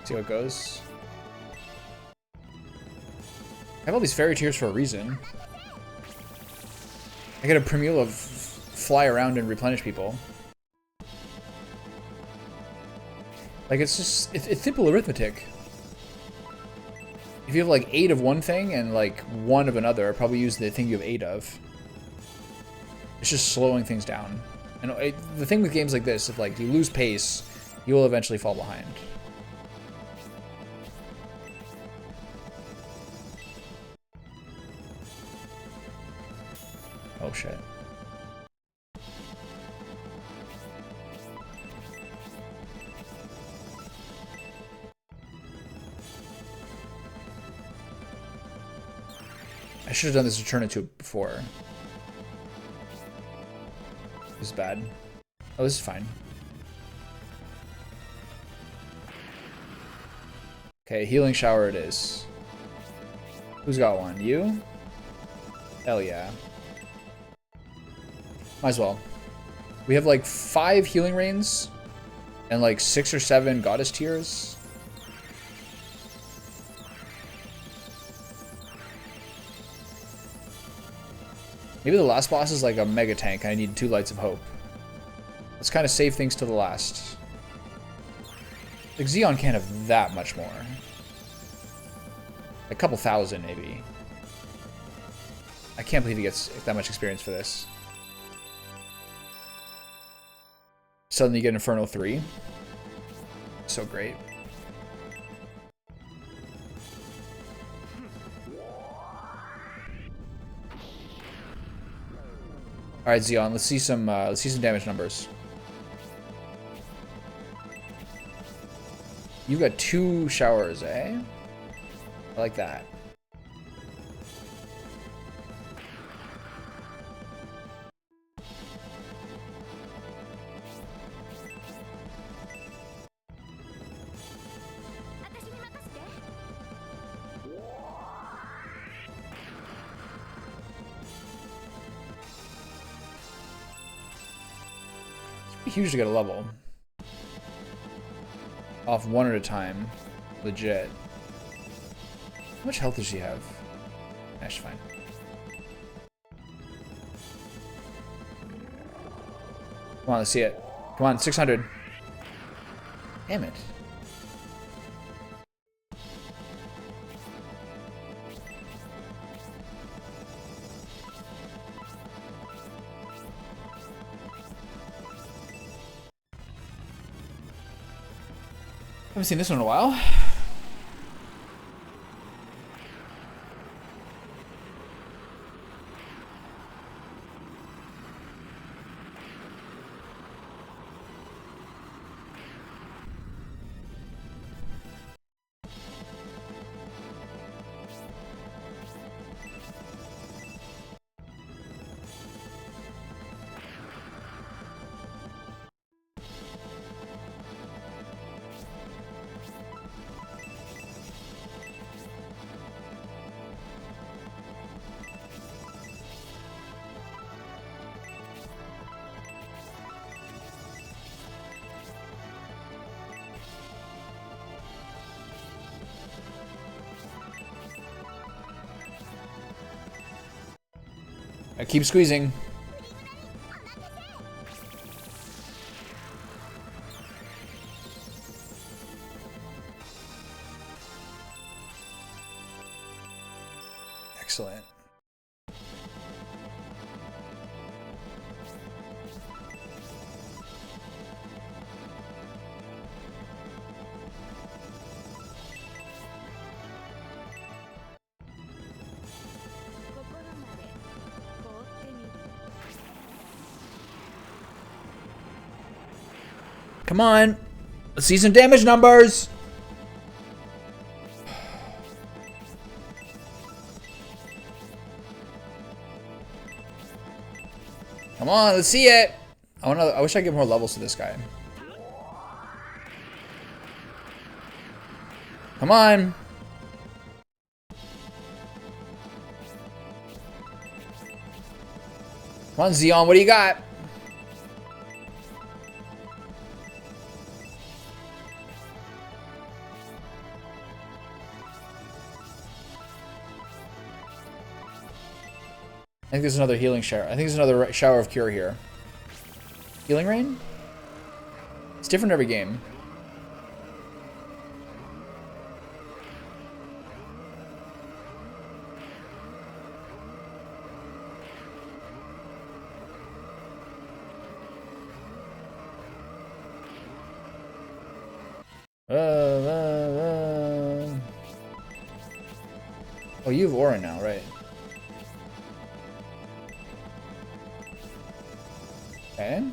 See how it goes. I have all these fairy tears for a reason. I get a Primula fly around and replenish people. Like it's just, it's simple arithmetic. If you have like 8 of one thing and like 1 of another, I'll probably use the thing you have 8 of. It's just slowing things down. And the thing with games like this, if like you lose pace, you will eventually fall behind. Oh shit. I should have done this to turn into before. This is bad. Oh, this is fine. Okay, healing shower it is. Who's got one? You? Hell yeah. Might as well. We have like 5 healing rains and like 6 or 7 goddess tears. Maybe the last boss is like a mega tank and I need 2 Lights of Hope. Let's kind of save things to the last. Like, Xeon can't have that much more. A couple thousand, maybe. I can't believe he gets that much experience for this. Suddenly you get Inferno 3. So great. All right, Xeon, let's see some damage numbers. You got 2 showers, eh? I like that. Huge to get a level. Off 1 at a time. Legit. How much health does she have? That's fine. Come on, let's see it. Come on, 600. Damn it. Haven't seen this one in a while. I keep squeezing. Excellent. Come on. Let's see some damage numbers. Come on, let's see it. I wish I could give more levels to this guy. Come on. Come on, Xeon, what do you got? I think there's another healing shower. I think there's another shower of cure here. Healing rain? It's different every game. Oh, you have Aura now, right? Okay.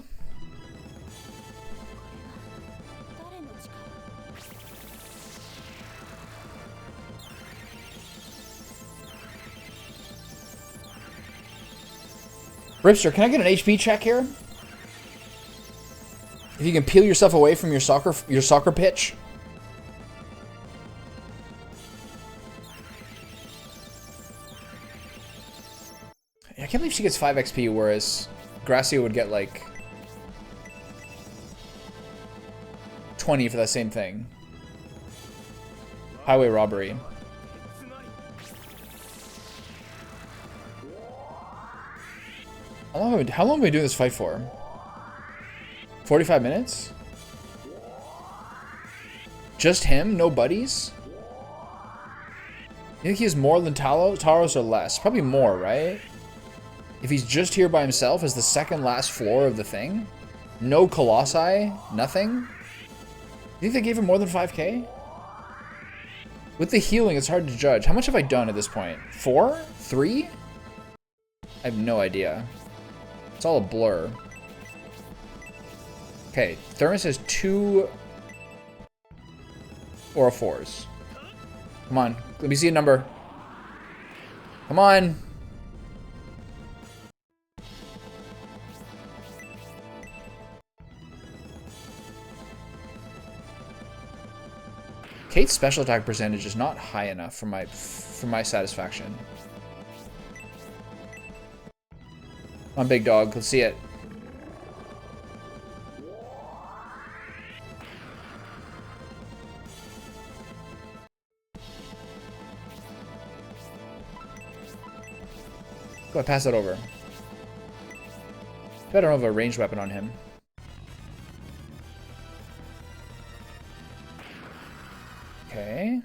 Ripster, can I get an HP check here? If you can peel yourself away from your soccer pitch. I can't believe she gets 5 XP, whereas Gracia would get like 20 for that same thing. Highway robbery. How long have we been doing this fight for? 45 minutes? Just him? No buddies? You think he has more than Taros or less? Probably more, right? If he's just here by himself as the second last floor of the thing? No Colossi? Nothing? You think they gave him more than 5k? With the healing, it's hard to judge. How much have I done at this point? 4? 3? I have no idea. It's all a blur. Okay, Thermus has 2 Aura 4s. Come on, let me see a number. Come on. Kate's special attack percentage is not high enough for my satisfaction. Come on, big dog. Let's see it. Go ahead, pass that over. I don't have a ranged weapon on him. Okay.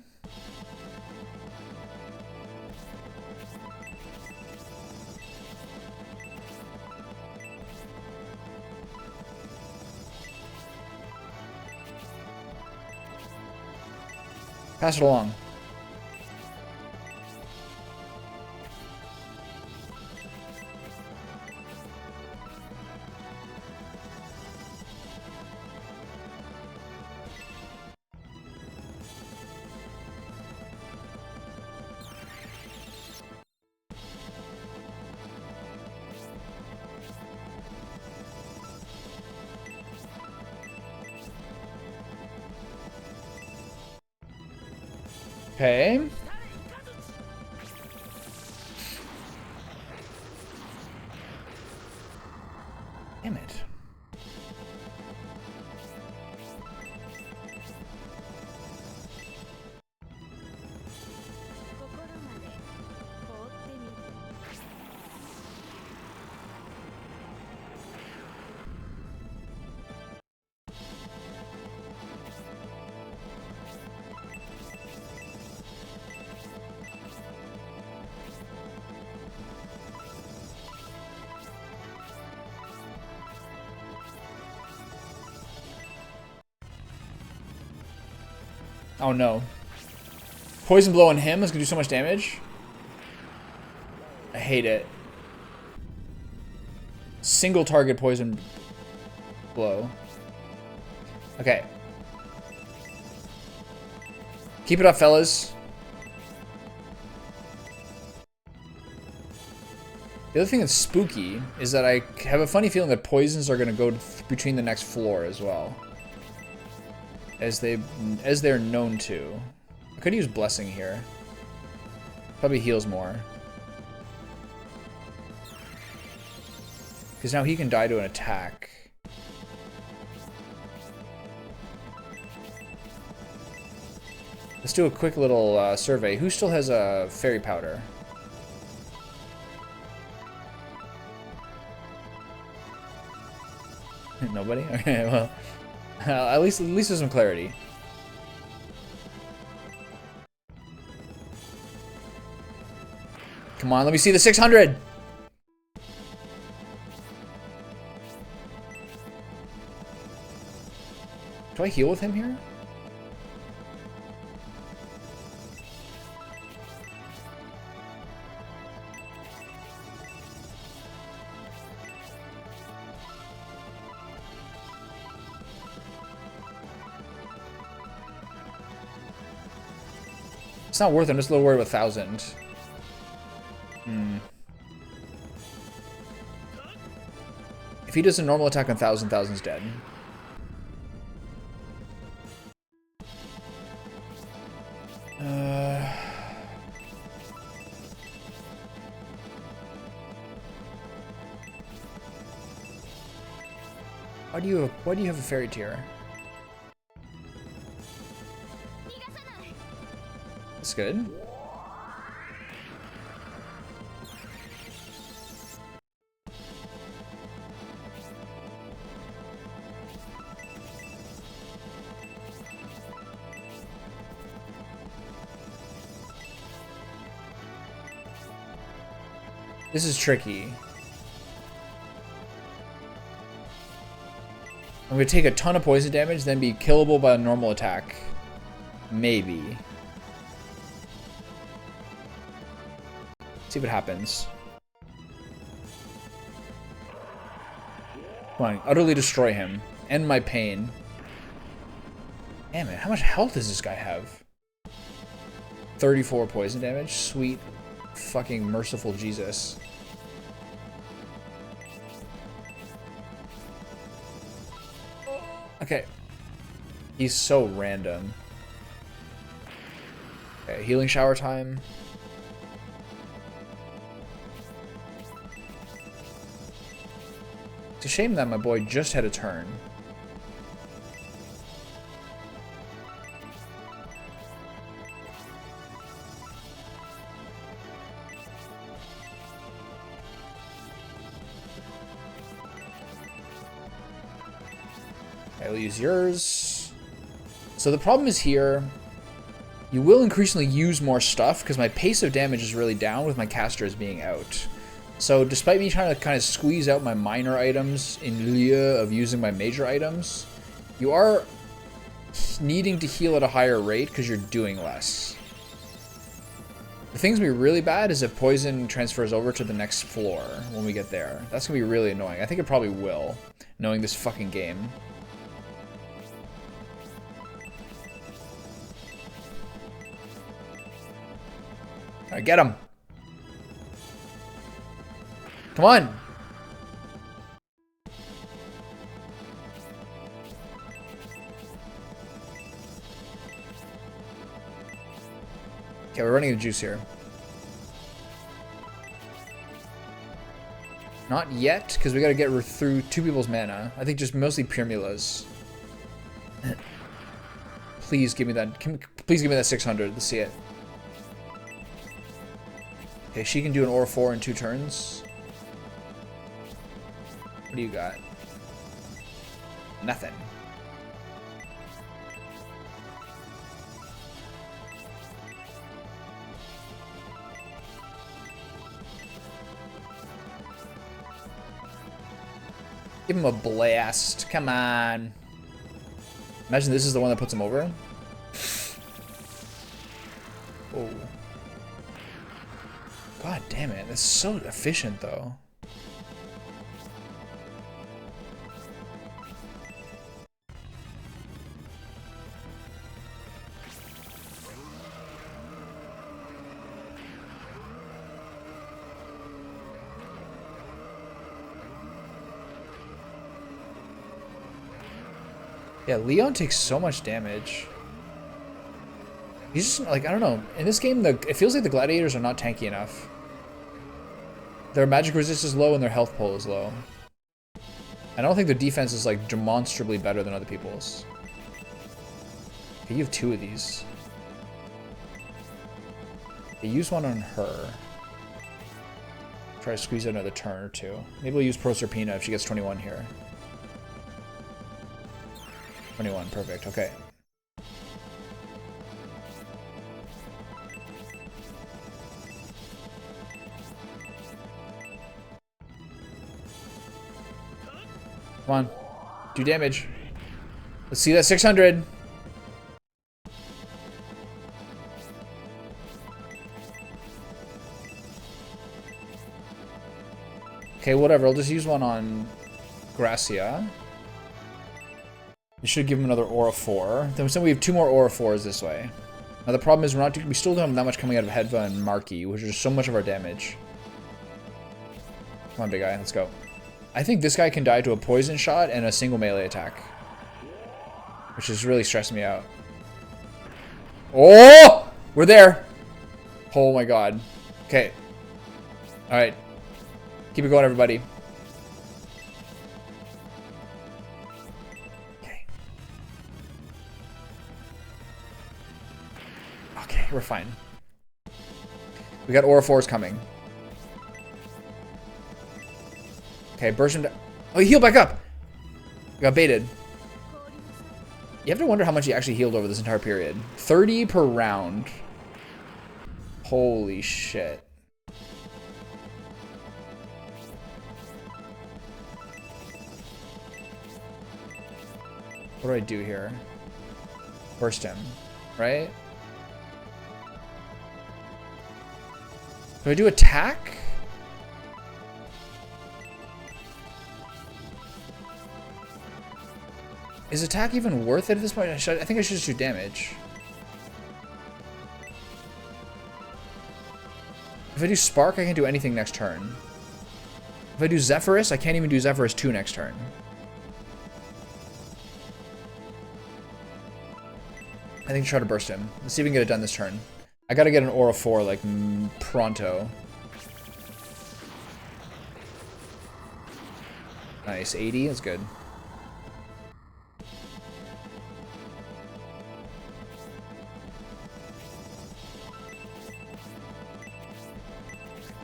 Pass it along. Okay. Damn it. Oh no. Poison blow on him is gonna do so much damage. I hate it. Single target poison blow. Okay. Keep it up, fellas. The other thing that's spooky is that I have a funny feeling that poisons are gonna go between the next floor as well. As they're known to. I could use Blessing here. Probably heals more. Because now he can die to an attack. Let's do a quick little survey. Who still has a fairy powder? Nobody? Okay, well. At least there's some clarity. Come on, let me see the 600. Do I heal with him here? It's not worth it. I'm just a little worried about 1,000. If he does a normal attack on 1,000, 1,000's dead. Why do you have a fairy tier? That's good. This is tricky. I'm gonna take a ton of poison damage, then be killable by a normal attack. Maybe. See what happens. Come on, utterly destroy him. End my pain. Damn it, how much health does this guy have? 34 poison damage? Sweet fucking merciful Jesus. Okay. He's so random. Okay, healing shower time. It's a shame that my boy just had a turn. I'll use yours. So the problem is here, you will increasingly use more stuff because my pace of damage is really down with my casters being out. So despite me trying to kind of squeeze out my minor items in lieu of using my major items, you are needing to heal at a higher rate because you're doing less. The thing's gonna be really bad is if poison transfers over to the next floor when we get there. That's gonna be really annoying. I think it probably will, knowing this fucking game. Alright, get him. Come on. Okay, we're running out of juice here. Not yet, because we gotta get through 2 people's mana. I think just mostly Pyramila's. Please give me that. Please give me that 600. Let's see it. Okay, she can do an Aura 4 in 2 turns. What do you got? Nothing. Give him a blast. Come on. Imagine this is the one that puts him over. Oh. God damn it. That's so efficient, though. Yeah, Leon takes so much damage. He's just, like, I don't know. In this game, it feels like the gladiators are not tanky enough. Their magic resist is low and their health pool is low. I don't think their defense is, like, demonstrably better than other people's. Okay, you have 2 of these. Okay, use one on her. Try to squeeze out another turn or 2. Maybe we'll use Proserpina if she gets 21 here. 21, perfect, okay. Come on, do damage. Let's see that 600. Okay, whatever, I'll just use one on Gracia. We should give him another Aura 4. Then we have 2 more Aura 4s this way. Now the problem is we still don't have that much coming out of Hedva and Marky, which is so much of our damage. Come on, big guy, let's go. I think this guy can die to a poison shot and a single melee attack, which is really stressing me out. Oh! We're there! Oh my god. Okay. Alright. Keep it going, everybody. We're fine. We got Aura 4s coming. Okay, burst him down. Oh, he healed back up! We got baited. You have to wonder how much he actually healed over this entire period. 30 per round. Holy shit. What do I do here? Burst him, right? Do I do attack? Is attack even worth it at this point? I think I should just do damage. If I do Spark, I can't do anything next turn. If I do Zephyrus, I can't even do Zephyrus 2 next turn. I think try to burst him. Let's see if we can get it done this turn. I gotta get an Aura 4, like, pronto. Nice. 80, that's good.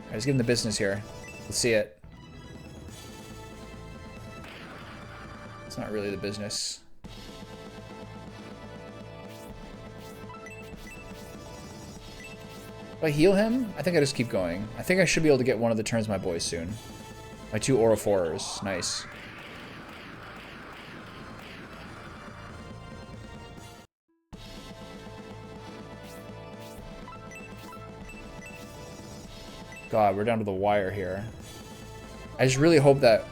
Alright, let's give him the business here. Let's see it. It's not really the business. Do I heal him? I think I just keep going. I think I should be able to get one of the turns of my boys soon. My 2 Aura 4s. Nice. God, we're down to the wire here. I just really hope that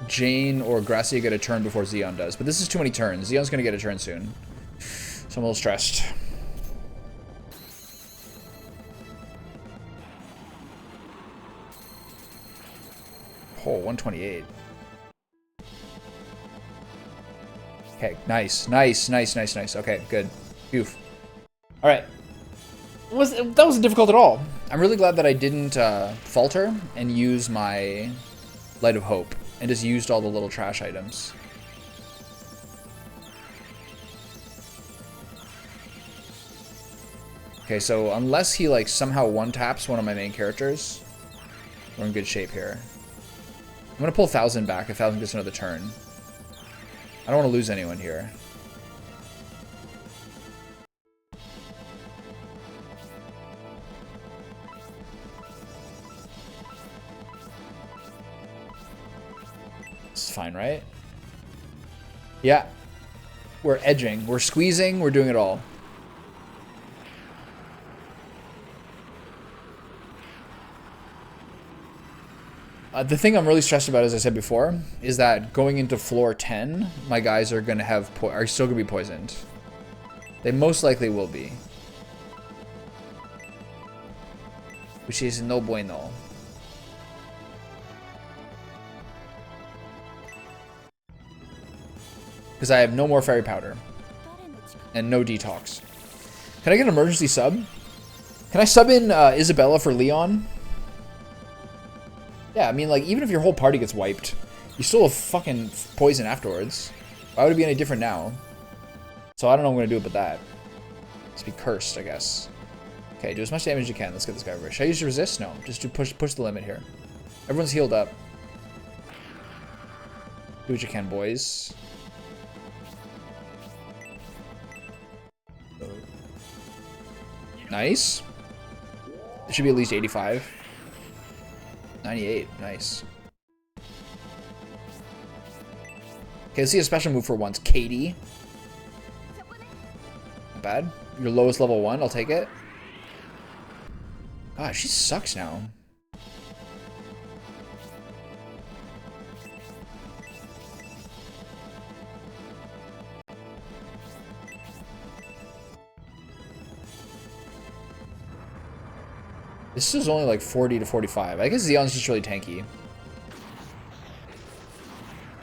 Jane or Gracia get a turn before Xeon does. But this is too many turns. Xeon's going to get a turn soon. So I'm a little stressed. Oh, 128. Okay, nice. Nice, nice, nice, nice. Okay, good. Oof. Alright. That wasn't difficult at all. I'm really glad that I didn't falter and use my Light of Hope and just used all the little trash items. Okay, so unless he like somehow one-taps one of my main characters, we're in good shape here. I'm gonna pull 1000 back if 1000 gets another turn. I don't want to lose anyone here. This is fine, right? Yeah. We're edging. We're squeezing. We're doing it all. The thing I'm really stressed about, as I said before, is that going into floor 10, my guys are gonna have are still gonna be poisoned. They most likely will be, which is no bueno. Because I have no more fairy powder and no detox. Can I get an emergency sub? Can I sub in Isabella for Leon? Yeah, I mean, like, even if your whole party gets wiped, you still have fucking poison afterwards. Why would it be any different now? So I don't know what I'm going to do about that. Let's be cursed, I guess. Okay, do as much damage as you can. Let's get this guy over. Should I use resist? No, just do push the limit here. Everyone's healed up. Do what you can, boys. Nice. It should be at least 85. 98. Nice. Okay, let's see a special move for once. Katie. Not bad. Your lowest level 1. I'll take it. God, she sucks now. This is only like 40 to 45. I guess Xeon's just really tanky.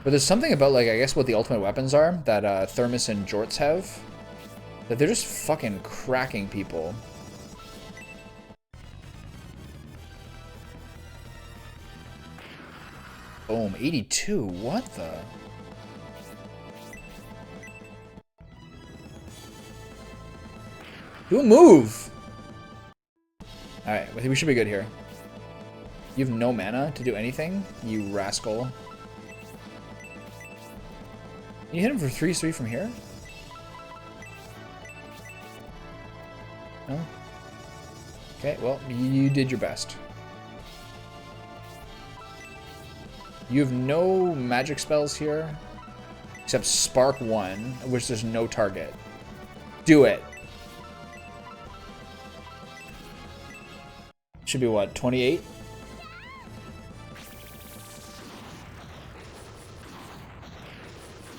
But there's something about, like, I guess what the ultimate weapons are that Thermos and Jorts have. That they're just fucking cracking people. Boom, 82. What the? Do a move! Alright, I think we should be good here. You have no mana to do anything, you rascal. Can you hit him for 3-3 from here? No? Okay, well, you did your best. You have no magic spells here. Except Spark 1, which there's no target. Do it. Should be what, 28?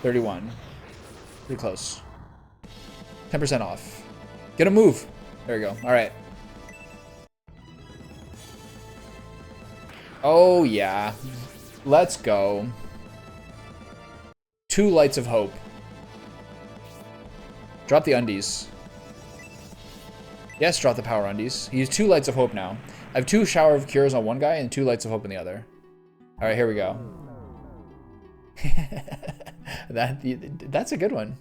$31. Pretty close. 10% off. Get a move. There we go. All right. Oh, yeah. Let's go. 2 Lights of Hope. Drop the undies. Yes, drop the power undies. He used 2 Lights of Hope now. I have 2 Shower of Cures on one guy and 2 Lights of Hope on the other. All right, here we go. That's a good one.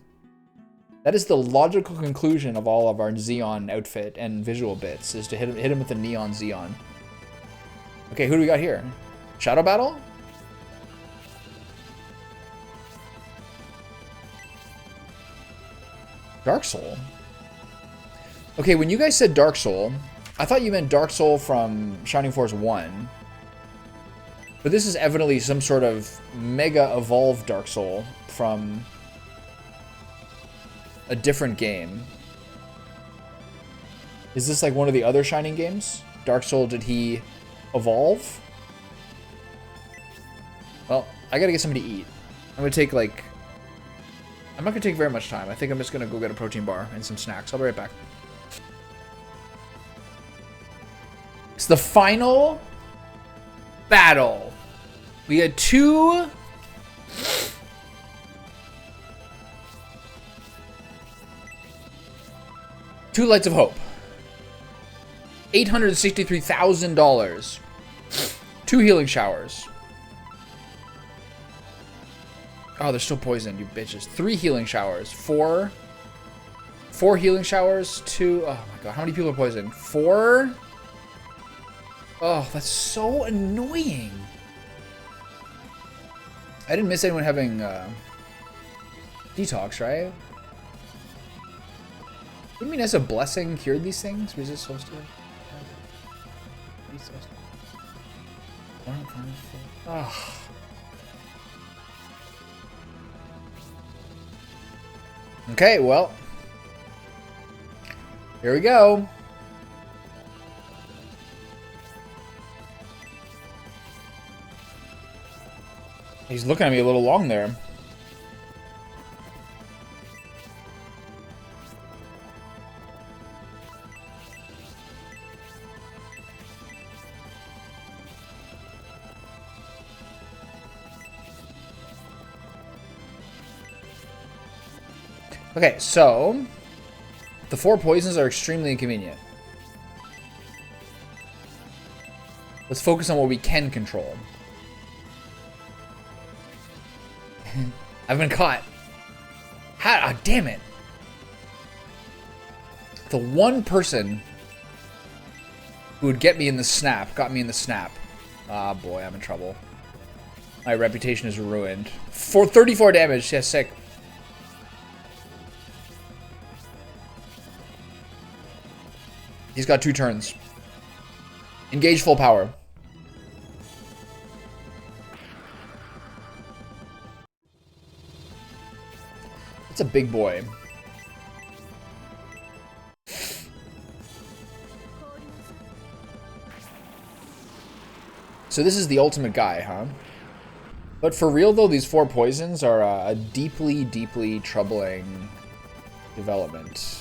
That is the logical conclusion of all of our Xeon outfit and visual bits, is to hit him with the Neon Xeon. Okay, who do we got here? Shadow Battle? Dark Soul? Okay, when you guys said Dark Soul, I thought you meant Dark Soul from Shining Force 1. But this is evidently some sort of mega evolved Dark Soul from a different game. Is this like one of the other Shining games? Dark Soul, did he evolve? Well, I gotta get something to eat. I'm gonna take like... I'm not gonna take very much time. I think I'm just gonna go get a protein bar and some snacks. I'll be right back. It's the final battle. We had 2... Two Lights of Hope. $863,000. 2 Healing Showers. Oh, they're still poisoned, you bitches. 3 Healing Showers. 4 Healing Showers. 2... Oh my god, how many people are poisoned? 4? Oh, that's so annoying. I didn't miss anyone having detox, right? What do you mean as a blessing cured these things? Was it supposed to? Oh. Okay, well. Here we go. He's looking at me a little long there. Okay, so the 4 poisons are extremely inconvenient. Let's focus on what we can control. I've been caught. How? Oh, damn it. The one person who would get me in the snap got me in the snap. Ah, boy, I'm in trouble. My reputation is ruined. For 34 damage. Yeah, sick. He's got 2 turns. Engage full power. That's a big boy. So this is the ultimate guy, huh? But for real though, these 4 poisons are a deeply, deeply troubling development.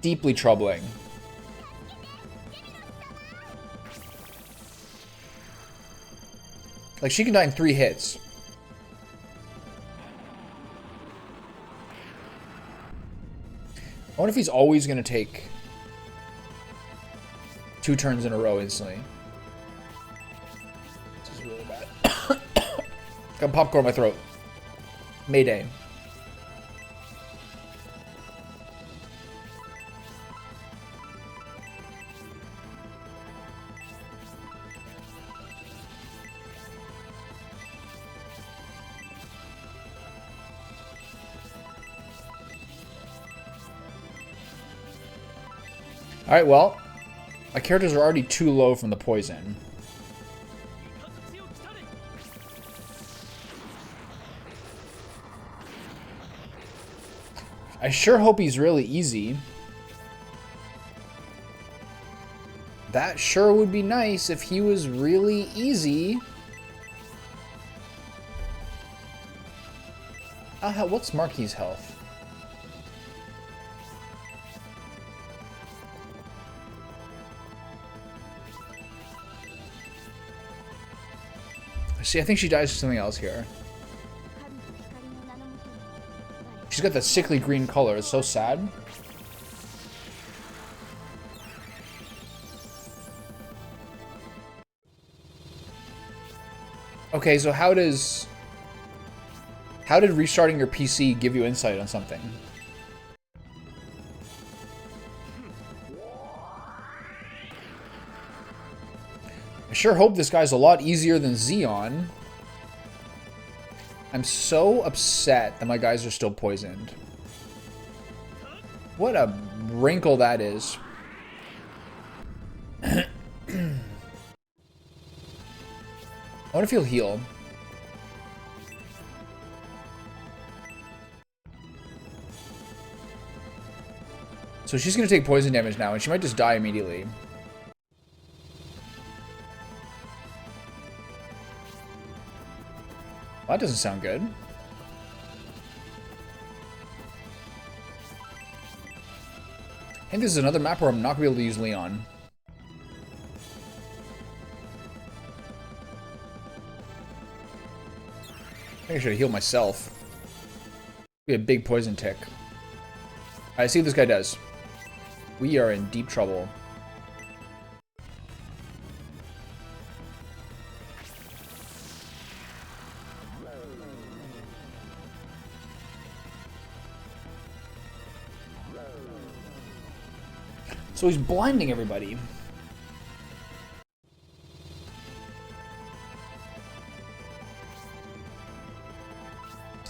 Deeply troubling. Like, she can die in 3 hits. I wonder if he's always going to take 2 turns in a row instantly. This is really bad. Got popcorn in my throat. Mayday. Alright, well, my characters are already too low from the poison. I sure hope he's really easy. That sure would be nice if he was really easy. What's Marquis' health? See, I think she dies to something else here. She's got that sickly green color. It's so sad. Okay, so how did restarting your PC give you insight on something? I sure hope this guy's a lot easier than Xeon. I'm so upset that my guys are still poisoned. What a wrinkle that is. I wonder if he'll heal. So she's going to take poison damage now, and she might just die immediately. Well, that doesn't sound good. I think this is another map where I'm not going to be able to use Leon. I think I should have healed myself. Be a big poison tick. Alright, see what this guy does. We are in deep trouble. So he's blinding everybody.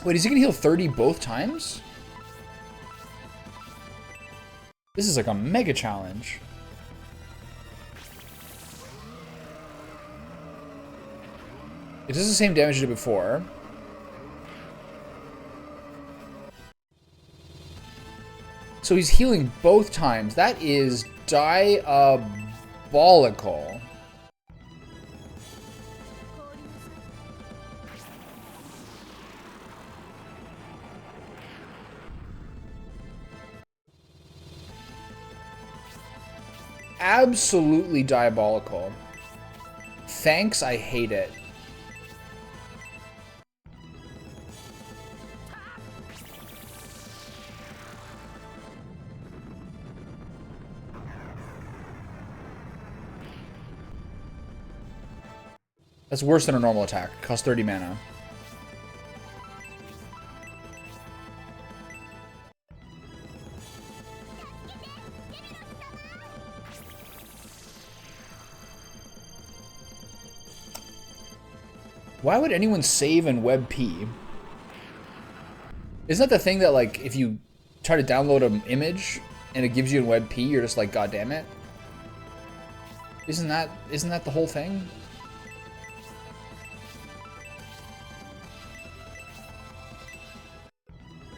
Wait, is he gonna heal 30 both times? This is like a mega challenge. It does the same damage it did before. So he's healing both times. That is diabolical. Absolutely diabolical. Thanks, I hate it. That's worse than a normal attack. Costs 30 mana. Why would anyone save in WebP? Isn't that the thing that, like, if you try to download an image and it gives you in WebP, you're just like, God damn it? Isn't that the whole thing?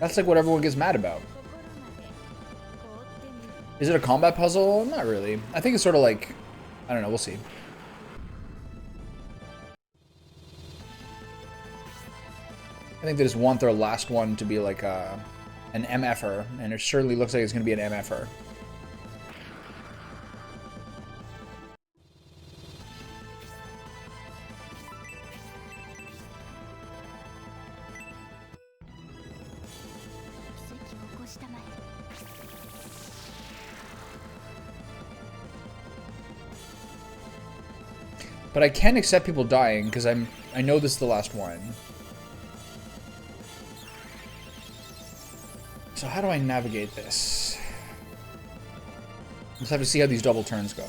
That's like what everyone gets mad about. Is it a combat puzzle? Not really. I think it's sort of like, I don't know, we'll see. I think they just want their last one to be like an MFer, and it certainly looks like it's going to be an MFer. But I can accept people dying because I know this is the last one. So how do I navigate this? Just have to see how these double turns go.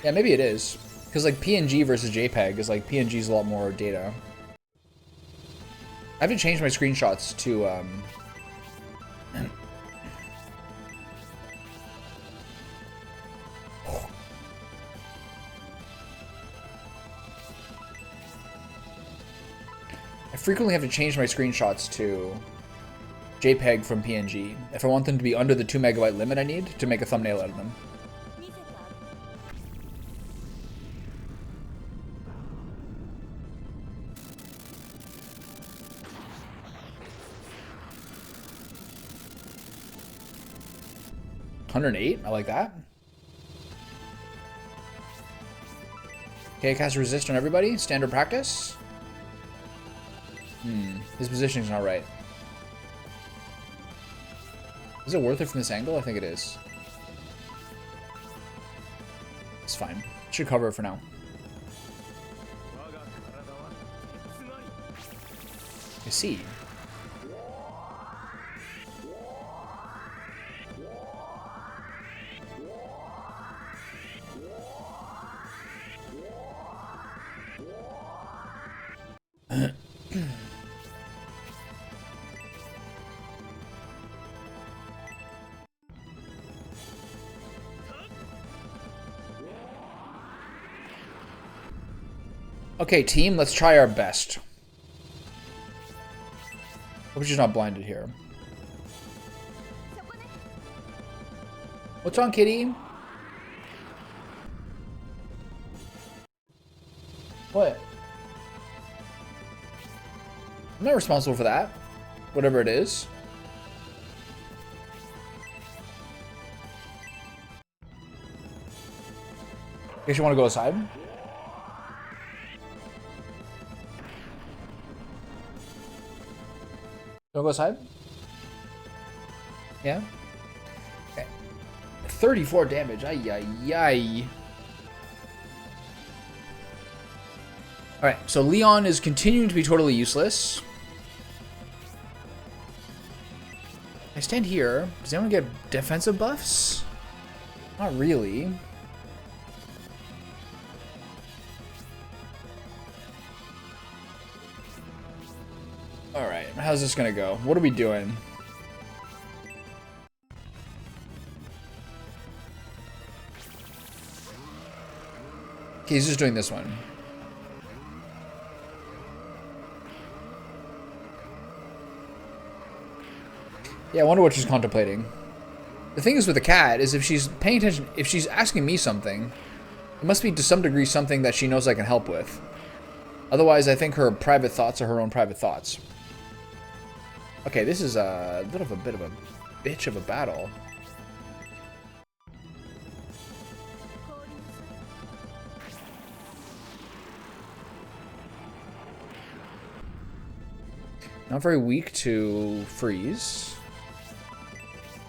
Yeah, maybe it is. Because like PNG versus JPEG is like PNG is a lot more data. I have to change my screenshots to I I frequently have to change my screenshots to JPEG from PNG if I want them to be under the 2 megabyte limit I need to make a thumbnail out of them. $108, I like that. Okay, cast resist on everybody. Standard practice. His positioning's not right. Is it worth it from this angle? I think it is. It's fine. Should cover it for now. I see. Okay, team, let's try our best. Hope she's not blinded here. What's on, kitty? What? I'm not responsible for that. Whatever it is. Guess you want to go aside? Don't go aside? Yeah? Okay. 34 damage. Ay, ay, ay. Alright, so Leon is continuing to be totally useless. I stand here. Does anyone get defensive buffs? Not really. Alright, how's this gonna go? What are we doing? Okay, he's just doing this one. Yeah, I wonder what she's contemplating. The thing is with the cat is if she's paying attention, if she's asking me something, it must be to some degree something that she knows I can help with. Otherwise, I think her private thoughts are her own private thoughts. Okay, this is a bit of a bitch of a battle. Not very weak to freeze.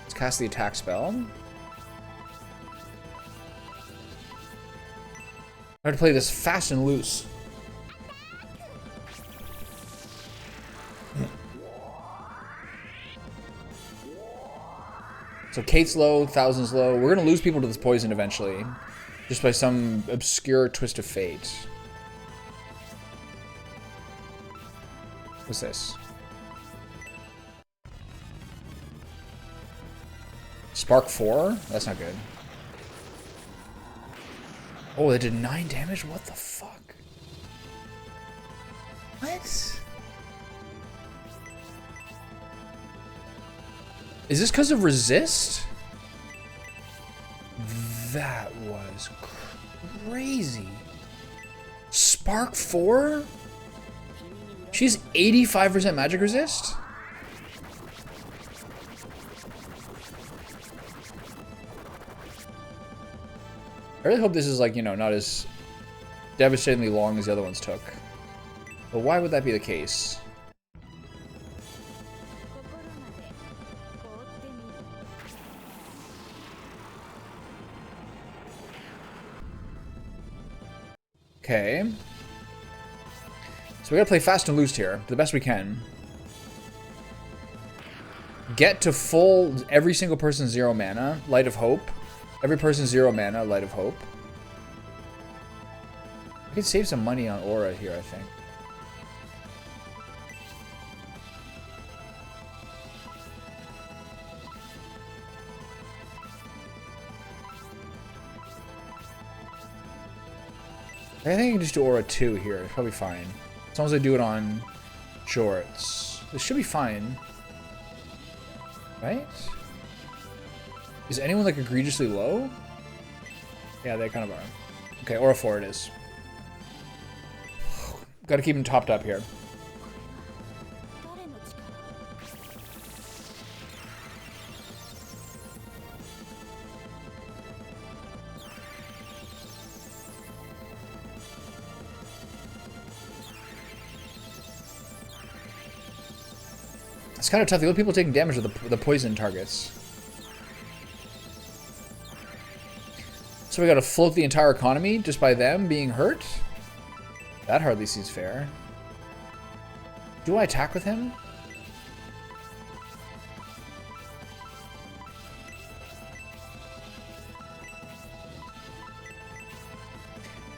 Let's cast the attack spell. I have to play this fast and loose. So Kate's low, Thousand's low. We're gonna lose people to this poison eventually, just by some obscure twist of fate. What's this? Spark 4? That's not good. Oh, they did 9 damage? What the fuck? What? Is this because of resist? That was crazy. Spark 4? She's 85% magic resist? I really hope this is like, you know, not as devastatingly long as the other ones took. But why would that be the case? Okay. So we gotta play fast and loose here, the best we can. Get to full, every single person 0 mana, Light of Hope. Every person 0 mana, Light of Hope. I could save some money on Aura here, I think. I think I can just do Aura 2 here. It's probably fine. As long as I do it on Shorts. This should be fine. Right? Is anyone like egregiously low? Yeah, they kind of are. Okay, Aura 4 it is. Gotta keep him topped up here. It's kind of tough. The only people taking damage are the poison targets. So we gotta float the entire economy just by them being hurt? That hardly seems fair. Do I attack with him?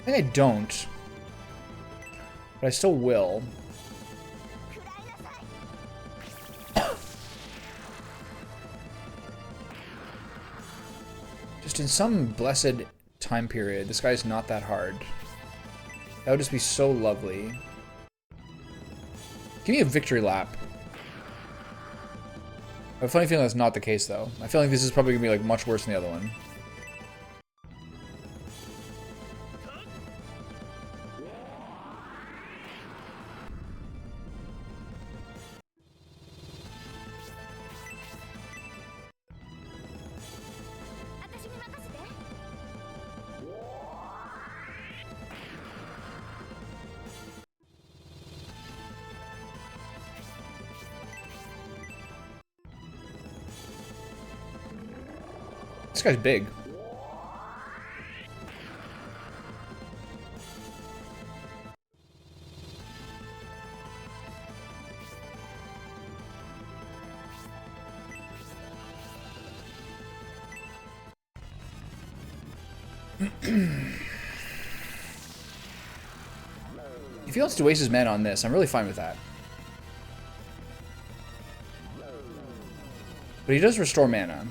I think I don't. But I still will. Just in some blessed time period, this guy's not that hard. That would just be so lovely. Give me a victory lap. I have a funny feeling that's not the case, though. I feel like this is probably going to be like much worse than the other one. This guy's big. If he wants to waste his mana on this, I'm really fine with that. But he does restore mana.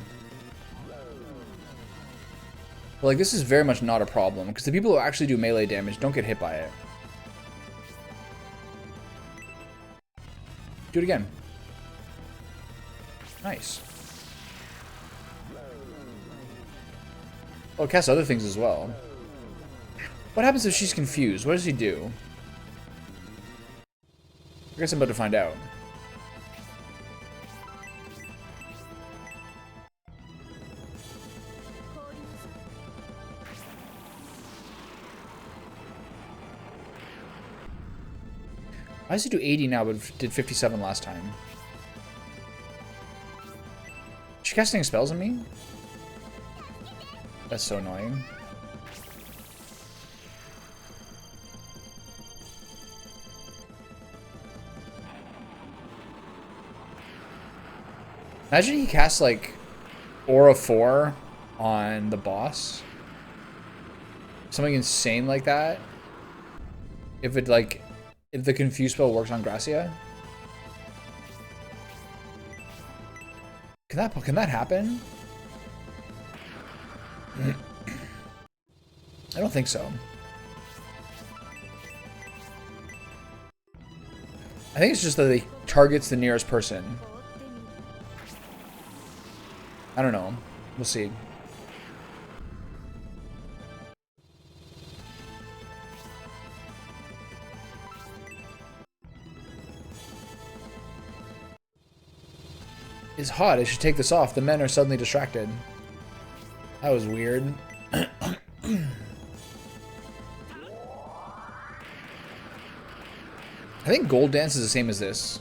But like, this is very much not a problem, because the people who actually do melee damage don't get hit by it. Do it again. Nice. Oh, it casts other things as well. What happens if she's confused? What does he do? I guess I'm about to find out. Why does he do 80 now, but did 57 last time? Is she casting spells on me? That's so annoying. Imagine he casts like Aura 4 on the boss. Something insane like that. If the confuse spell works on Gracia. Can that happen? I don't think so. I think it's just that he targets the nearest person. I don't know. We'll see. It's hot. I should take this off. The men are suddenly distracted. That was weird. I think Gold Dance is the same as this.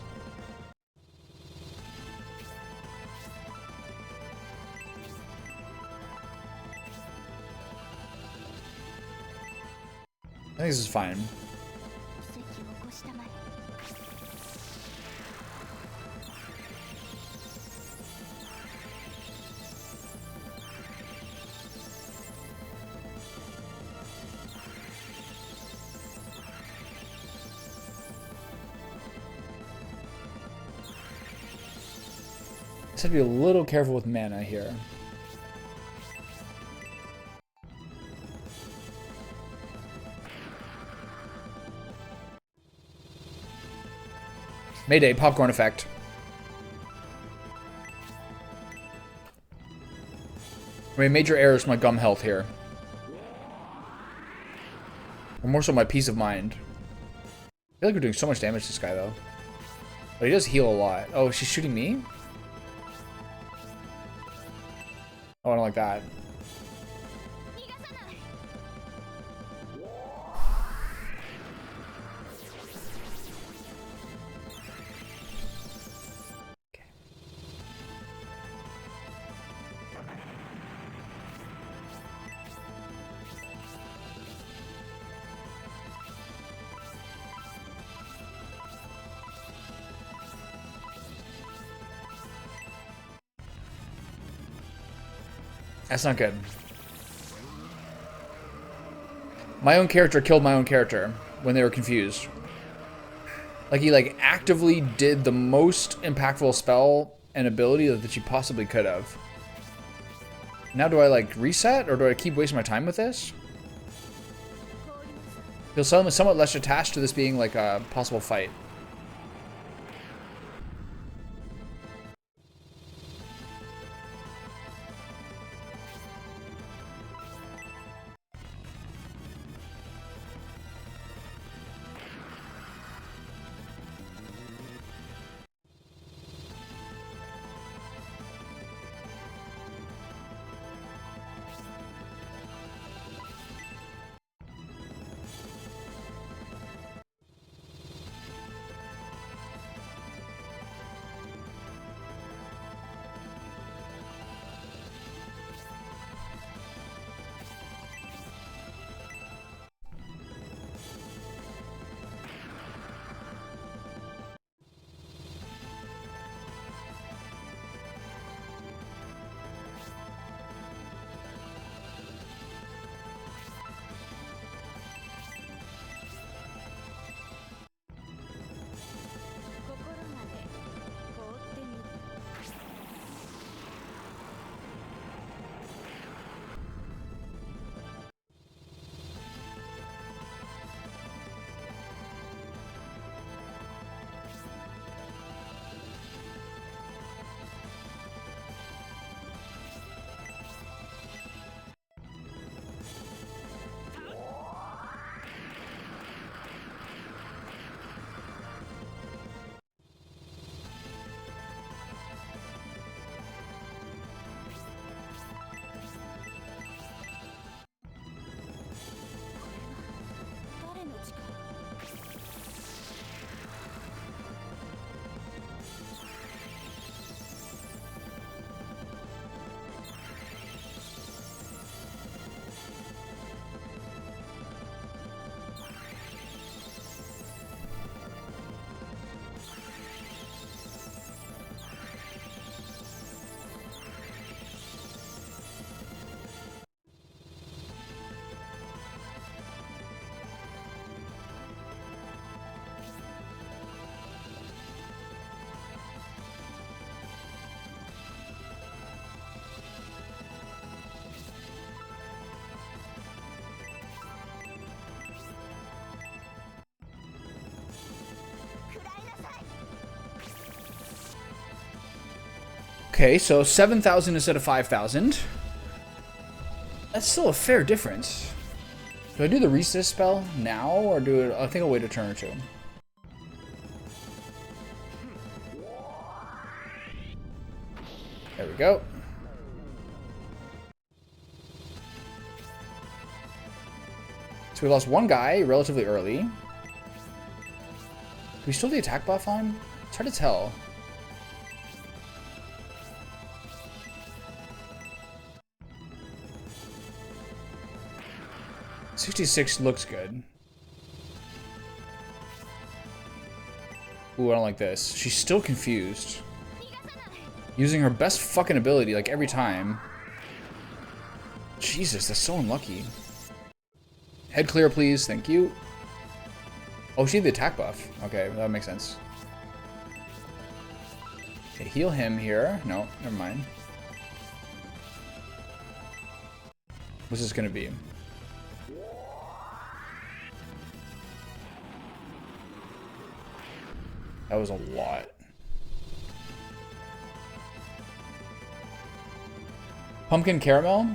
I think this is fine. Just have to be a little careful with mana here. Mayday, popcorn effect. I mean, major errors to my gum health here. Or more so my peace of mind. I feel like we're doing so much damage to this guy, though. But he does heal a lot. Oh, she's shooting me? Oh, I don't like that. That's not good. My own character killed my own character when they were confused. Like, he, like, actively did the most impactful spell and ability that she possibly could have. Now do I, like, reset? Or do I keep wasting my time with this? I feel somewhat less attached to this being, like, a possible fight. Okay, so 7,000 instead of 5,000. That's still a fair difference. Do I do the resist spell now, or do it? I think I'll wait a turn or two. There we go. So we lost one guy relatively early. Do we still have the attack buff on? It's hard to tell. $66 looks good. Ooh, I don't like this. She's still confused. Using her best fucking ability, like, every time. Jesus, that's so unlucky. Head clear, please. Thank you. Oh, she had the attack buff. Okay, that makes sense. Okay, heal him here. No, never mind. What's this gonna be? That was a lot. Pumpkin caramel?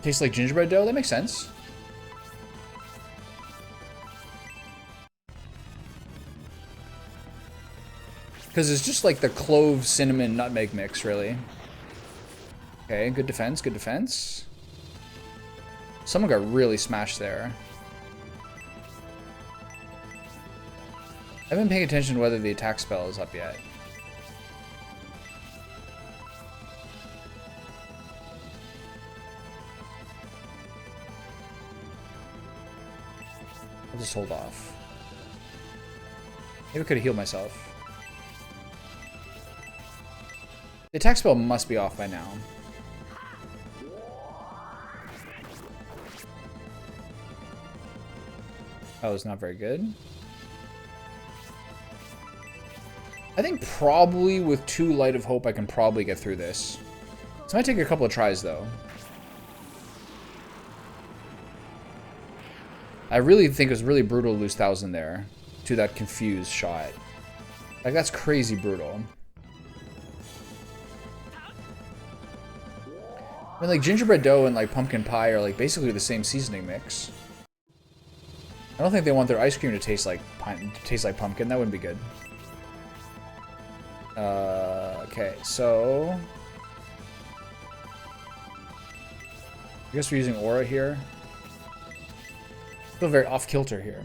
Tastes like gingerbread dough? That makes sense. Because it's just like the clove, cinnamon, nutmeg mix, really. Okay, good defense, good defense. Someone got really smashed there. I haven't been paying attention to whether the attack spell is up yet. I'll just hold off. Maybe I could have healed myself. The attack spell must be off by now. That was not very good. I think probably with 2 Light of Hope I can probably get through this. This might take a couple of tries though. I really think it was really brutal to lose 1,000 there to that confused shot. Like, that's crazy brutal. I mean, like, gingerbread dough and, like, pumpkin pie are, like, basically the same seasoning mix. I don't think they want their ice cream to taste like pumpkin. That wouldn't be good. Okay, so... I guess we're using Aura here. I feel very off-kilter here.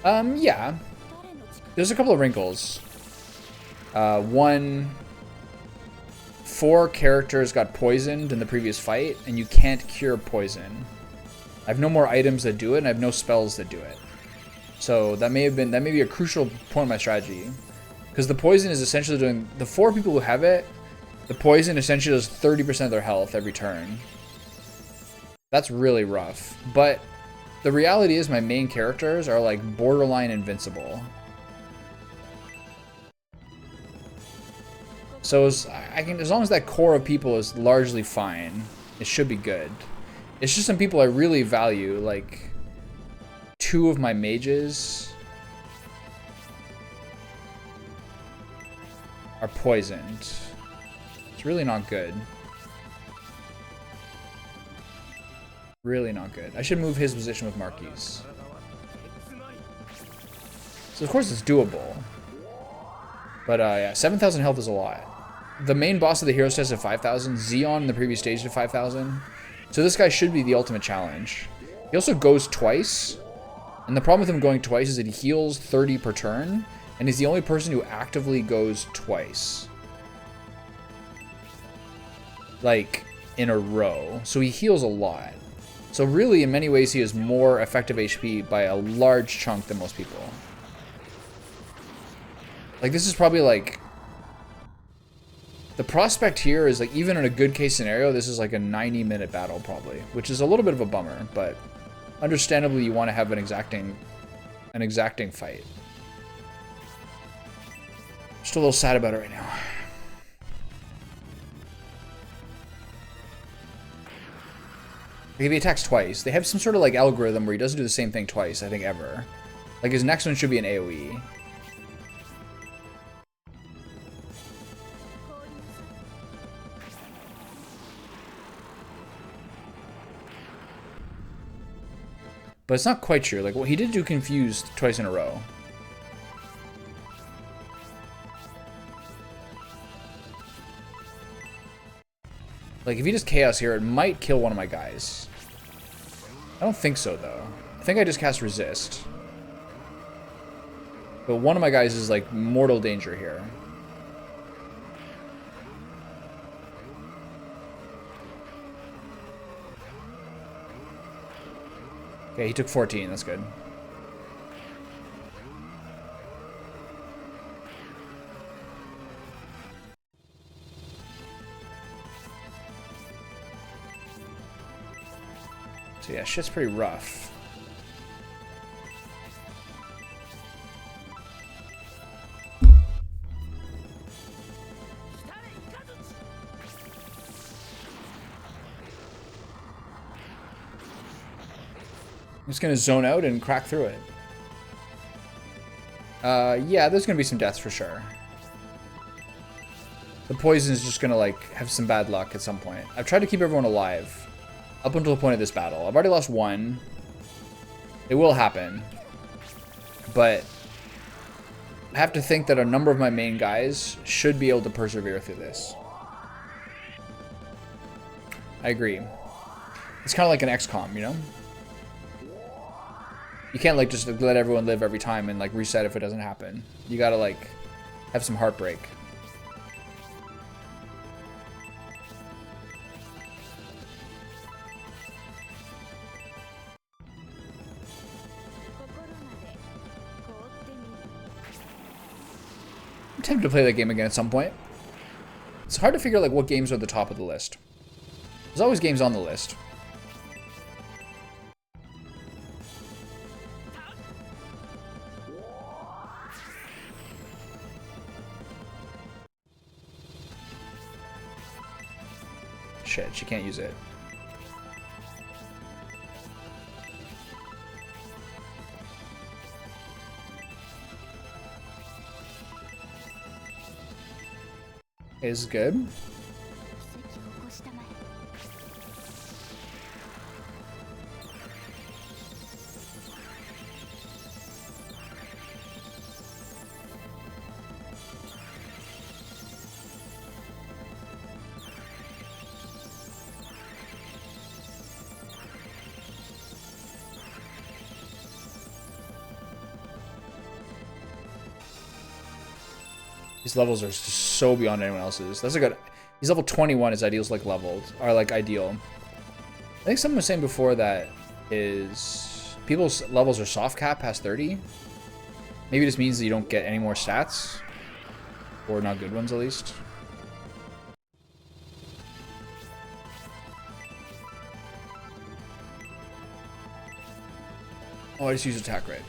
Yeah. There's a couple of wrinkles. One... 4 characters got poisoned in the previous fight, and you can't cure poison. I have no more items that do it, and I have no spells that do it. So that may be a crucial point of my strategy. Because the poison is essentially doing... The 4 people who have it, the poison essentially does 30% of their health every turn. That's really rough. But the reality is my main characters are like borderline invincible. So as long as that core of people is largely fine, it should be good. It's just some people I really value, like 2 of my mages are poisoned. It's really not good. Really not good. I should move his position with Marquise. So of course it's doable. But yeah, 7,000 health is a lot. The main boss of the Heroes Test at 5,000. Xeon in the previous stage at 5,000. So this guy should be the ultimate challenge. He also goes twice. And the problem with him going twice is that he heals 30 per turn. And he's the only person who actively goes twice. Like, in a row. So he heals a lot. So really, in many ways, he has more effective HP by a large chunk than most people. Like, this is probably like... The prospect here is like, even in a good case scenario, this is like a 90-minute battle probably. Which is a little bit of a bummer, but understandably you want to have an exacting fight. Just a little sad about it right now. If he attacks twice, they have some sort of like algorithm where he doesn't do the same thing twice, I think, ever. Like his next one should be an AoE. But it's not quite sure. Like, well, he did do Confused twice in a row. Like, if he does Chaos here, it might kill one of my guys. I don't think so, though. I think I just cast Resist. But one of my guys is, like, mortal danger here. Okay, he took 14. That's good. So yeah, shit's pretty rough. I'm just gonna zone out and crack through it. Yeah, there's gonna be some deaths for sure. The poison is just gonna like have some bad luck at some point. I've tried to keep everyone alive up until the point of this battle. I've already lost one. It will happen, but I have to think that a number of my main guys should be able to persevere through this. I agree. It's kind of like an XCOM, you know? You can't like just let everyone live every time and like reset if it doesn't happen. You gotta like have some heartbreak. I'm tempted to play that game again at some point. It's hard to figure like what games are at the top of the list. There's always games on the list. Shit, she can't use it. Is good. These levels are so beyond anyone else's. That's a good. He's level 21. His ideals like leveled are like ideal. I think someone was saying before that people's levels are soft cap past 30. Maybe this means that you don't get any more stats, or not good ones at least. Oh, I just used attack right.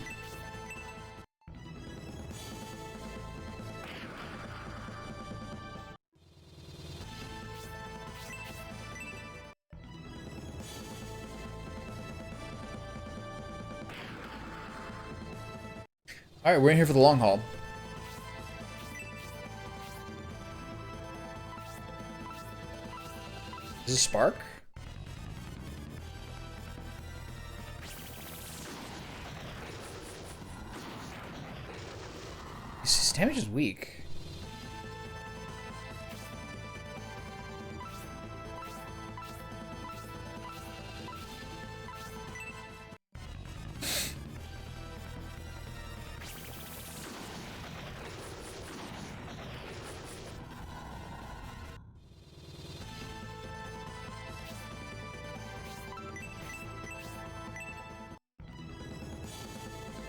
Alright, we're in here for the long haul. Is this Spark? His damage is weak.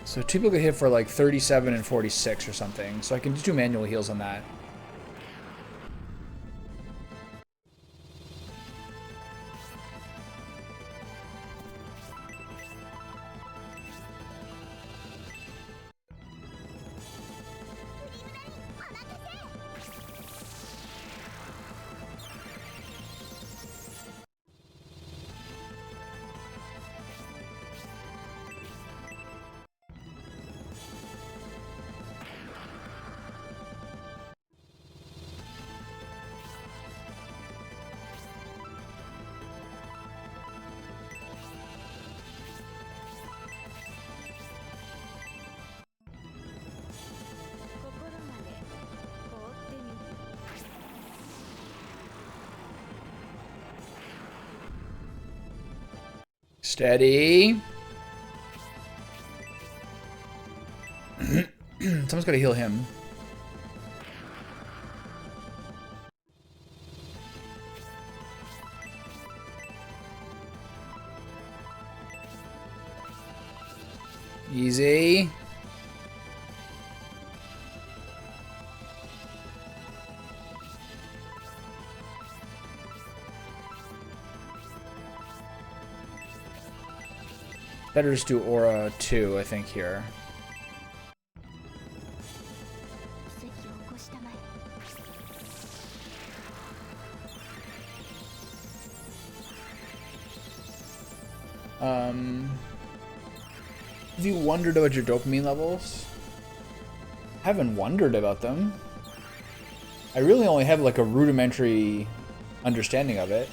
So two people get hit for like 37 and 46 or something. So I can do 2 manual heals on that. Steady. Someone's got to heal him. Easy. Better just do Aura 2, I think, here. Have you wondered about your dopamine levels? Haven't wondered about them. I really only have like a rudimentary understanding of it.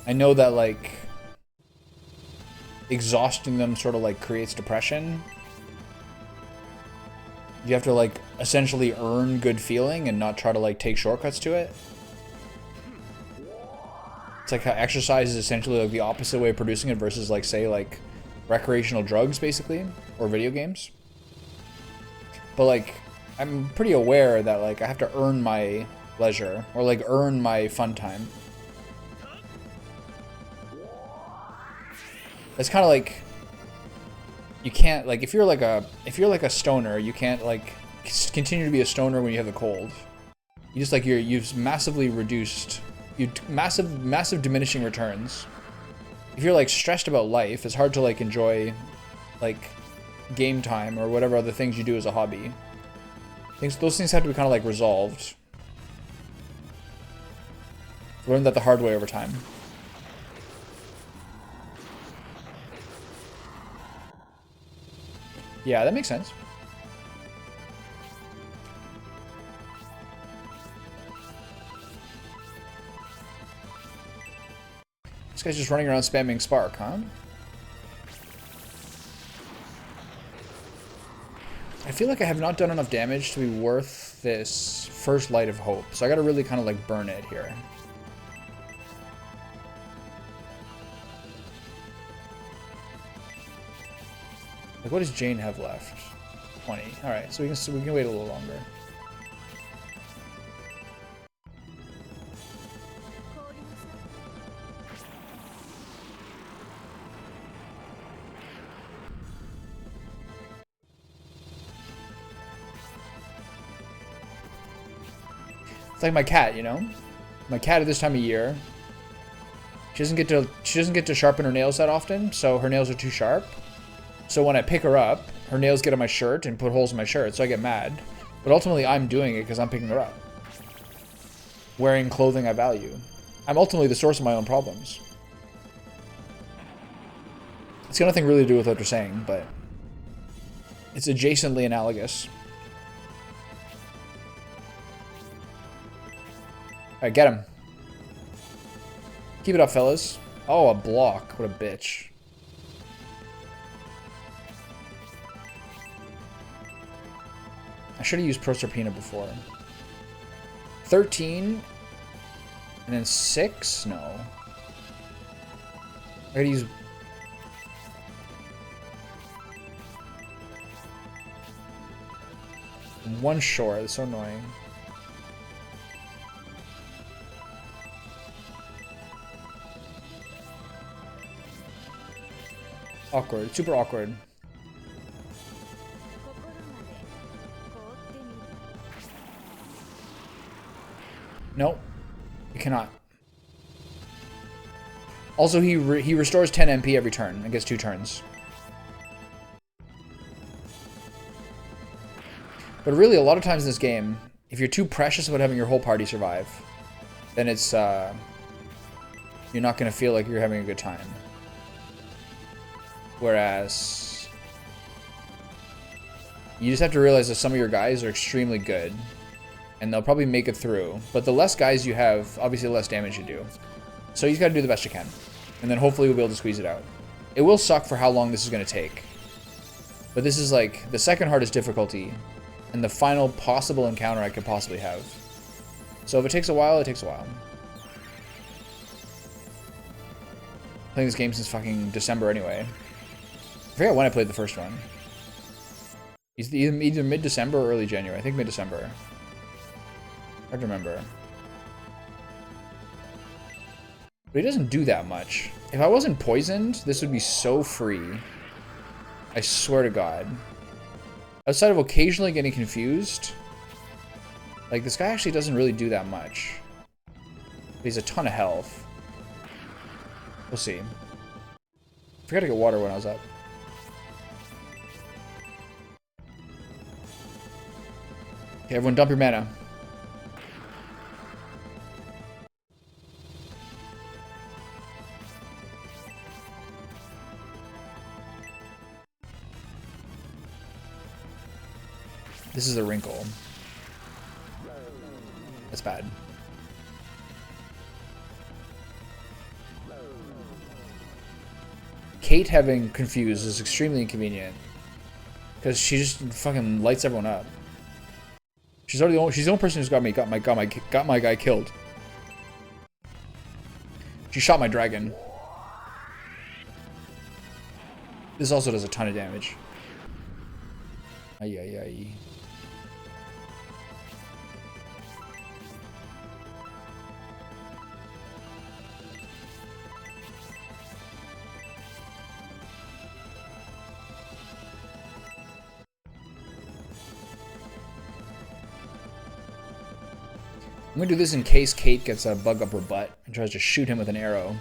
I know that like exhausting them sort of like creates depression. You have to like essentially earn good feeling and not try to like take shortcuts to it. It's like how exercise is essentially like the opposite way of producing it versus like say like recreational drugs basically, or video games. But like I'm pretty aware that like I have to earn my leisure or like earn my fun time. It's kind of like you can't like if you're like a stoner, you can't like continue to be a stoner when you have the cold. You just like you've massively reduced massive diminishing returns. If you're like stressed about life, it's hard to like enjoy like game time or whatever other things you do as a hobby. Those things have to be kind of like resolved. Learned that the hard way over time. Yeah, that makes sense. This guy's just running around spamming Spark, huh? I feel like I have not done enough damage to be worth this first Light of Hope, so I gotta really kind of like burn it here. Like, what does Jane have left? 20. All right, so we can wait a little longer. It's like my cat, you know? My cat at this time of year, she doesn't get to sharpen her nails that often, so her nails are too sharp. So when I pick her up, her nails get on my shirt and put holes in my shirt, so I get mad. But ultimately, I'm doing it because I'm picking her up. Wearing clothing I value. I'm ultimately the source of my own problems. It's got nothing really to do with what they're saying, but it's adjacently analogous. Alright, get him. Keep it up, fellas. Oh, a block. What a bitch. I should have used Proserpina before. 13? And then 6? No. I gotta use... one short. That's so annoying. Awkward. Super awkward. Nope. You cannot. Also, he restores 10 MP every turn and gets 2 turns. But really, a lot of times in this game, if you're too precious about having your whole party survive, then it's, you're not going to feel like you're having a good time. Whereas, you just have to realize that some of your guys are extremely good, and they'll probably make it through. But the less guys you have, obviously the less damage you do. So you just gotta do the best you can. And then hopefully we'll be able to squeeze it out. It will suck for how long this is gonna take. But this is like the second hardest difficulty, and the final possible encounter I could possibly have. So if it takes a while, it takes a while. Playing this game since fucking December anyway. I forget when I played the first one. It's either mid-December or early January. I think mid-December. Hard to remember. But he doesn't do that much. If I wasn't poisoned, this would be so free. I swear to God. Outside of occasionally getting confused, like, this guy actually doesn't really do that much. But he's a ton of health. We'll see. I forgot to get water when I was up. Okay, everyone dump your mana. This is a wrinkle. That's bad. Kate having confused is extremely inconvenient. Because she just fucking lights everyone up. She's the only person who's got my guy killed. She shot my dragon. This also does a ton of damage. Ay, ay, ay. I'm gonna do this in case Kate gets a bug up her butt and tries to shoot him with an arrow.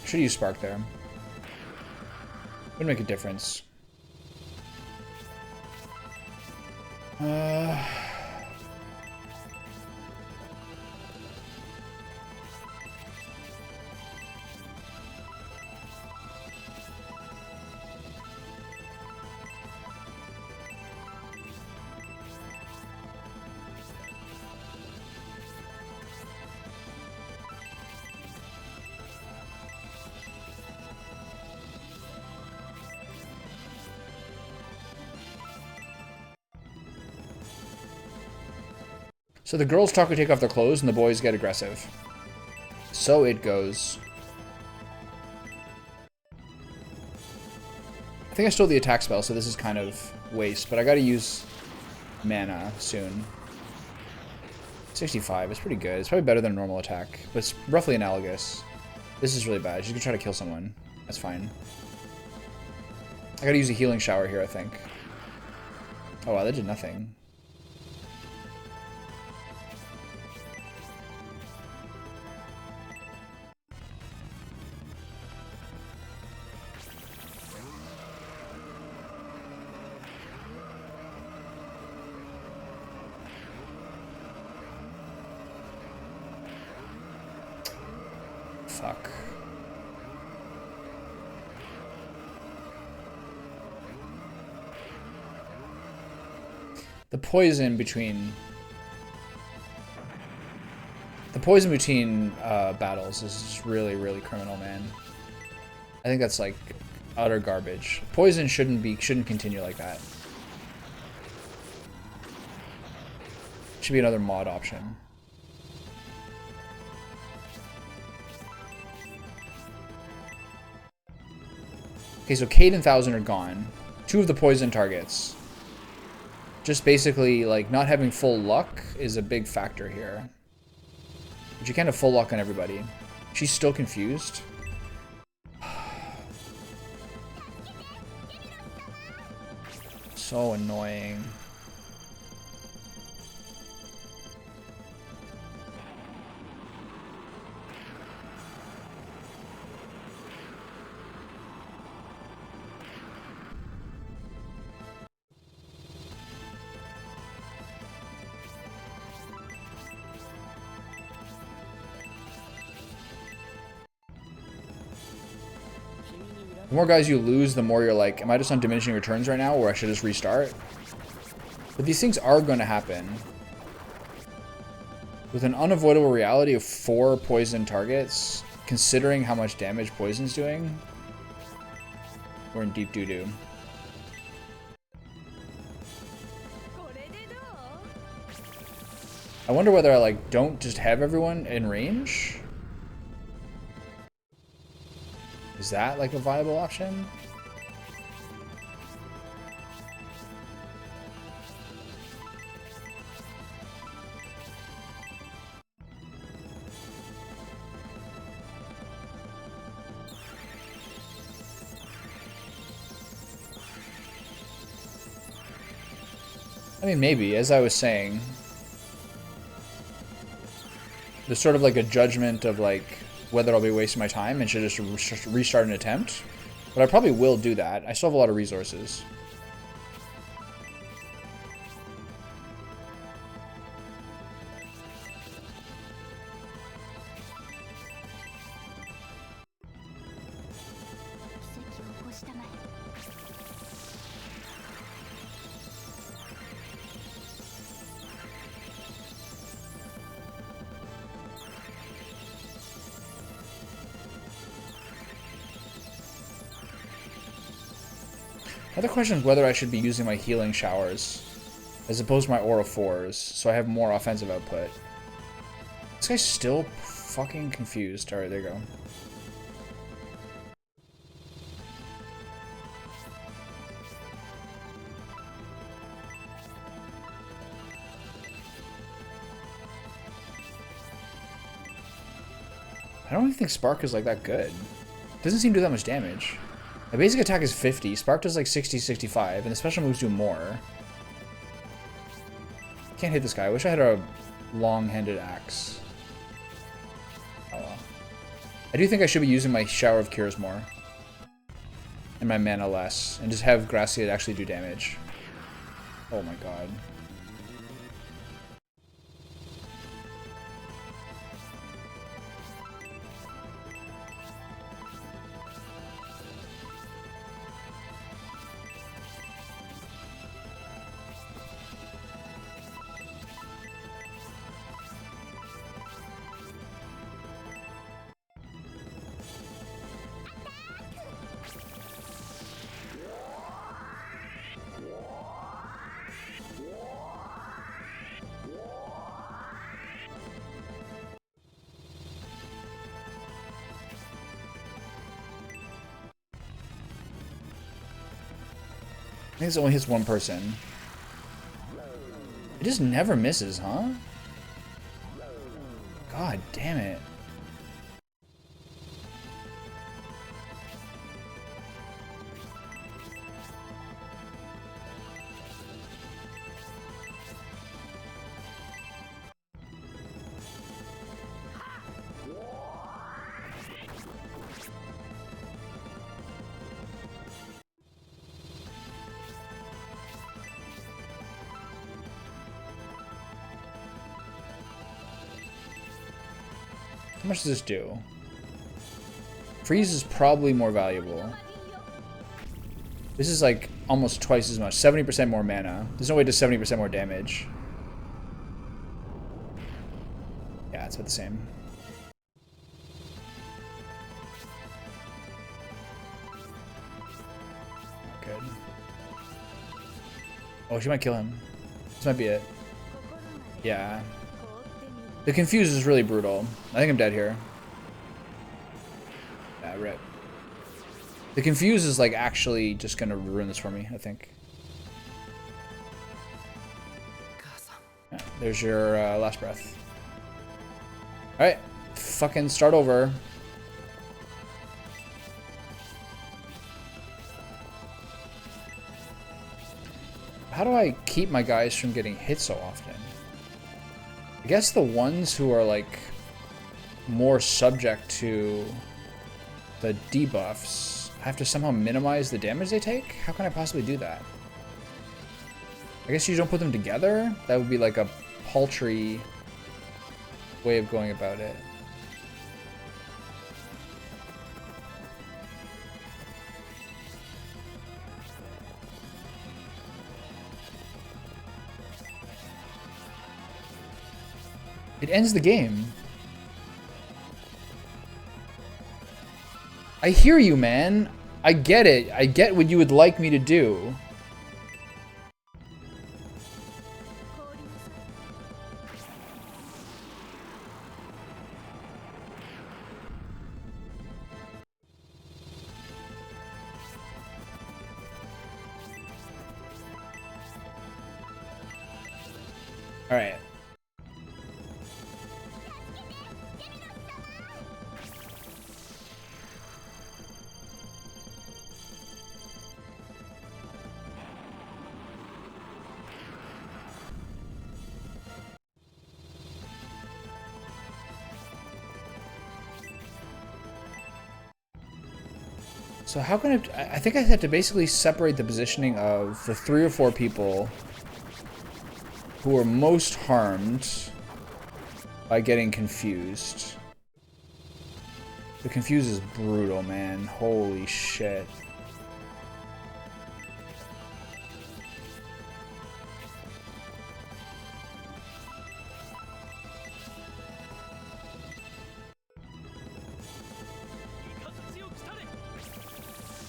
Should use Spark there. Would make a difference. So the girls talk to take off their clothes and the boys get aggressive. So it goes. I think I stole the attack spell, so this is kind of waste, but I gotta use mana soon. 65, it's pretty good. It's probably better than a normal attack, but it's roughly analogous. This is really bad. She's gonna try to kill someone. That's fine. I gotta use a healing shower here, I think. Oh wow, that did nothing. Fuck. The poison between battles is just really, really criminal, man. I think that's like utter garbage. Poison shouldn't continue like that. Should be another mod option. Okay, so Kate and Thousand are gone. Two of the poison targets. Just basically, like, not having full luck is a big factor here. But you can't have full luck on everybody. She's still confused. So annoying. The more guys you lose, the more you're like, am I just on diminishing returns right now, or I should just restart? But these things are going to happen. With an unavoidable reality of 4 poison targets, considering how much damage poison's doing, we're in deep doo-doo. I wonder whether I, like, don't just have everyone in range? Is that, like, a viable option? I mean, maybe, as I was saying, there's sort of like a judgment of like whether I'll be wasting my time and should just restart an attempt. But I probably will do that. I still have a lot of resources. Another question is whether I should be using my healing showers as opposed to my aura 4s, so I have more offensive output. This guy's still fucking confused. Alright, there you go. I don't even think Spark is like that good. Doesn't seem to do that much damage. My basic attack is 50, Spark does like 60, 65, and the special moves do more. Can't hit this guy. I wish I had a long-handed axe. Oh well. I do think I should be using my Shower of Cures more. And my mana less. And just have Gracia actually do damage. Oh my god. I think this only hits one person. It just never misses, huh? God damn it. How much does this do? Freeze is probably more valuable. This is like almost twice as much. 70% more mana. There's no way to 70% more damage. Yeah, it's about the same. Good. Oh, she might kill him. This might be it. Yeah. The Confuse is really brutal. I think I'm dead here. Yeah, rip. The Confuse is like actually just gonna ruin this for me, I think. Yeah, there's your last breath. Alright, fucking start over. How do I keep my guys from getting hit so often? I guess the ones who are like more subject to the debuffs, I have to somehow minimize the damage they take? How can I possibly do that? I guess you don't put them together? That would be like a paltry way of going about it. It ends the game. I hear you, man. I get it. I get what you would like me to do. All right. So how can I think I had to basically separate the positioning of the 3 or 4 people who are most harmed by getting confused. The confuse is brutal, man. Holy shit.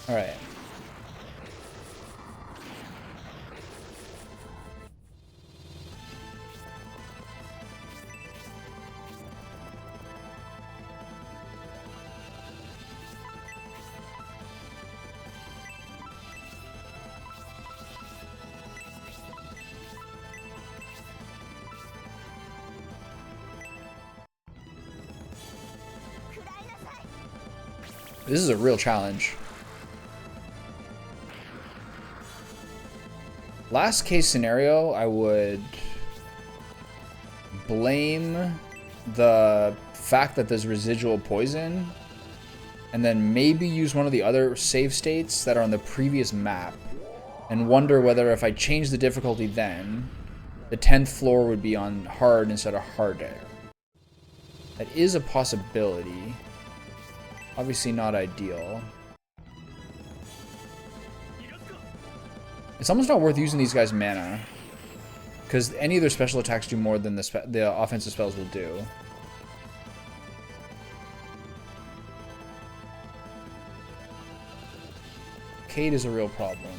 All right. This is a real challenge. Last case scenario, I would blame the fact that there's residual poison and then maybe use one of the other save states that are on the previous map and wonder whether if I change the difficulty then, the 10th floor would be on hard instead of harder. That is a possibility. Obviously not ideal. It's almost not worth using these guys' mana, because any of their special attacks do more than the offensive spells will do. Cade is a real problem.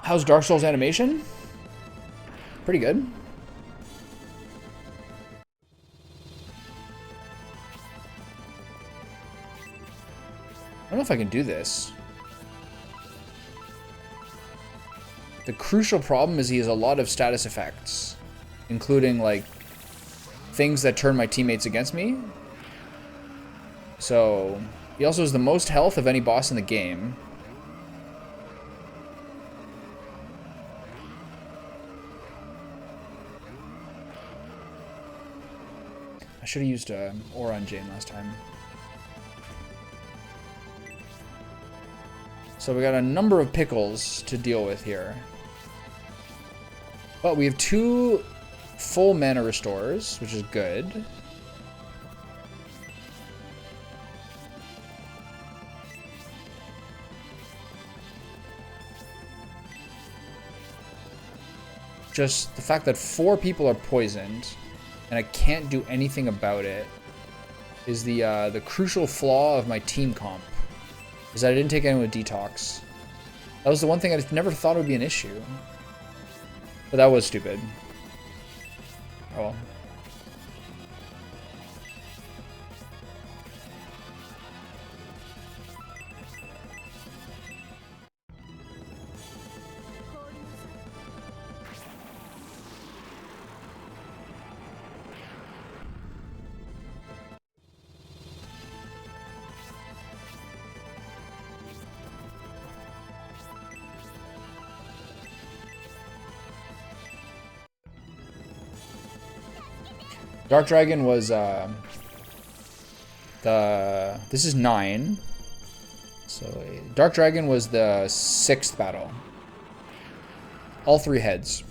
How's Dark Souls animation? Pretty good. I don't know if I can do this. The crucial problem is he has a lot of status effects, including like things that turn my teammates against me. So he also has the most health of any boss in the game. I should have used Aura on Jane last time. So we got a number of pickles to deal with here. But we have 2 full mana restores, which is good. Just the fact that 4 people are poisoned and I can't do anything about it is the crucial flaw of my team comp. Is that I didn't take anyone with detox. That was the one thing I just never thought would be an issue. But that was stupid. Oh well. Dark Dragon was this is 9. So Dark Dragon was the 6th battle. All 3 heads.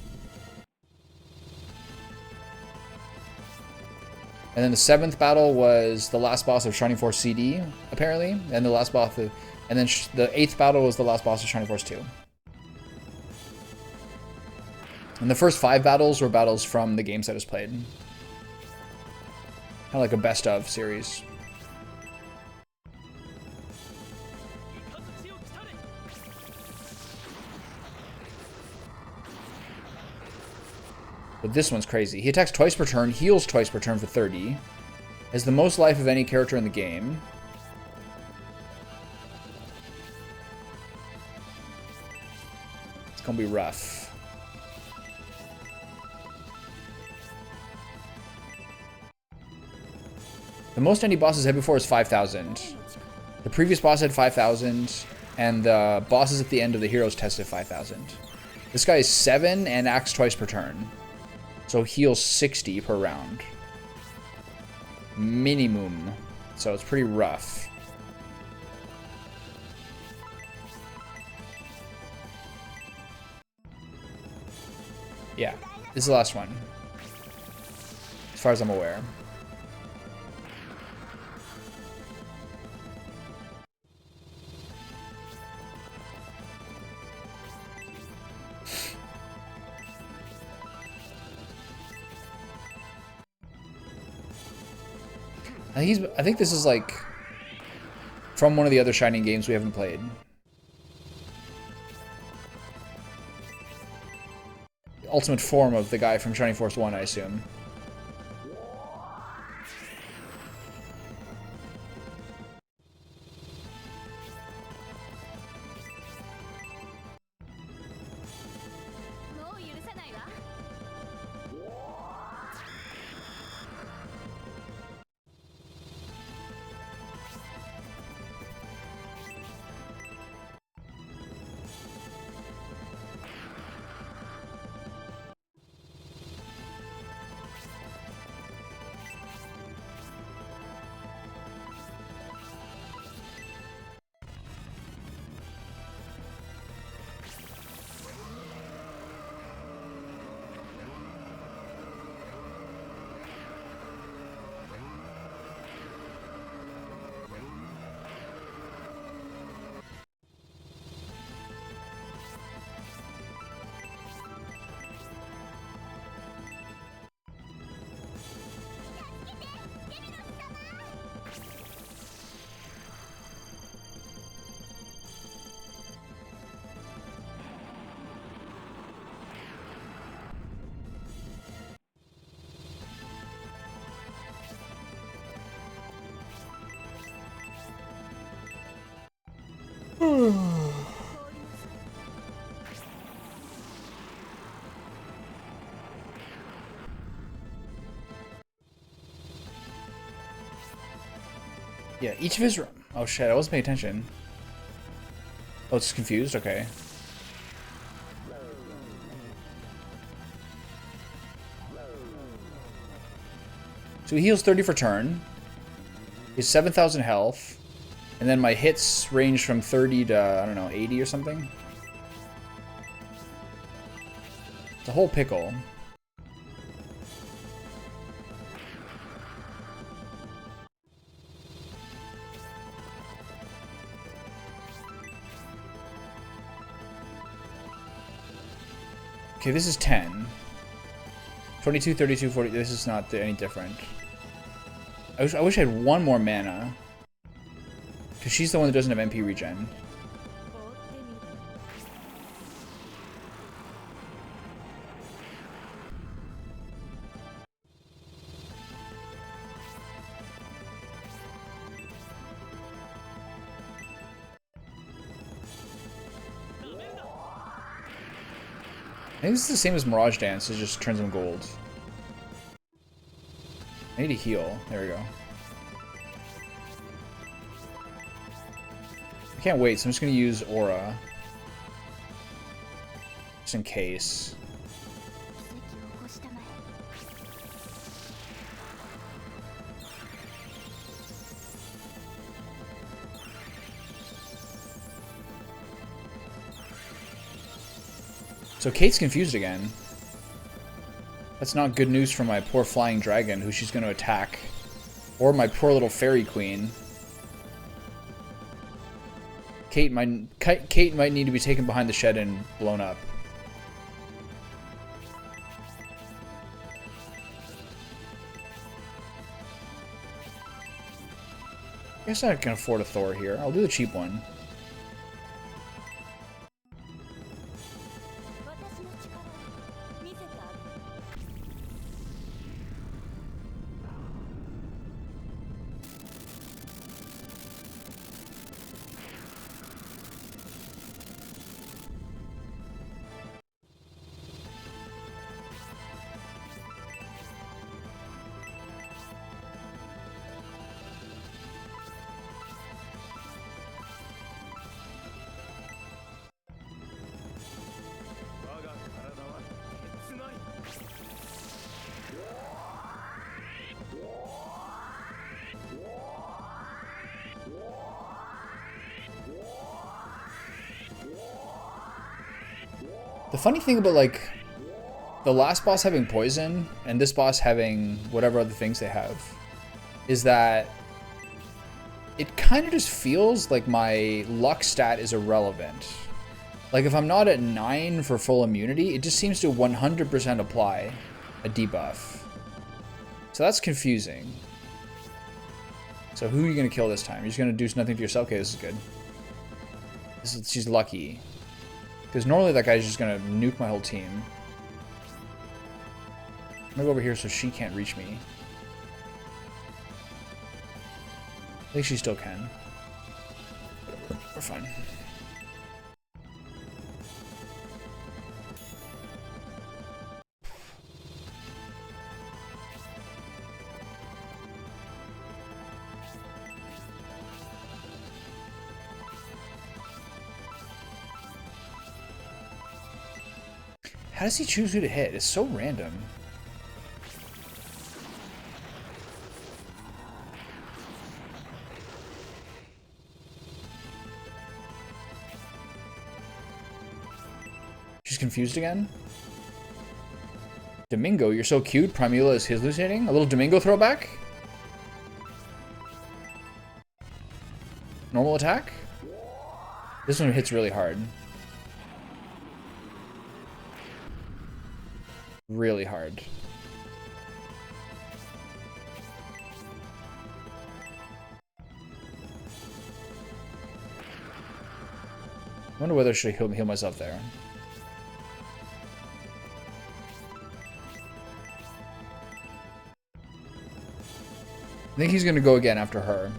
And then the 7th battle was the last boss of Shining Force CD, apparently, and the last boss of, and then the 8th battle was the last boss of Shining Force 2. And the first 5 battles were battles from the games that was played. Kind of like a best of series. But this one's crazy. He attacks twice per turn, heals twice per turn for 30. Has the most life of any character in the game. It's gonna be rough. The most any bosses had before is 5,000. The previous boss had 5,000, and the bosses at the end of the Heroes test at 5,000. This guy is 7 and acts twice per turn. So heals 60 per round. Minimum. So it's pretty rough. Yeah, this is the last one. As far as I'm aware. I think this is like from one of the other Shining games we haven't played. The ultimate form of the guy from Shining Force 1, I assume. Yeah, each of his... Oh shit, I wasn't paying attention. Oh, it's confused? Okay. So he heals 30 for turn. He's 7,000 health. And then my hits range from 30 to, I don't know, 80 or something. It's a whole pickle. Okay, this is 10. 22, 32, 40. This is not any different. I wish I had one more mana. Because she's the one that doesn't have MP regen. I think this is the same as Mirage Dance, it just turns them gold. I need to heal. There we go. I can't wait, so I'm just going to use Aura. Just in case. So Kate's confused again. That's not good news for my poor flying dragon, who she's going to attack. Or my poor little fairy queen. Kate might need to be taken behind the shed and blown up. I guess I can afford a Thor here. I'll do the cheap one. The funny thing about, like, the last boss having poison and this boss having whatever other things they have is that it kind of just feels like my luck stat is irrelevant. Like, if I'm not at 9 for full immunity, it just seems to 100% apply a debuff. So that's confusing. So who are you going to kill this time? You're just going to do nothing to yourself? Okay, this is good. She's lucky. Because normally that guy's just going to nuke my whole team. I'm going to go over here so she can't reach me. I think she still can. We're fine. How does he choose who to hit? It's so random. She's confused again. Domingo, you're so cute. Primula is hallucinating. A little Domingo throwback. Normal attack. This one hits really hard. Really hard. I wonder whether I should heal myself there. I think he's gonna go again after her.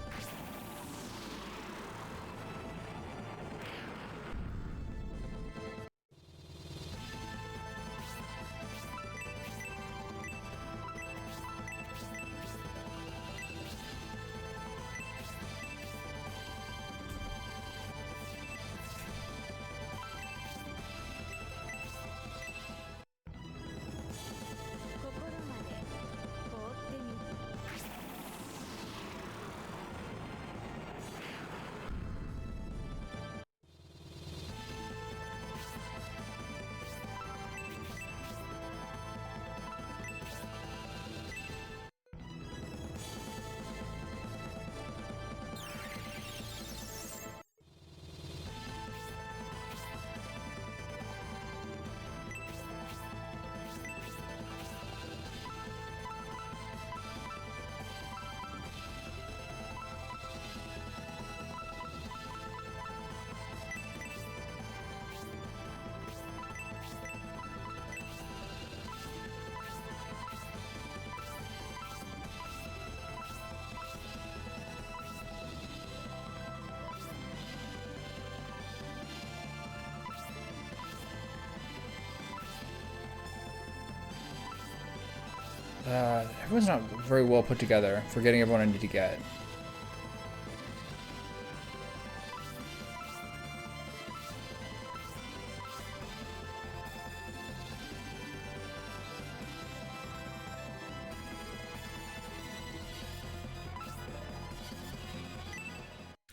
Everyone's not very well put together for getting everyone I need to get.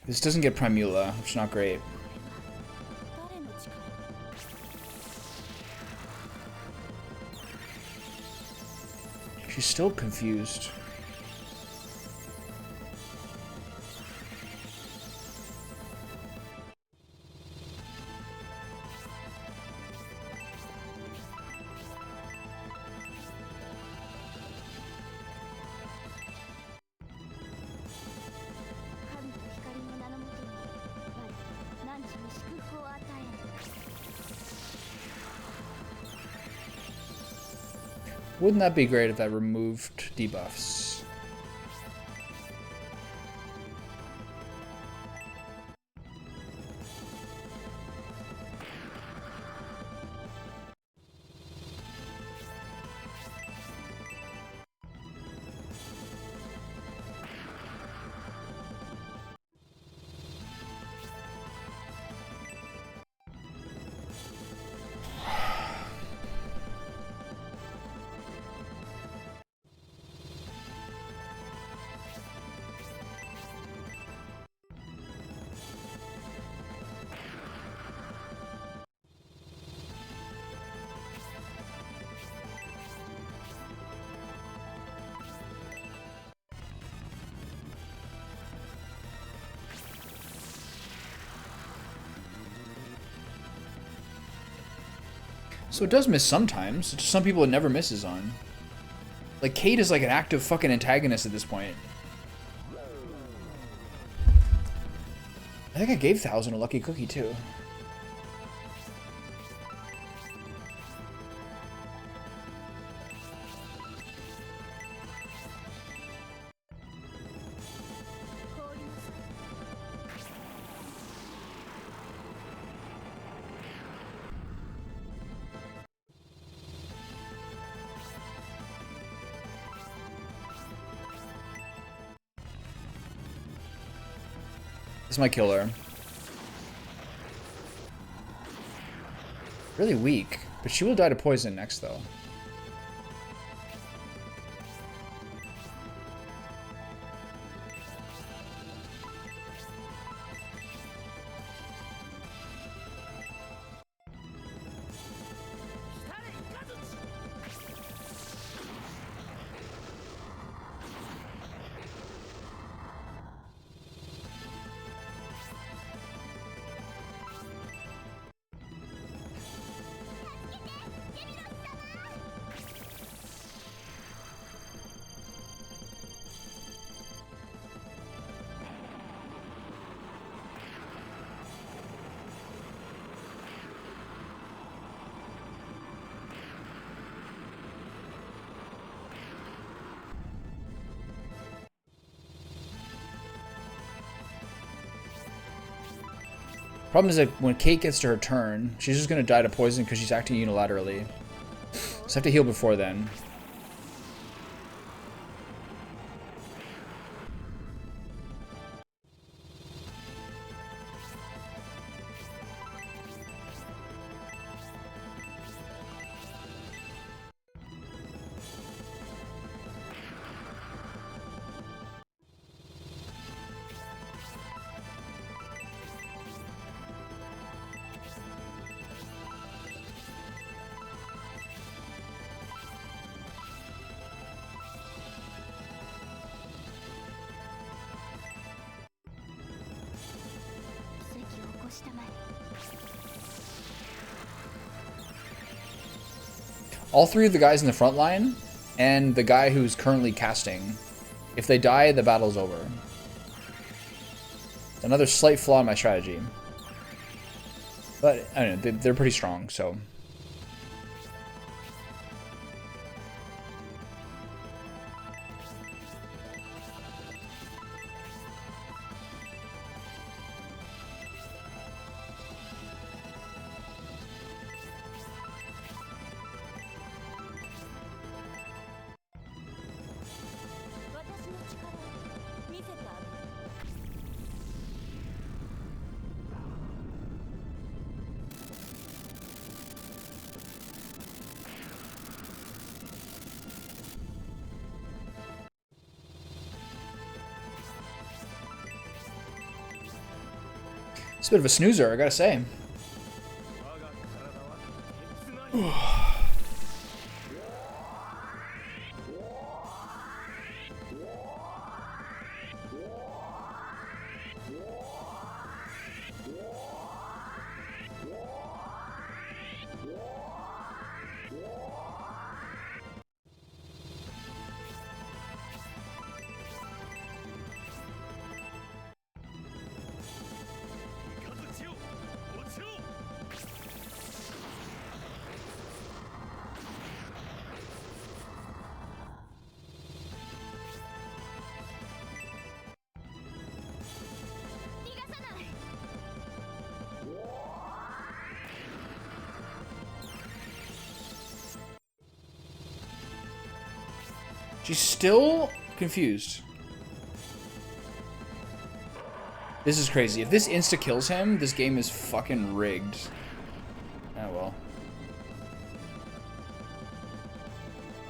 This doesn't get Primula, which is not great. She's still confused. Wouldn't that be great if that removed debuffs? So it does miss sometimes. It's just some people it never misses on. Like, Kate is like an active fucking antagonist at this point. I think I gave Thousand a lucky cookie too. This is my killer. Really weak, but she will die to poison next though. Problem is that when Kate gets to her turn, she's just gonna die to poison because she's acting unilaterally. So I have to heal before then. All three of the guys in the front line and the guy who's currently casting, if they die, the battle's over. Another slight flaw in my strategy. But, I don't know, they're pretty strong, so... It's a bit of a snoozer, I gotta say. She's still confused. This is crazy. If this insta-kills him, this game is fucking rigged. Oh well.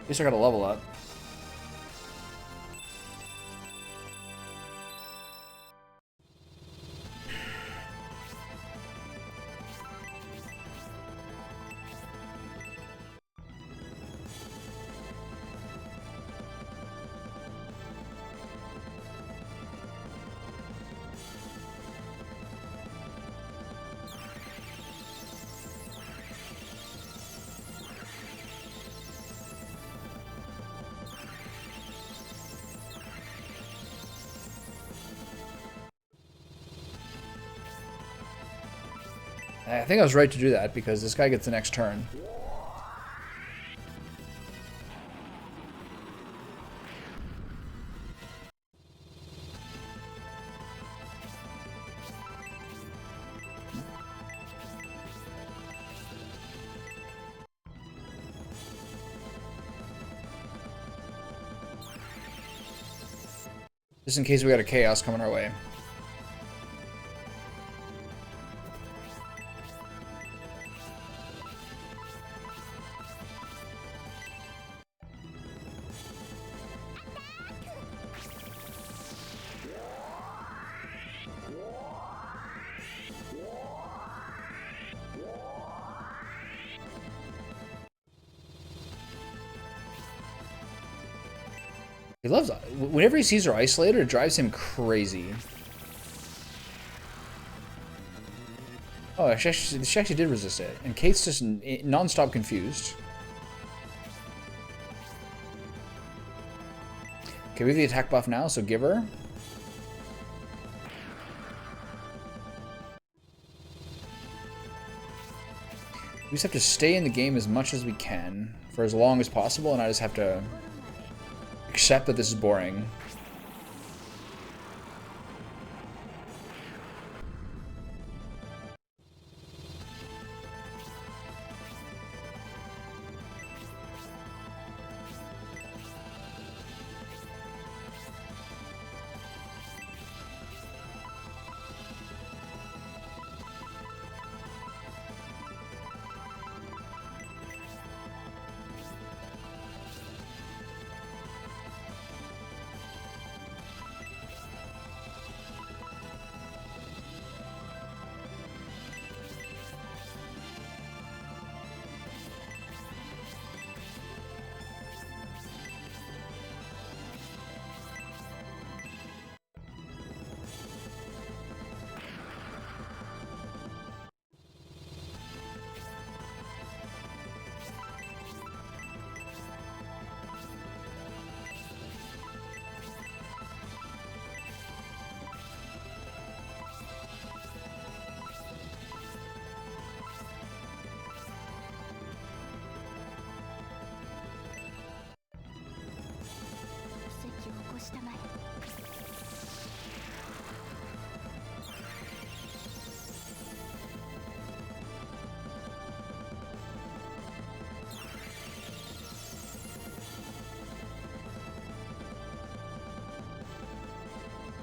At least I got a level up. I think I was right to do that because this guy gets the next turn. Just in case we got a chaos coming our way. He loves, whenever he sees her isolated, it drives him crazy. Oh, she actually did resist it. And Kate's just non-stop confused. Okay, we have the attack buff now, so give her. We just have to stay in the game as much as we can for as long as possible, and I just have to accept that this is boring.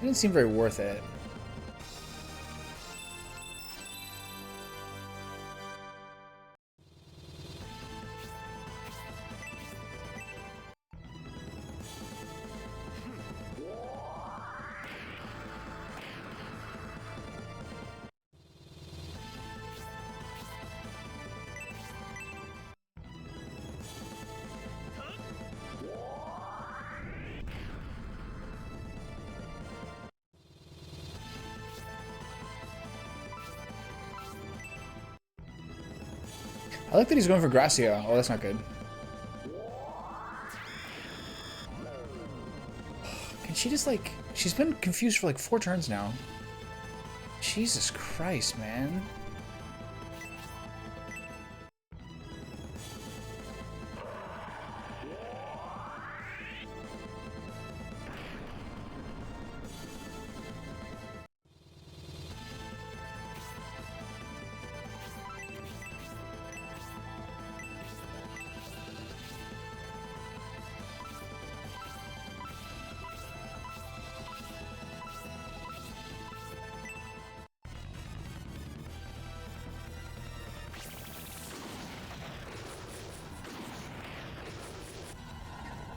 It didn't seem very worth it. I like that he's going for Gracia. Oh, that's not good. Can she just, like... She's been confused for, like, 4 turns now. Jesus Christ, man.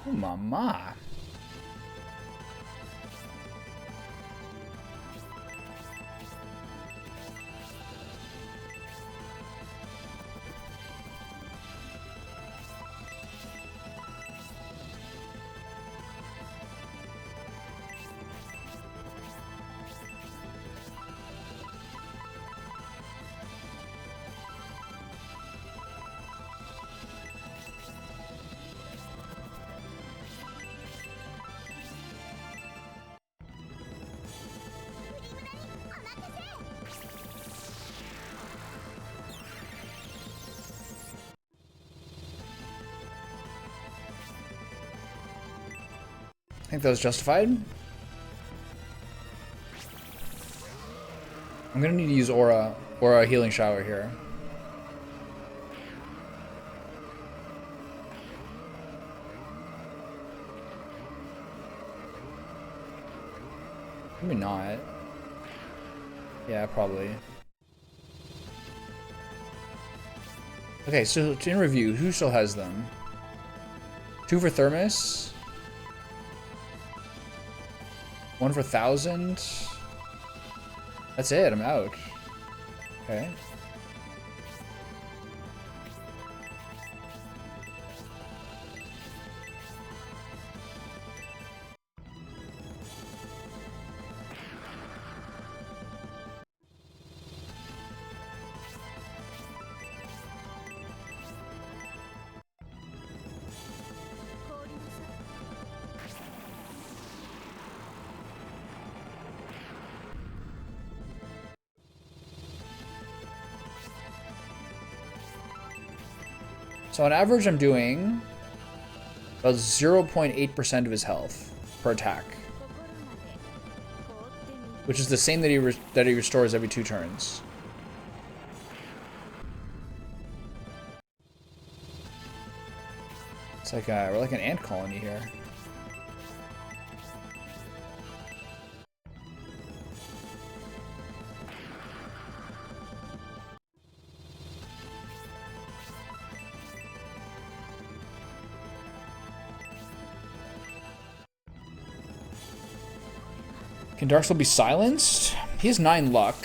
Oh, mama. think that was justified. I'm gonna need to use Aura or a healing shower here. Maybe not. Yeah, probably. Okay, so in review, who still has them? 2 for Thermos. 1 for 1000. That's it, I'm out. Okay. So on average, I'm doing about 0.8% of his health per attack, which is the same that he restores every 2 turns. It's like we're like an ant colony here. Can Darksel be silenced? He has 9 luck.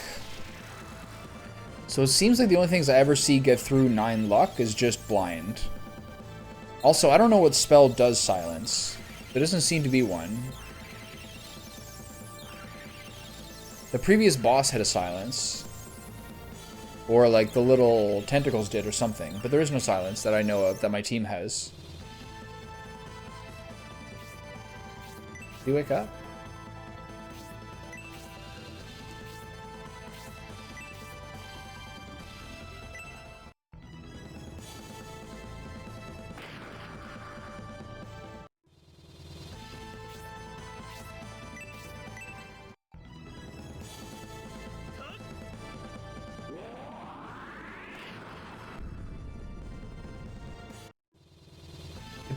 So it seems like the only things I ever see get through 9 luck is just blind. Also, I don't know what spell does silence. There doesn't seem to be one. The previous boss had a silence. Or like the little tentacles did or something. But there is no silence that I know of that my team has. Do you wake up?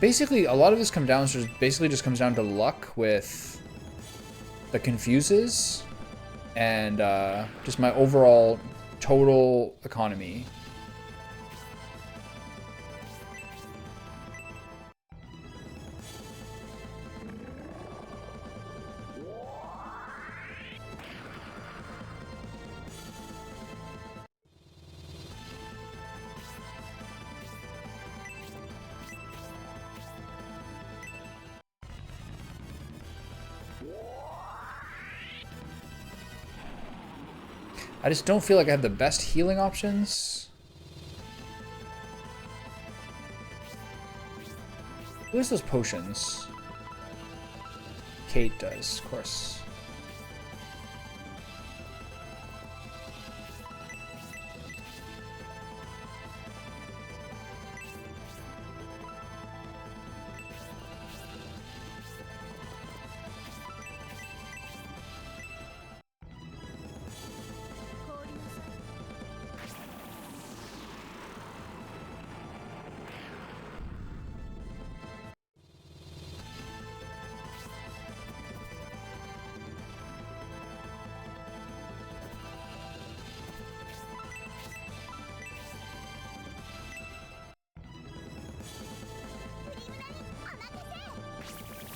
Basically, a lot of this comes down to just comes down to luck with the confuses and just my overall total economy. I just don't feel like I have the best healing options. Who has those potions? Kate does, of course.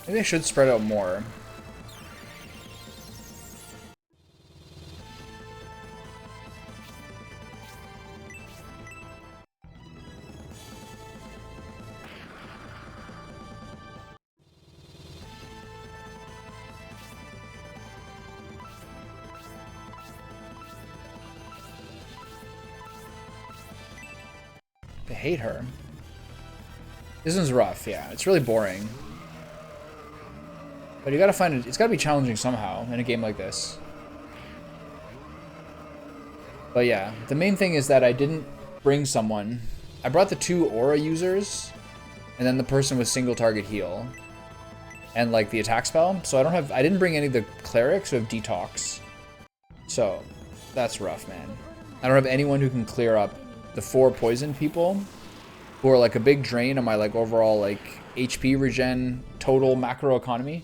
Maybe I should spread out more. I hate her. This one's rough, yeah. It's really boring. But you gotta find it. It's gotta be challenging somehow in a game like this. But yeah, the main thing is that I didn't bring someone. I brought the 2 aura users, and then the person with single target heal. and like the attack spell. So I didn't bring any of the clerics who have detox. So that's rough, man. I don't have anyone who can clear up the 4 poison people who are like a big drain on my like overall like HP regen total macro economy.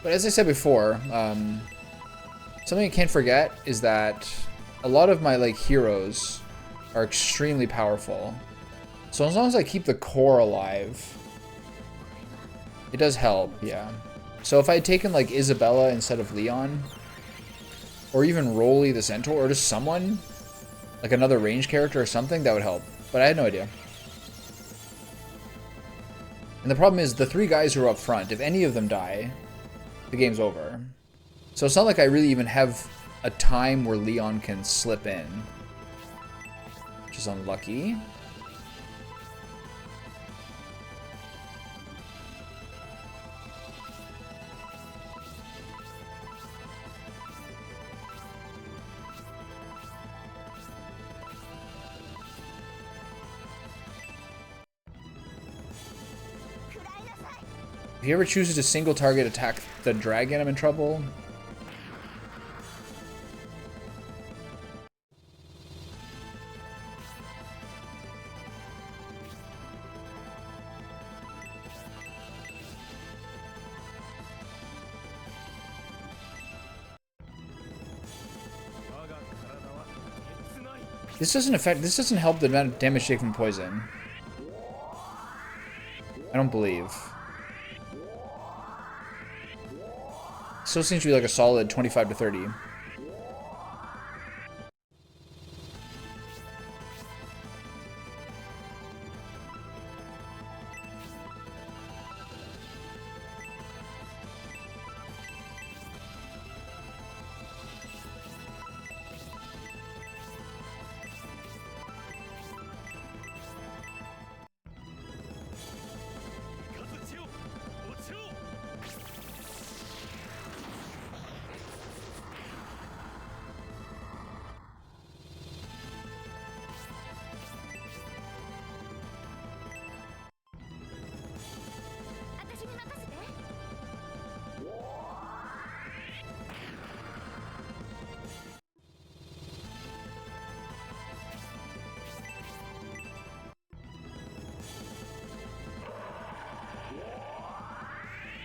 But as I said before, something you can't forget is that a lot of my like heroes are extremely powerful. So as long as I keep the core alive, it does help, yeah. So if I had taken like Isabella instead of Leon, or even Rolly the Centaur, or just someone, like another range character or something, that would help. But I had no idea. And the problem is the 3 guys who are up front, if any of them die, the game's over. So it's not like I really even have a time where Leon can slip in, which is unlucky. If he ever chooses to single target attack the dragon, I'm in trouble. This doesn't help the amount of damage taken from poison. I don't believe. Still seems to be like a solid 25 to 30.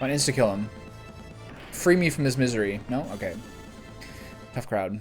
On insta-kill him. Free me from this misery. No? Okay. Tough crowd.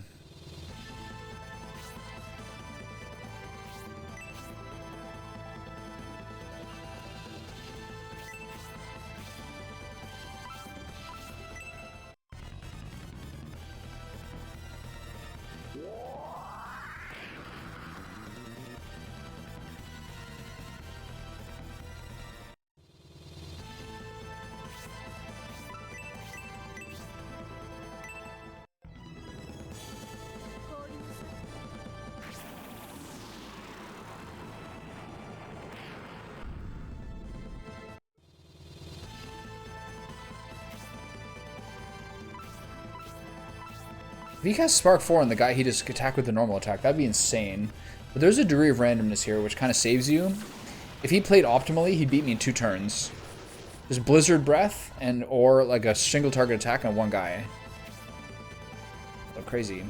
If he casts Spark 4 on the guy he just attacked with the normal attack, that'd be insane. But there's a degree of randomness here, which kind of saves you. If he played optimally, he'd beat me in 2 turns. There's Blizzard Breath and or like a single target attack on one guy. So crazy.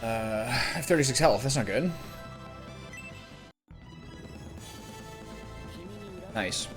I have 36 health. That's not good. Nice.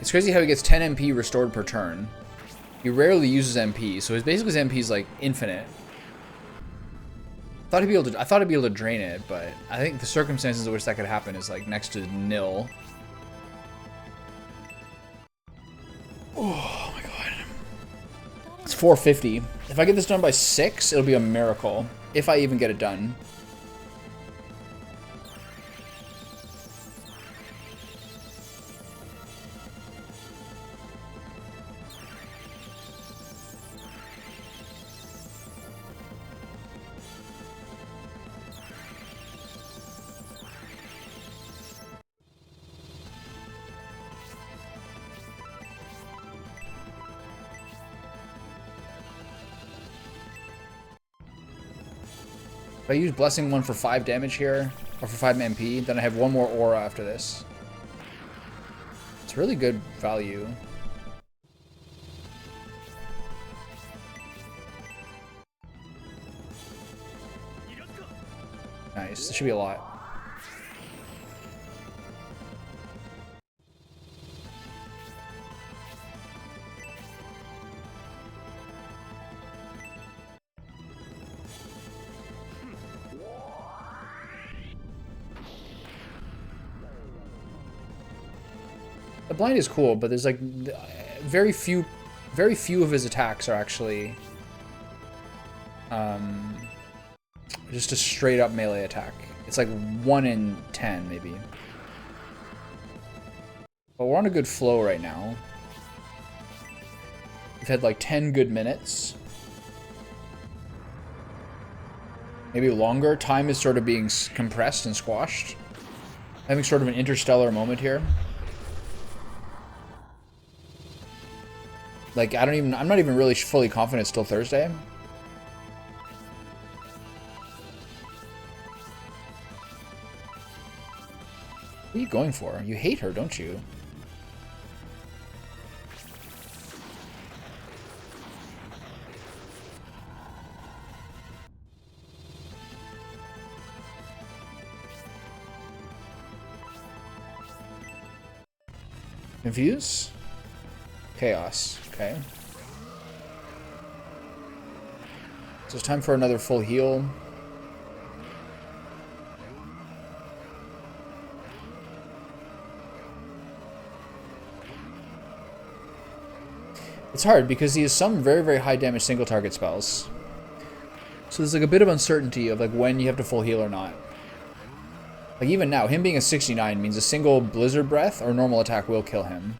It's crazy how he gets 10 MP restored per turn. He rarely uses MP, so basically his MP is like infinite. I thought he'd be able to drain it, but I think the circumstances in which that could happen is like next to nil. Oh my god. It's 450. If I get this done by 6, it'll be a miracle. If I even get it done. If I use Blessing 1 for 5 damage here, or for 5 MP, then I have one more aura after this. It's really good value. Nice. This should be a lot. The blind is cool, but there's like very few of his attacks are actually just a straight up melee attack. It's like 1 in 10 maybe. But we're on a good flow right now. We've had like 10 good minutes. Maybe longer. Time is sort of being compressed and squashed. Having sort of an interstellar moment here. Like, I'm not even really fully confident it's still Thursday. What are you going for? You hate her, don't you? Confuse? Chaos. Okay. So it's time for another full heal. It's hard because he has some very, very high damage single target spells. So there's like a bit of uncertainty of like when you have to full heal or not. Like even now, him being a 69 means a single Blizzard Breath or normal attack will kill him.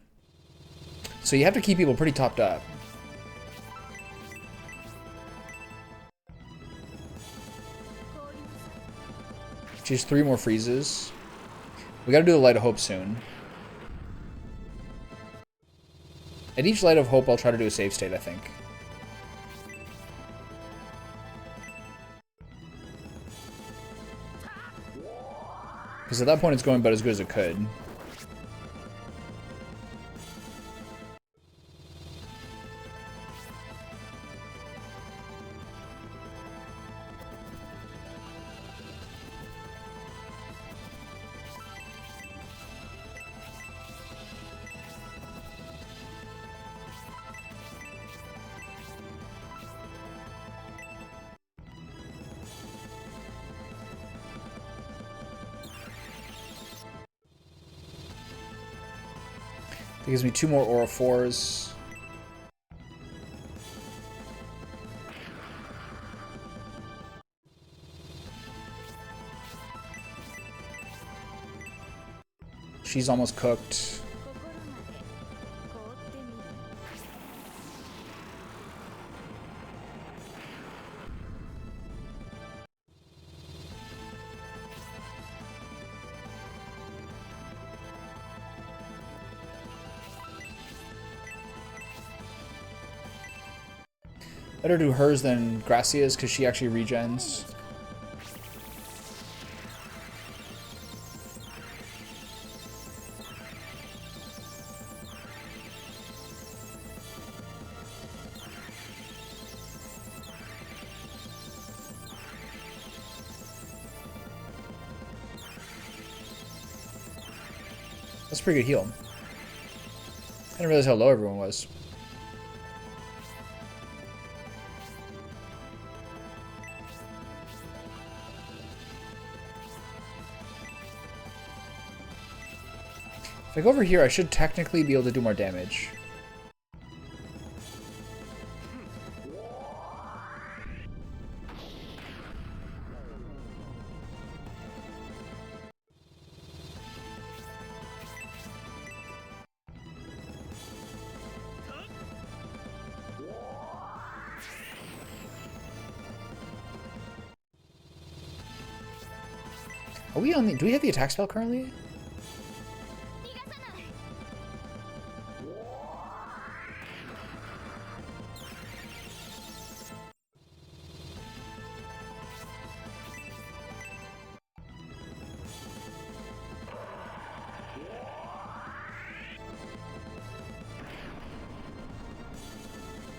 So you have to keep people pretty topped up. She has 3 more freezes. We gotta do the Light of Hope soon. At each Light of Hope, I'll try to do a save state, I think. Because at that point, it's going about as good as it could. That gives me 2 more Aura 4s. She's almost cooked. Better do hers than Gracia's because she actually regens. That's a pretty good heal. I didn't realize how low everyone was. If I go over here, I should technically be able to do more damage. Are we on the... Do we have the attack spell currently?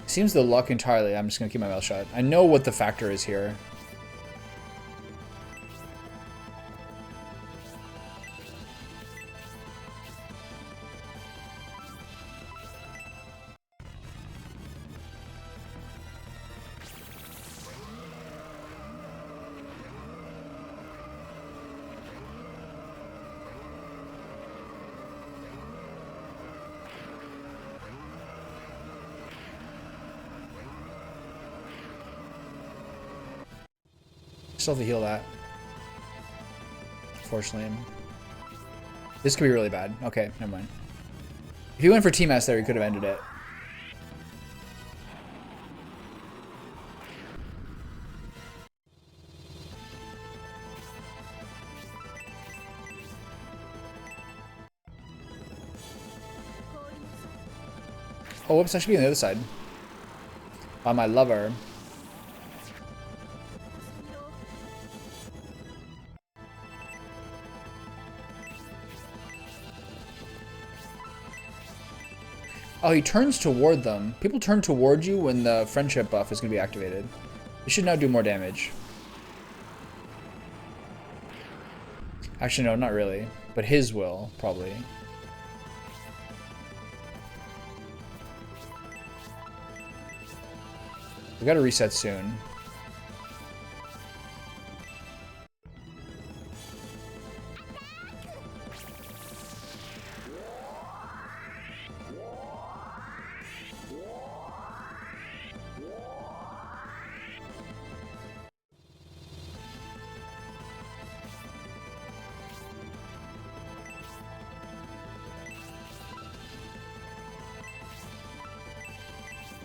Seems the luck entirely. I'm just gonna keep my mouth shut. I know what the factor is here. Still have to heal that. Unfortunately. This could be really bad. Okay, never mind. If he went for T-Mass there, he could have ended it. Oh, whoops, I should be on the other side. On my lover. Oh, he turns toward them. People turn toward you when the friendship buff is going to be activated. It should now do more damage. Actually, no, not really. But his will, probably. We gotta reset soon.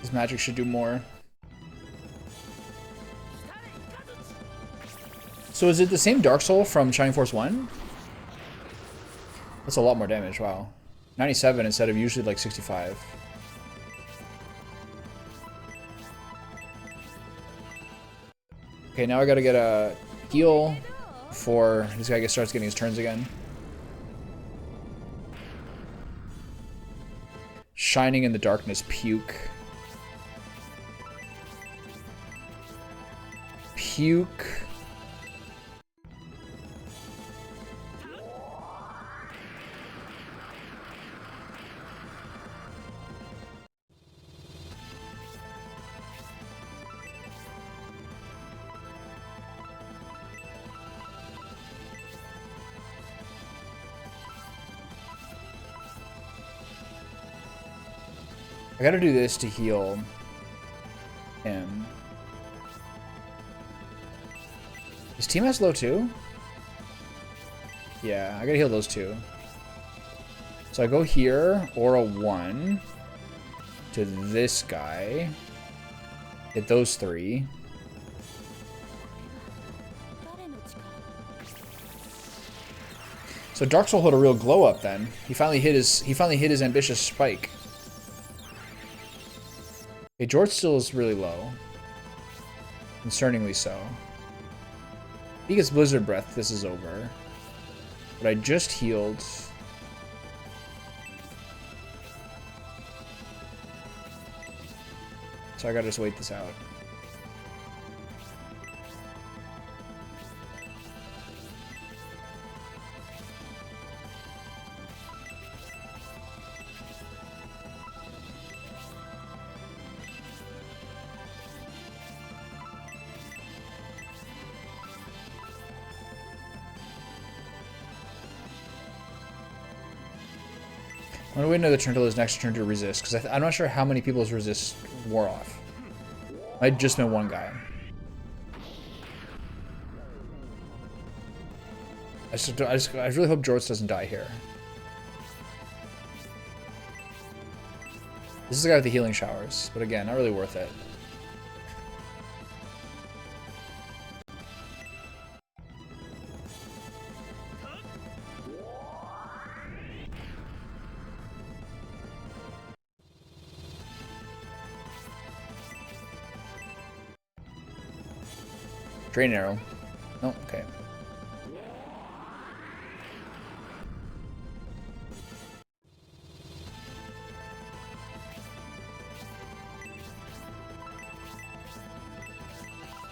His magic should do more. So is it the same Dark Soul from Shining Force 1? That's a lot more damage, wow. 97 instead of usually like 65. Okay, now I gotta get a heal before this guy starts getting his turns again. Shining in the darkness, puke. Puke. I gotta do this to heal him. Is TMS low too? Yeah, I gotta heal those two. So I go here, Aura 1, to this guy. Hit those three. So Dark Soul had a real glow up then. He finally hit his ambitious spike. Okay, George still is really low. Concerningly so. If he gets Blizzard Breath, this is over. But I just healed. So I gotta just wait this out. I'm gonna wait another turn until his next turn to resist, because I'm not sure how many people's resist wore off. I just know one guy. I really hope Jorts doesn't die here. This is the guy with the healing showers, but again, not really worth it. Drain arrow. No, okay.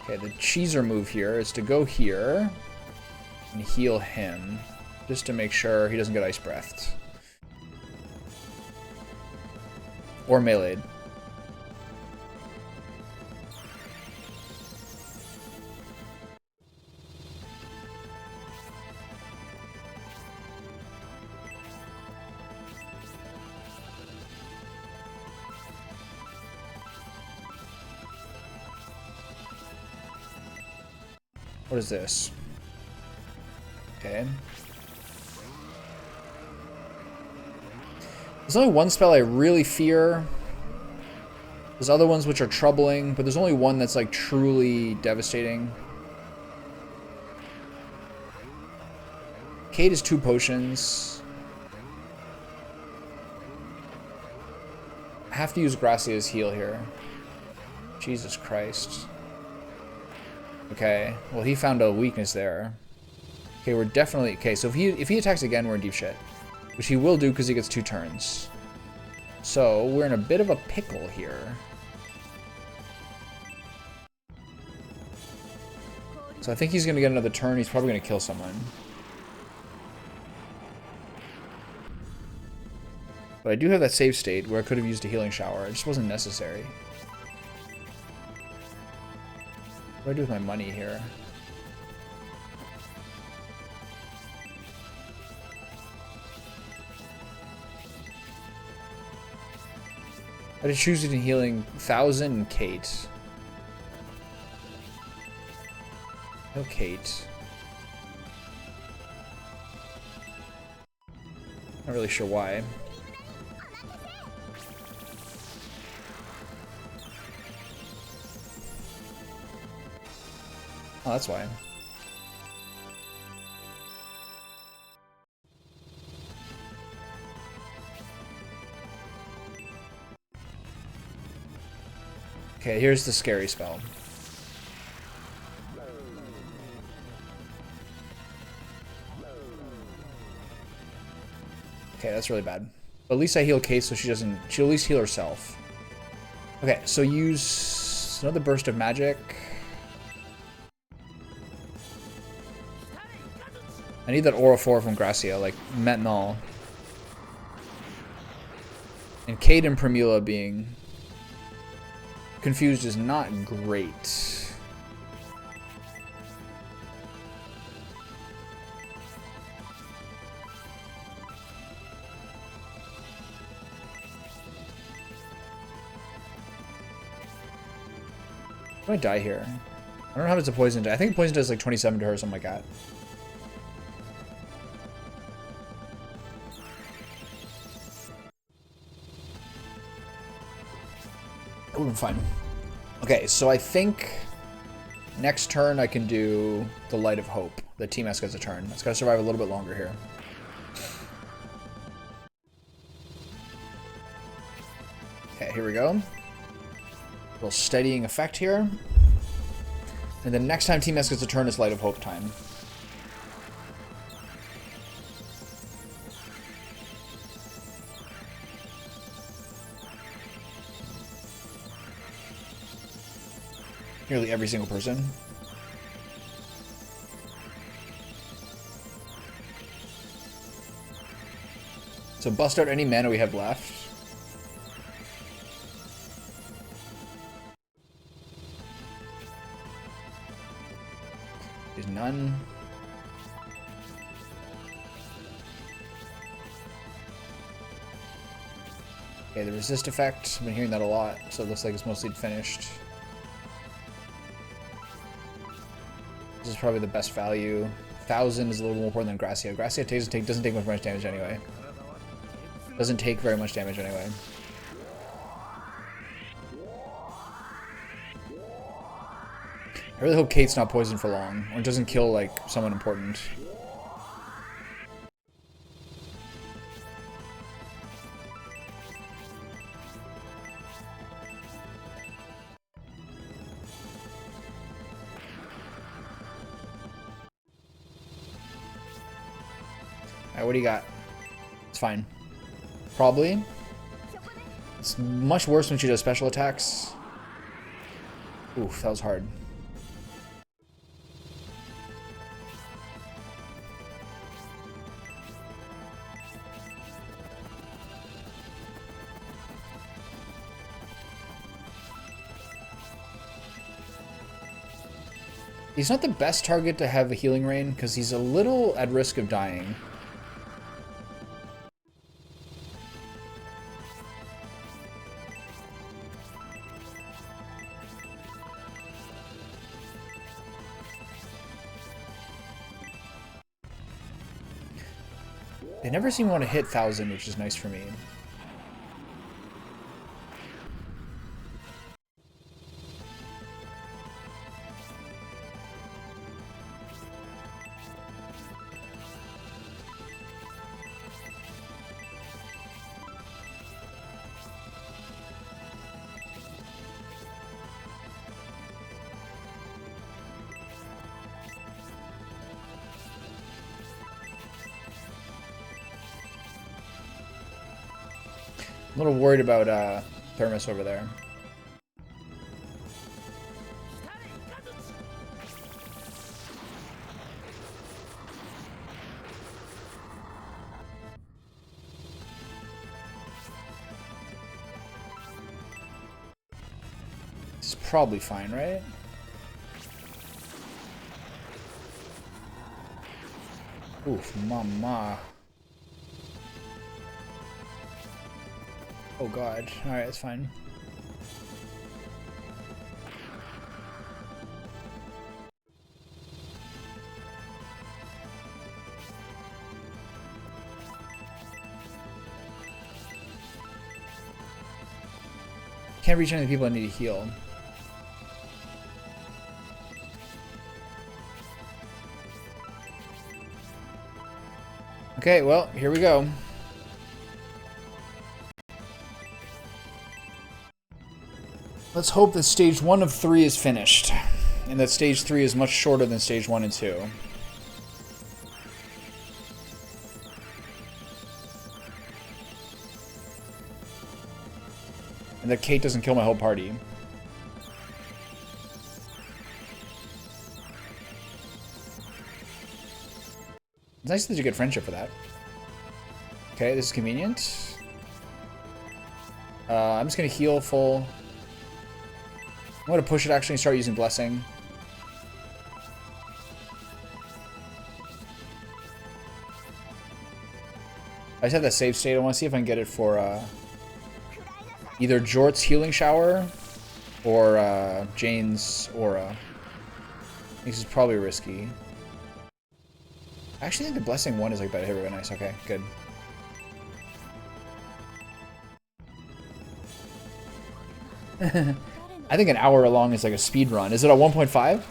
Okay, the cheeser move here is to go here and heal him, just to make sure he doesn't get ice breathed. Or meleeed. What is this? Okay. There's only one spell I really fear. There's other ones which are troubling, but there's only one that's like truly devastating. Kate is 2 potions. I have to use Gracia's heal here. Jesus Christ. Okay, well he found a weakness there. Okay, we're definitely... Okay, so if he attacks again, we're in deep shit. Which he will do because he gets 2 turns. So, we're in a bit of a pickle here. So I think he's going to get another turn. He's probably going to kill someone. But I do have that save state where I could have used a healing shower. It just wasn't necessary. What do I do with my money here? I just choose between healing 1,000 and Kate. No Kate. Not really sure why. Oh, that's why. Okay, here's the scary spell. Okay, that's really bad. But at least I heal Kate so she doesn't... She'll at least heal herself. Okay, so use another burst of magic. I need that Aura 4 from Gracia, like Methanol. And Kate and Primula being confused is not great. I might die here. I don't know how it's a poison. I think poison does like 27 to her or something like that. That would have been fine. Okay, so I think next turn I can do the Light of Hope. The Team S gets a turn. It's got to survive a little bit longer here. Okay, here we go. A little steadying effect here. And then next time Team S gets a turn, it's Light of Hope time. Nearly every single person. So bust out any mana we have left. There's none. Okay, the resist effect. I've been hearing that a lot, so it looks like it's mostly finished. This is probably the best value. 1,000 is a little more important than Gracia. Gracia doesn't take much damage anyway. Doesn't take very much damage anyway. I really hope Kate's not poisoned for long, or doesn't kill, like, someone important. Alright, what do you got? It's fine. Probably. It's much worse when she does special attacks. Oof, that was hard. He's not the best target to have a healing rain because he's a little at risk of dying. They never seem to want to hit 1,000, which is nice for me. I'm a little worried about Thermos over there. It's probably fine, right? Oof, mama. Oh god. Alright, it's fine. Can't reach any of the people I need to heal. Okay, well, here we go. Let's hope that stage 1 of 3 is finished, and that stage 3 is much shorter than stage 1 and 2. And that Kate doesn't kill my whole party. It's nice that you get friendship for that. Okay, this is convenient. I'm just gonna heal full. I'm gonna push it actually and start using Blessing. I just have that save state. I want to see if I can get it for either Jort's Healing Shower or Jane's Aura. This is probably risky. I actually think the Blessing one is like better. Very nice. Okay, good. I think an hour long is like a speed run. Is it a 1.5?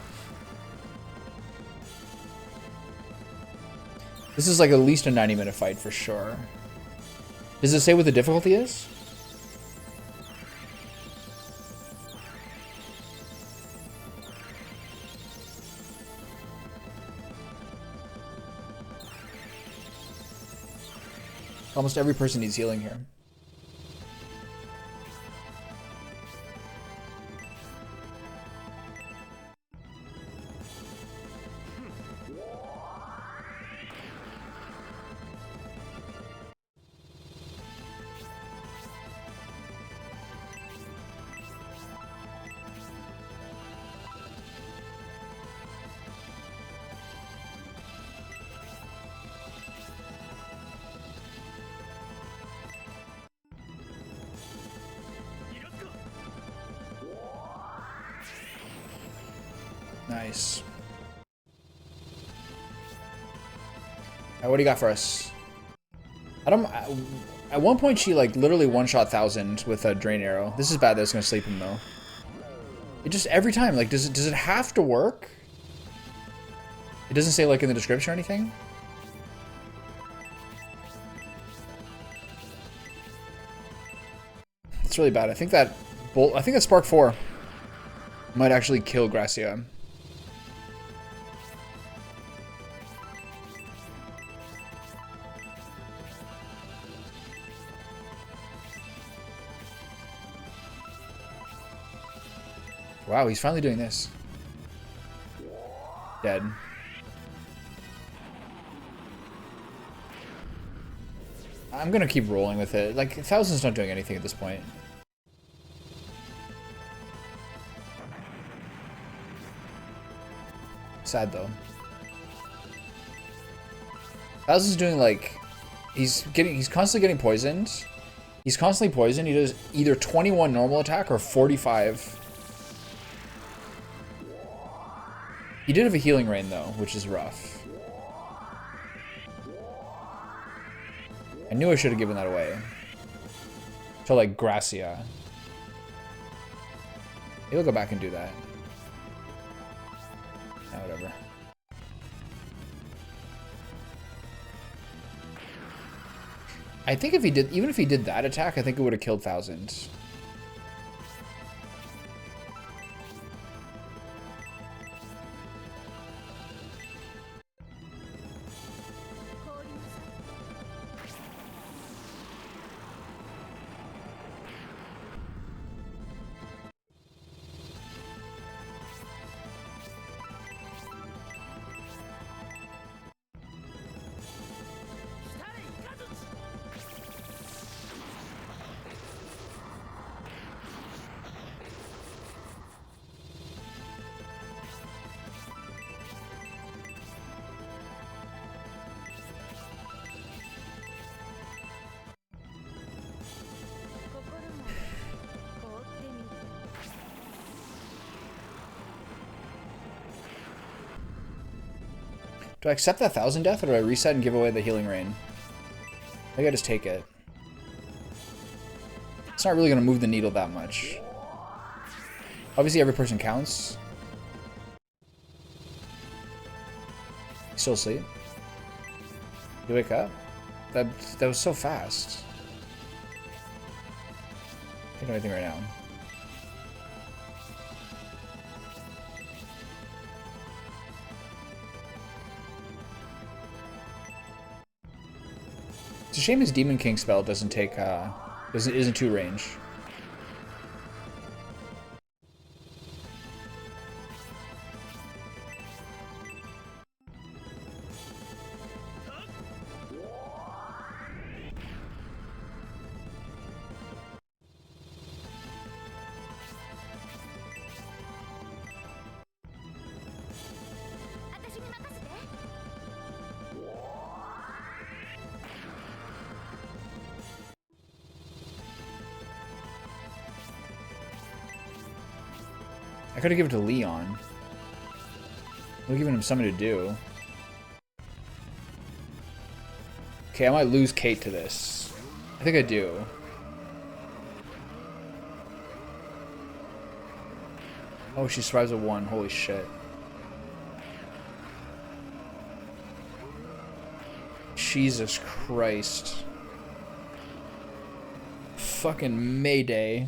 This is like at least a 90-minute fight for sure. Does it say what the difficulty is? Almost every person needs healing here. Nice. Alright, what do you got for us? At one point she like literally one-shot 1000 with a drain arrow. This is bad that it's gonna sleep him though. It just every time, like does it have to work? It doesn't say like in the description or anything? It's really bad. I think that Spark 4 might actually kill Gracia. Wow, he's finally doing this. Dead. I'm gonna keep rolling with it. Like, 1000's not doing anything at this point. Sad though. 1000's doing like, he's constantly getting poisoned. He's constantly poisoned. He does either 21 normal attack or 45. He did have a healing rain though, which is rough. I knew I should have given that away. To like Gracia. He'll go back and do that. Nah, whatever. I think if he did, even if he did that attack, I think it would have killed 1000. Do I accept that 1000 death, or do I reset and give away the healing rain? I think I just take it. It's not really going to move the needle that much. Obviously, every person counts. Still asleep? You wake up? That was so fast. I can't do anything right now. It's a shame his Demon King spell doesn't take isn't 2 range. I could have given it to Leon. I would have given him something to do. Okay, I might lose Kate to this. I think I do. Oh, she survives a 1. Holy shit. Jesus Christ. Fucking Mayday.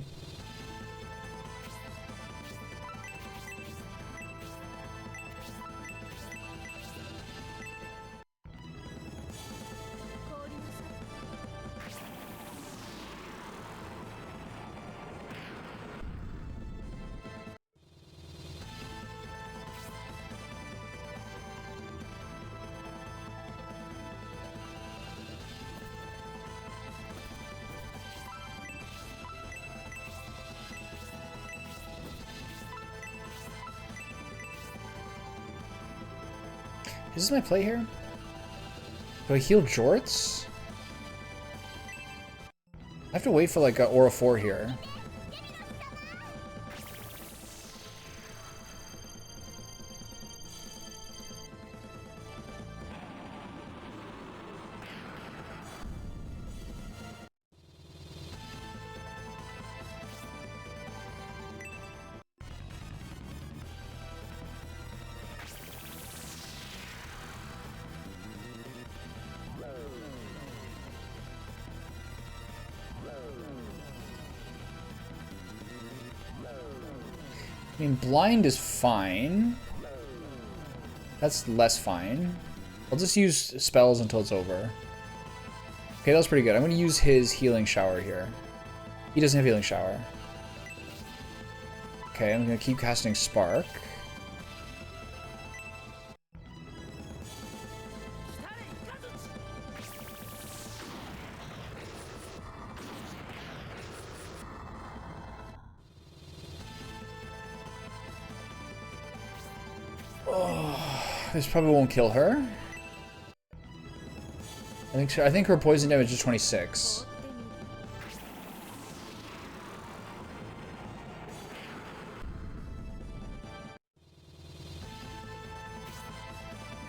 Is this my play here? Do I heal Jorts? I have to wait for like a Aura 4 here. I mean, blind is fine. That's less fine. I'll just use spells until it's over. Okay, that was pretty good. I'm going to use his healing shower here. He doesn't have healing shower. Okay, I'm going to keep casting Spark. This probably won't kill her. I think her poison damage is 26.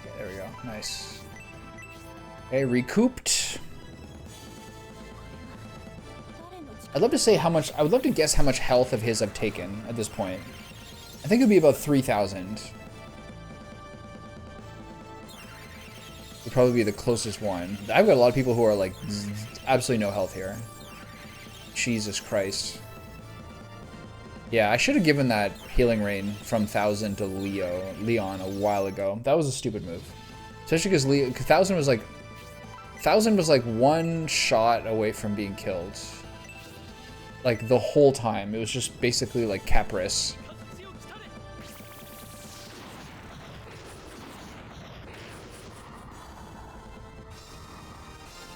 Okay, there we go. Nice. Okay, recouped. I'd love to say how much. I would love to guess how much health of his I've taken at this point. I think it would be about 3,000. Would probably be the closest one. I've got a lot of people who are like absolutely no health here. Jesus Christ. Yeah, I should have given that healing rain from 1,000 to Leon a while ago. That was a stupid move. Especially because 1,000 was like 1,000 was like one shot away from being killed. Like the whole time. It was just basically like Caprice.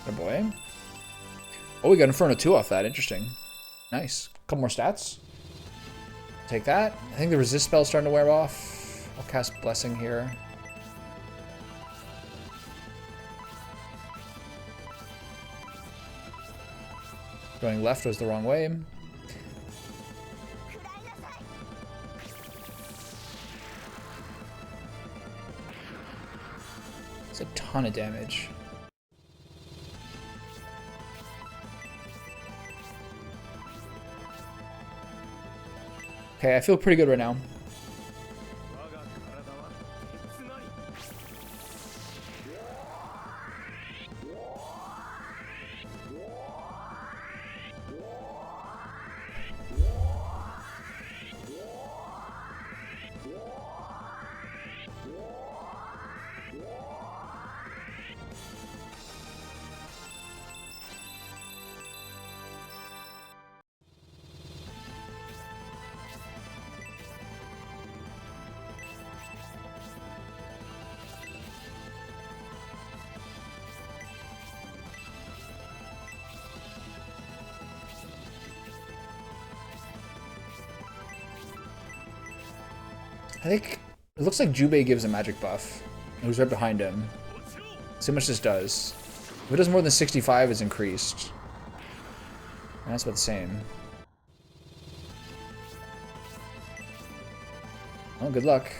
Oh boy. Oh, we got Inferno 2 off that. Interesting. Nice. Couple more stats. Take that. I think the resist spell's starting to wear off. I'll cast Blessing here. Going left was the wrong way. It's a ton of damage. Okay, I feel pretty good right now. I think it looks like Jubei gives a magic buff. Who's right behind him. See how much this does. If it does more than 65, it's increased. And that's about the same. Oh, good luck.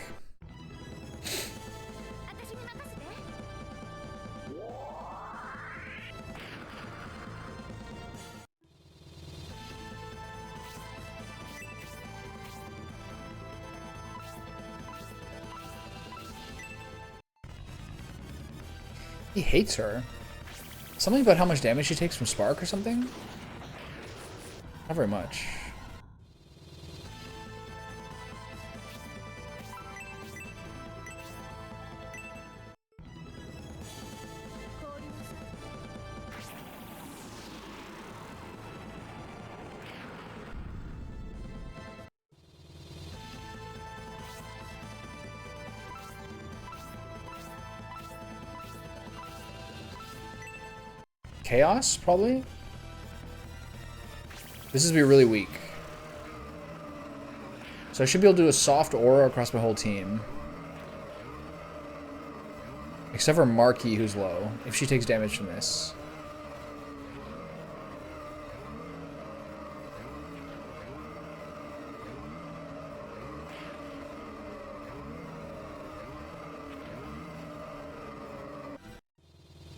He hates her. Something about how much damage she takes from Spark or something? Not very much. Chaos, probably? This is gonna be really weak. So I should be able to do a soft aura across my whole team. Except for Marky, who's low, if she takes damage from this.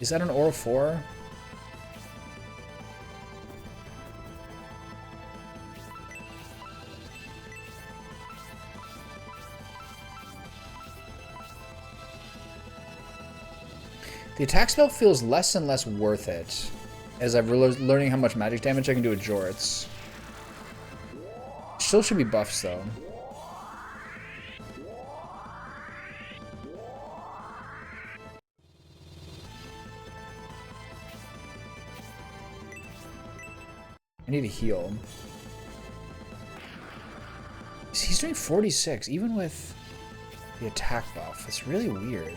Is that an Aura 4? The attack spell feels less and less worth it as I'm learning how much magic damage I can do with Jorts. Still should be buffs though. I need to heal. He's doing 46 even with the attack buff. It's really weird.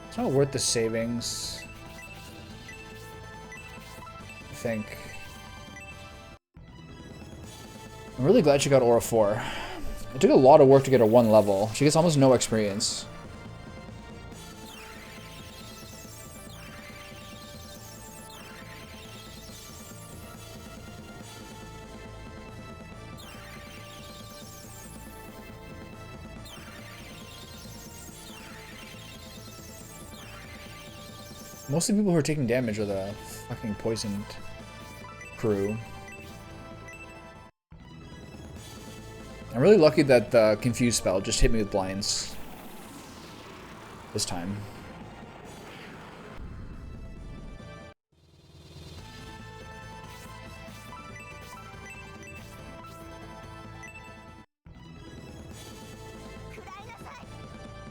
It's not worth the savings, I think. I'm really glad she got Aura 4. It took a lot of work to get her 1 level. She gets almost no experience. Most of the people who are taking damage are the fucking poisoned crew. I'm really lucky that the confuse spell just hit me with blinds this time.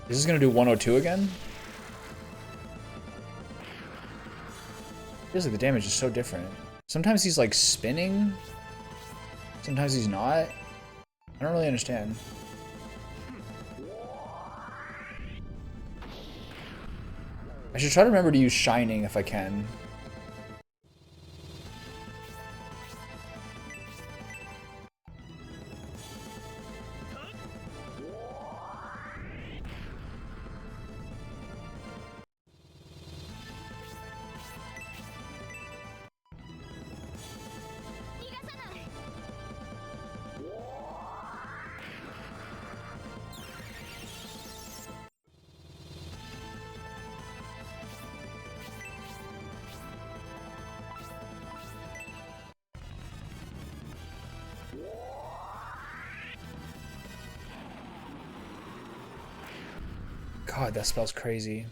Is this gonna do 102 again? Feels like the damage is so different. Sometimes he's like spinning. Sometimes he's not. I don't really understand. I should try to remember to use Shining if I can. God, that spell's crazy.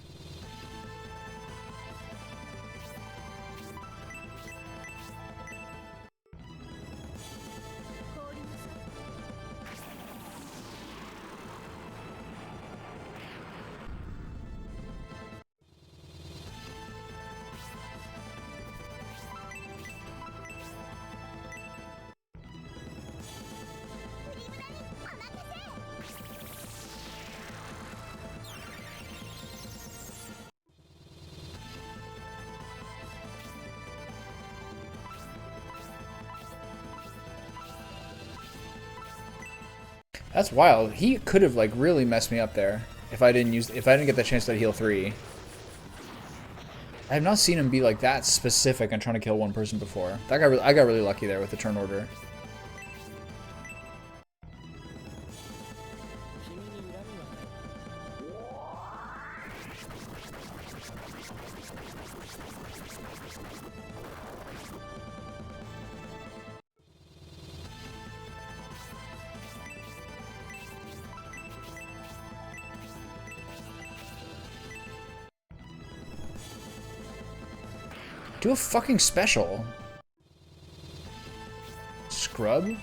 That's wild. He could have like really messed me up there if I didn't get the chance to heal 3. I have not seen him be like that specific on trying to kill one person before. I got really lucky there with the turn order. Do a fucking special. Scrub?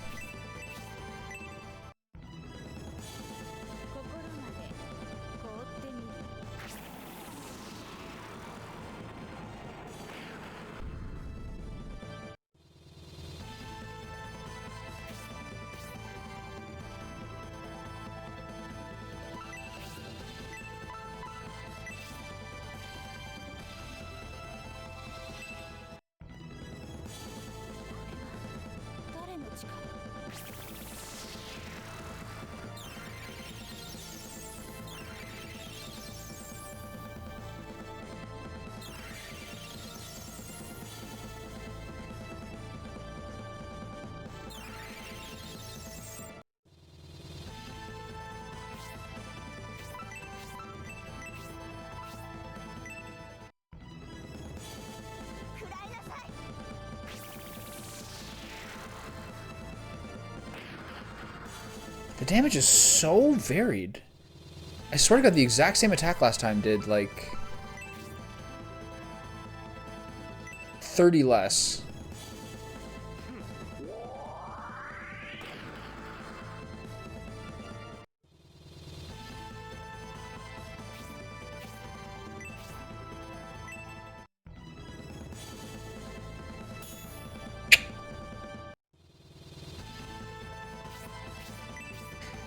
damage is so varied. I swear to God, the exact same attack last time did, like, 30 less.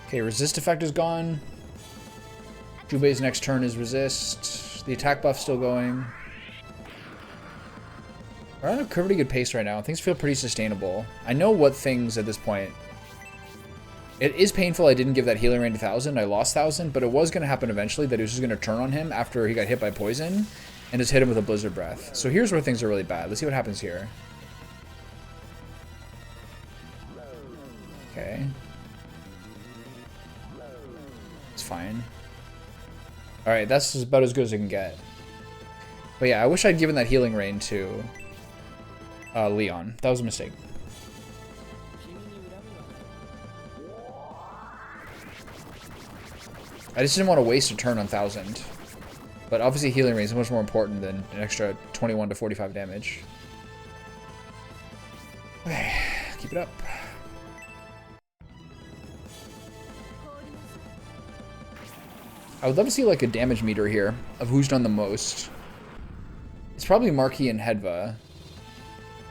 Okay, resist effect is gone. Jubei's next turn is resist. The attack buff's still going. We're on a pretty good pace right now. Things feel pretty sustainable. I know what things at this point. It is painful I didn't give that healing rain to 1000. I lost 1000, but it was going to happen eventually that it was just going to turn on him after he got hit by poison and just hit him with a blizzard breath. So here's where things are really bad. Let's see what happens here. Okay. It's fine. Alright, that's about as good as I can get. But yeah, I wish I'd given that healing rain to Leon. That was a mistake. I just didn't want to waste a turn on 1000. But obviously healing rain is much more important than an extra 21 to 45 damage. Okay, keep it up. I would love to see like a damage meter here of who's done the most. It's probably Marquis and Hedva.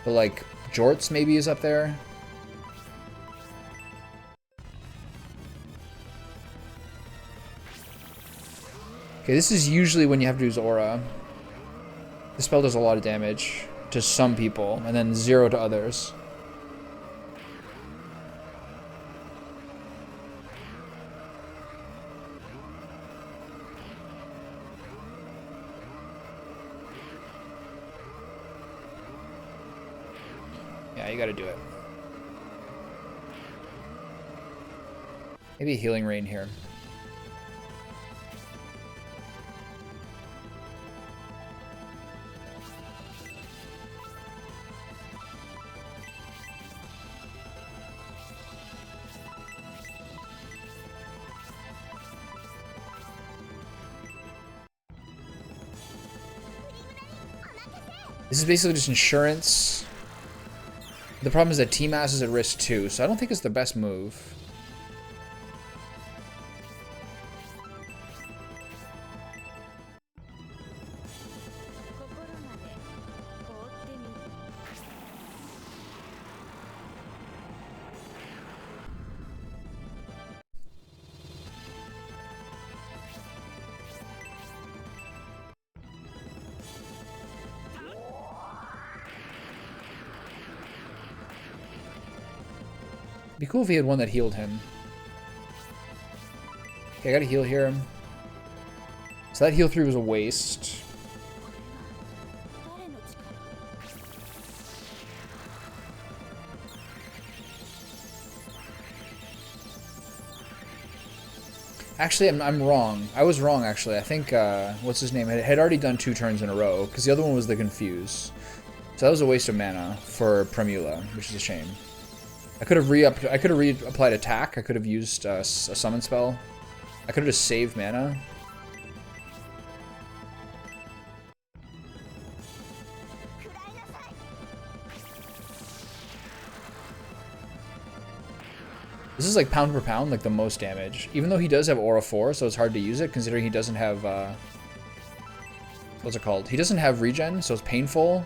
But like Jorts maybe is up there. Okay, this is usually when you have to use Aura. This spell does a lot of damage to some people and then 0 to others. Yeah, you gotta do it. Maybe a healing rain here. This is basically just insurance. The problem is that T-Mass is at risk too, so I don't think it's the best move. It'd be cool if he had one that healed him. Okay, I gotta heal here. So that heal 3 was a waste. Actually, I'm wrong. I was wrong, actually. I think, what's his name? Had already done 2 turns in a row, because the other one was the Confuse. So that was a waste of mana for Primula, which is a shame. I could have reapplied attack. I could have used a summon spell. I could have just saved mana. This is like pound per pound, like the most damage. Even though he does have Aura 4, so it's hard to use it, considering he doesn't have, what's it called? He doesn't have regen, so it's painful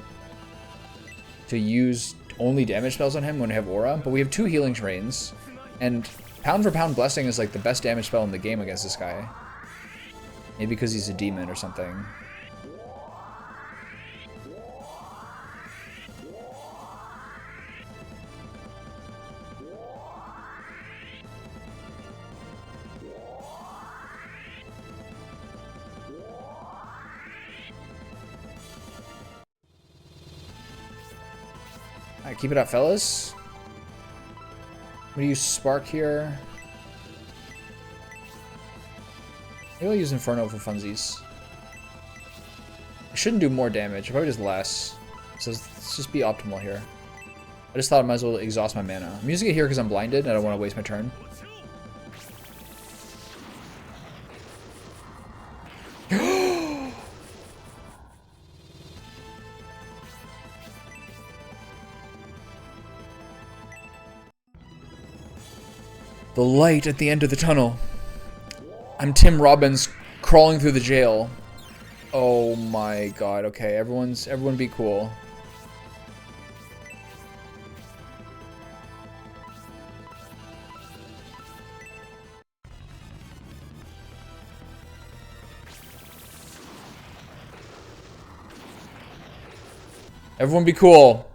to use only damage spells on him when we have Aura, but we have 2 healing rains, and pound for pound blessing is like the best damage spell in the game against this guy. Maybe because he's a demon or something. Alright, keep it up, fellas. I'm gonna use Spark here. Maybe I'll use Inferno for funsies. I shouldn't do more damage, probably just less. So let's just be optimal here. I just thought I might as well exhaust my mana. I'm using it here because I'm blinded and I don't want to waste my turn. The light at the end of the tunnel. I'm Tim Robbins crawling through the jail. Oh my god. Okay, everyone be cool. Everyone be cool.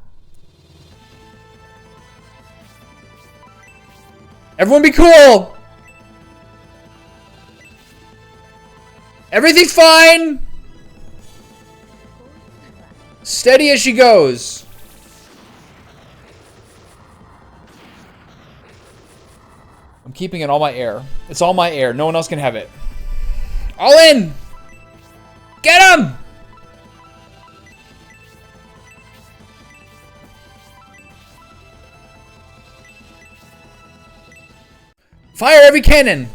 Everyone be cool! Everything's fine! Steady as she goes. I'm keeping it all my air. It's all my air. No one else can have it. All in! Get him! Fire every cannon!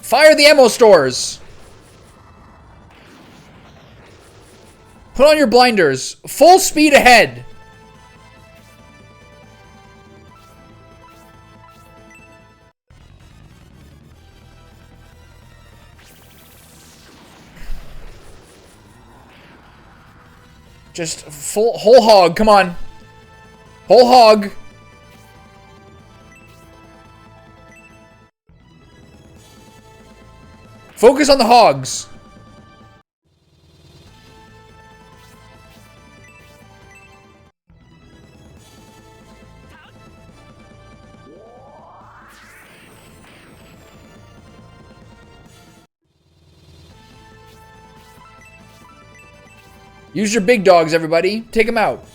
Fire the ammo stores! Put on your blinders. Full speed ahead! Just whole hog, come on. Whole hog. Focus on the hogs. Use your big dogs, everybody. Take them out.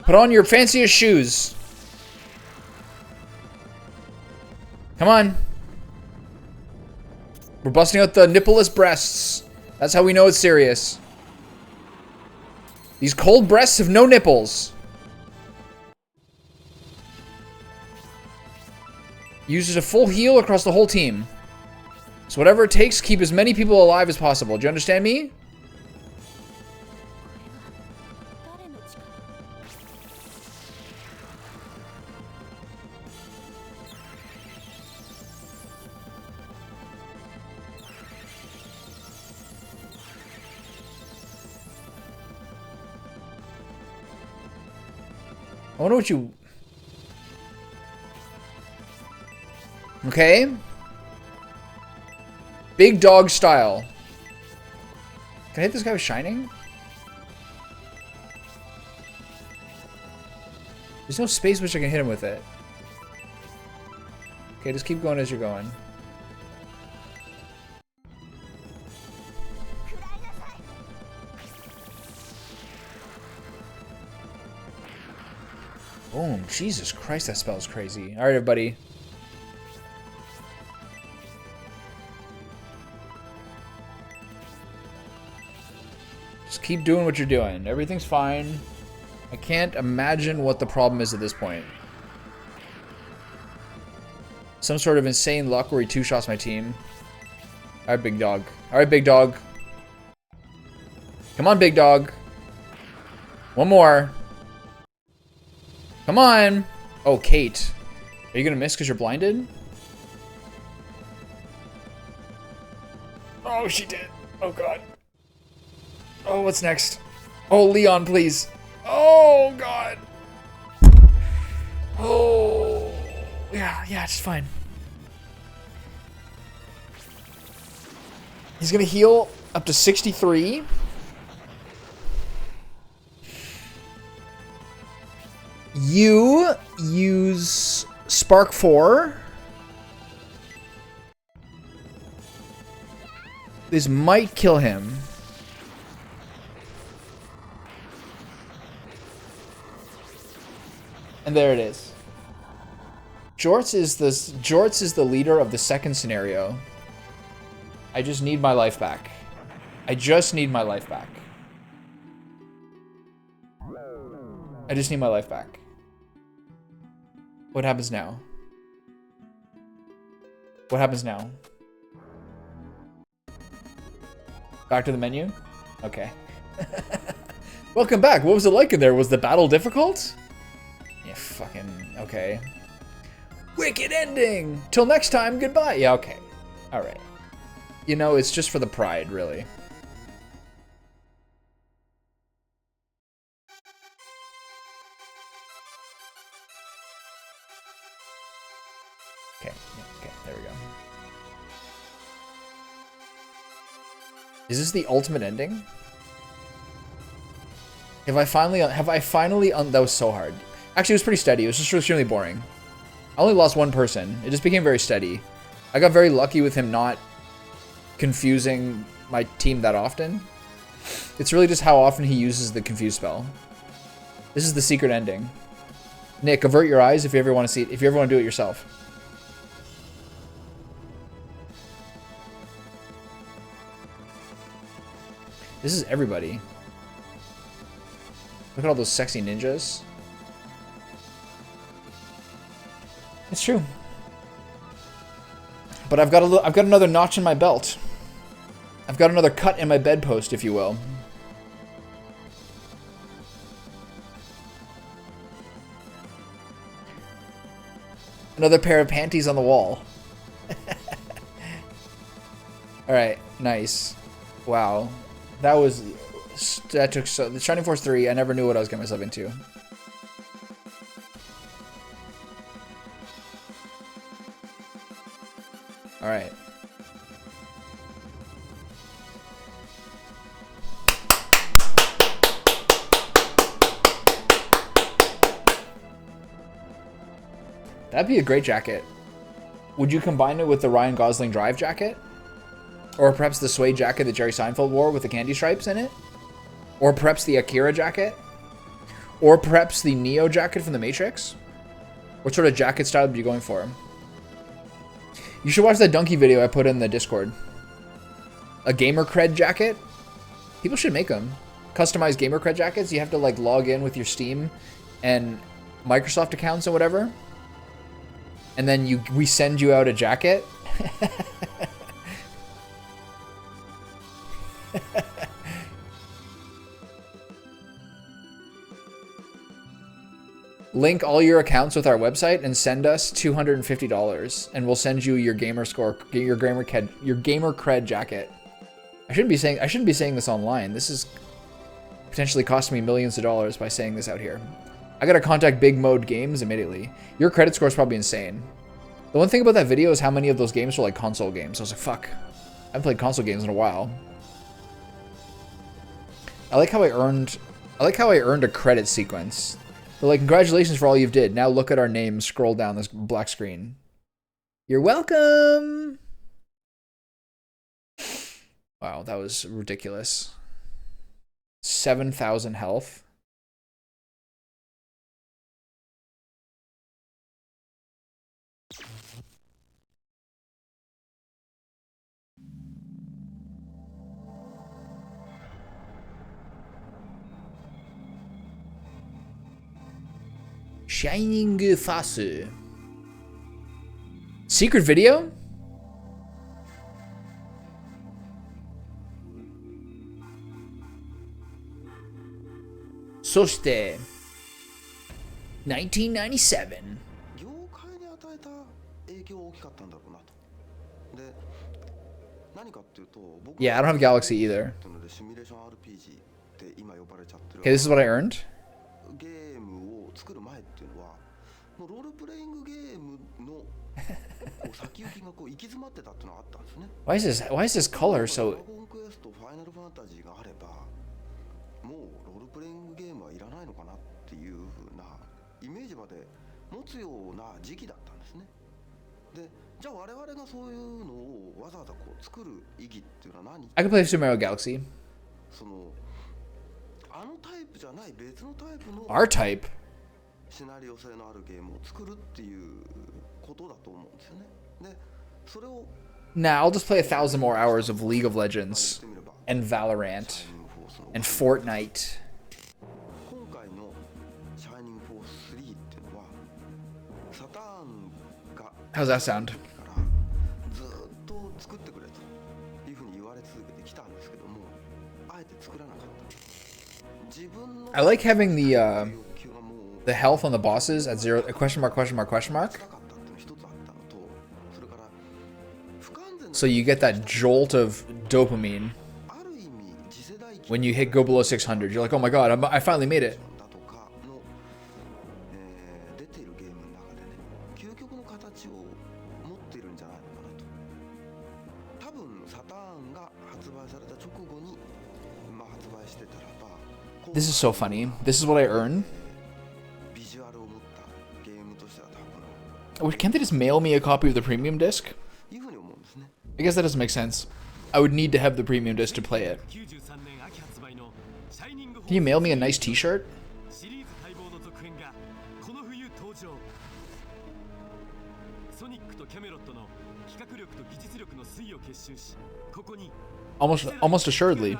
Put on your fanciest shoes. Come on. We're busting out the nippleless breasts. That's how we know it's serious. These cold breasts have no nipples. Uses a full heal across the whole team. So whatever it takes, keep as many people alive as possible. Do you understand me? I wonder what you... Okay. Big dog style. Can I hit this guy with shining? There's no space which I can hit him with it. Okay, just keep going as you're going. Boom. Jesus Christ, that spell is crazy. Alright, everybody. Just keep doing what you're doing. Everything's fine. I can't imagine what the problem is at this point. Some sort of insane luck where he two-shots my team. Alright, big dog. Alright, big dog. Come on, big dog. One more. Come on! Oh, Kate. Are you gonna miss because you're blinded? Oh, she did. Oh, God. Oh, what's next? Oh, Leon, please. Oh, God. Oh. Yeah, it's fine. He's gonna heal up to 63. You use Spark 4. This might kill him. And there it is. Jorts is the leader of the second scenario. I just need my life back. I just need my life back. I just need my life back. What happens now? What happens now? Back to the menu? Okay. Welcome back. What was it like in there? Was the battle difficult? Yeah, fucking, okay. Wicked ending! Till next time, goodbye! Yeah, okay. Alright. You know, it's just for the pride, really. Okay, okay, there we go. Is this the ultimate ending? Have I finally, that was so hard. Actually, it was pretty steady. It was just extremely boring. I only lost one person. It just became very steady. I got very lucky with him not confusing my team that often. It's really just how often he uses the confuse spell. This is the secret ending. Nick, avert your eyes if you ever want to see it, if you ever want to do it yourself. This is everybody. Look at all those sexy ninjas. It's true. But I've got another notch in my belt. I've got another cut in my bedpost, if you will. Another pair of panties on the wall. Alright, nice. Wow. That took so... The Shining Force 3, I never knew what I was getting myself into. Alright. That'd be a great jacket. Would you combine it with the Ryan Gosling Drive jacket? Or perhaps the suede jacket that Jerry Seinfeld wore with the candy stripes in it? Or perhaps the Akira jacket? Or perhaps the Neo jacket from The Matrix? What sort of jacket style would you be going for? You should watch that donkey video I put in the Discord. A gamer cred jacket? People should make them. Customized gamer cred jackets. You have to like log in with your Steam and Microsoft accounts or whatever. And then we send you out a jacket. Link all your accounts with our website and send us $250, and we'll send you your gamer cred jacket. I shouldn't be saying this online. This is potentially costing me millions of dollars by saying this out here. I gotta contact Big Mode Games immediately. Your credit score is probably insane. The one thing about that video is how many of those games were like console games. I was like, fuck, I haven't played console games in a while. I like how I earned a credit sequence. They're like, congratulations for all you've did. Now look at our names. Scroll down this black screen. You're welcome. Wow, that was ridiculous. 7,000 health. Shining Fasu. Secret video? Soshite 1997. Yeah, I don't have Galaxy either. Okay, this is what I earned. Why is this color so... I can play Super Mario Galaxy. R type? Nah, I'll just play 1,000 more hours of League of Legends and Valorant and Fortnite. How's that sound? I like having the the health on the bosses at 0 question mark question mark question mark. So you get that jolt of dopamine when you hit go below 600. You're like, oh my god, I finally made it. This is so funny. This is what I earn. Can't they just mail me a copy of the premium disc? I guess that doesn't make sense. I would need to have the premium disc to play it. Can you mail me a nice t-shirt? Almost assuredly.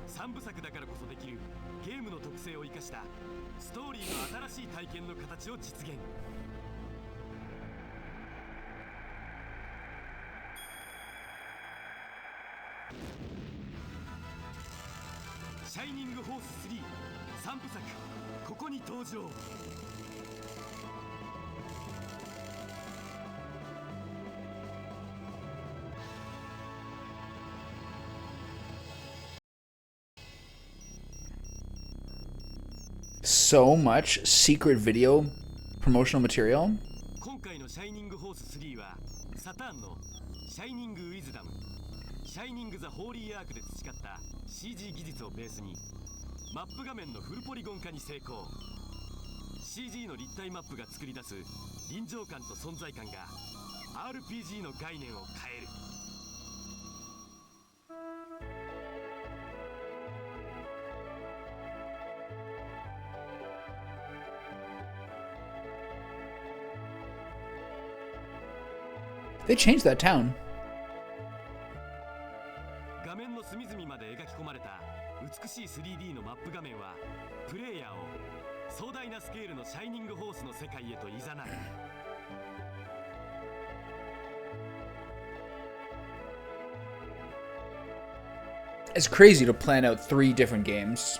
3部作だからこそできるゲームの特性を生かしたストーリーの新しい体験の形を実現。シャイニングホース3、3部作、ここに登場。So much secret video promotional material. 今回のシャイニングホース3はサターンのシャイニングウィズダム、シャイニングザホーリーアークで培った CG 技術をベースにマップ画面のフルポリゴン化に成功。 CG の立体マップが作り出す臨場感と存在感が RPG の概念を変える。They changed that town. 画面の隅々まで描き込まれた美しい 3D のマップ画面はプレイヤーを壮大なスケールのシャイニングホースの世界へと誘う。It's crazy to plan out 3 different games.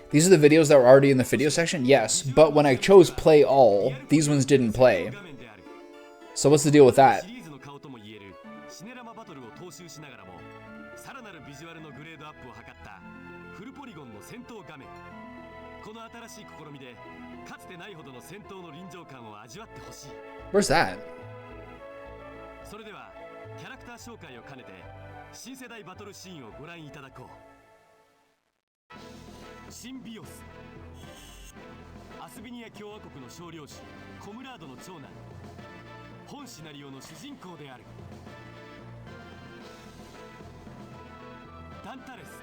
These are the videos that were already in the video section? Yes, but when I chose play all, these ones didn't play. So what's the deal with that? シリーズの顔とも言えるシネラマバトルを踏襲しながらもさらなるビジュアルのグレードアップを図ったフルポリゴンの戦闘画面。この新しい試みでかつてないほどの戦闘の臨場感を味わってほしい。 Where's that? それではキャラクター紹介を兼ねて新世代バトルシーンをご覧いただこう。シンビオス、アスビニア共和国の少領主コムラードの長男、本シナリオの主人公である。ダンタレス、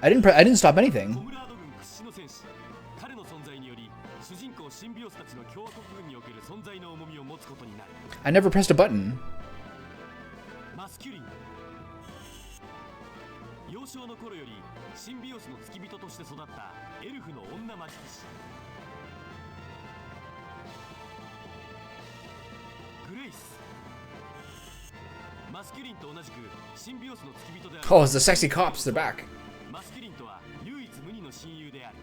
I didn't stop anything. コムラード軍屈指の戦士。彼の存在により主人公シンビオスたちの共和国軍における存在の重みを持つことになる。 I never pressed a button. マスキュリン、幼少の頃よりシンビオスの付き人として育ったエルフの女魔術師。グレイス、マスキュリンと同じくシンビオスの付き人である。 Oh, it's the sexy cops. They're back. マスキュリンとは唯一無二の親友である。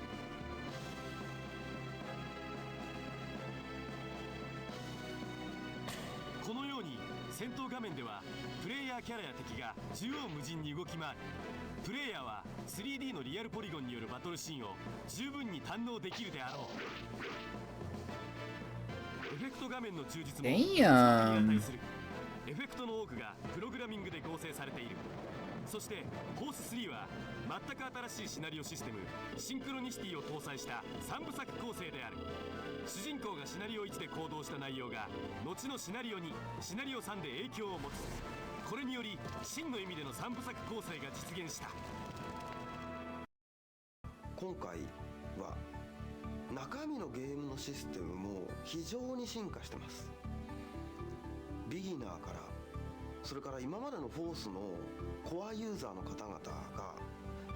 このように戦闘画面ではプレイヤーキャラや敵が縦横無尽に動き回る。プレイヤーは 3D のリアルポリゴンによるバトルシーンを十分に堪能できるであろう。エフェクト画面の充実も Damn. エフェクトの多くがプログラミングで合成されている。そしてホース3は全く新しいシナリオシステムシンクロニシティを搭載した3部作構成である。主人公がシナリオ1で行動した内容が後のシナリオ2、シナリオ3で影響を持つ。これにより真の意味での3部作構成が実現した。今回は中身のゲームのシステムも非常に進化してます。ビギナーからそれから今までのフォースのコアユーザーの方々が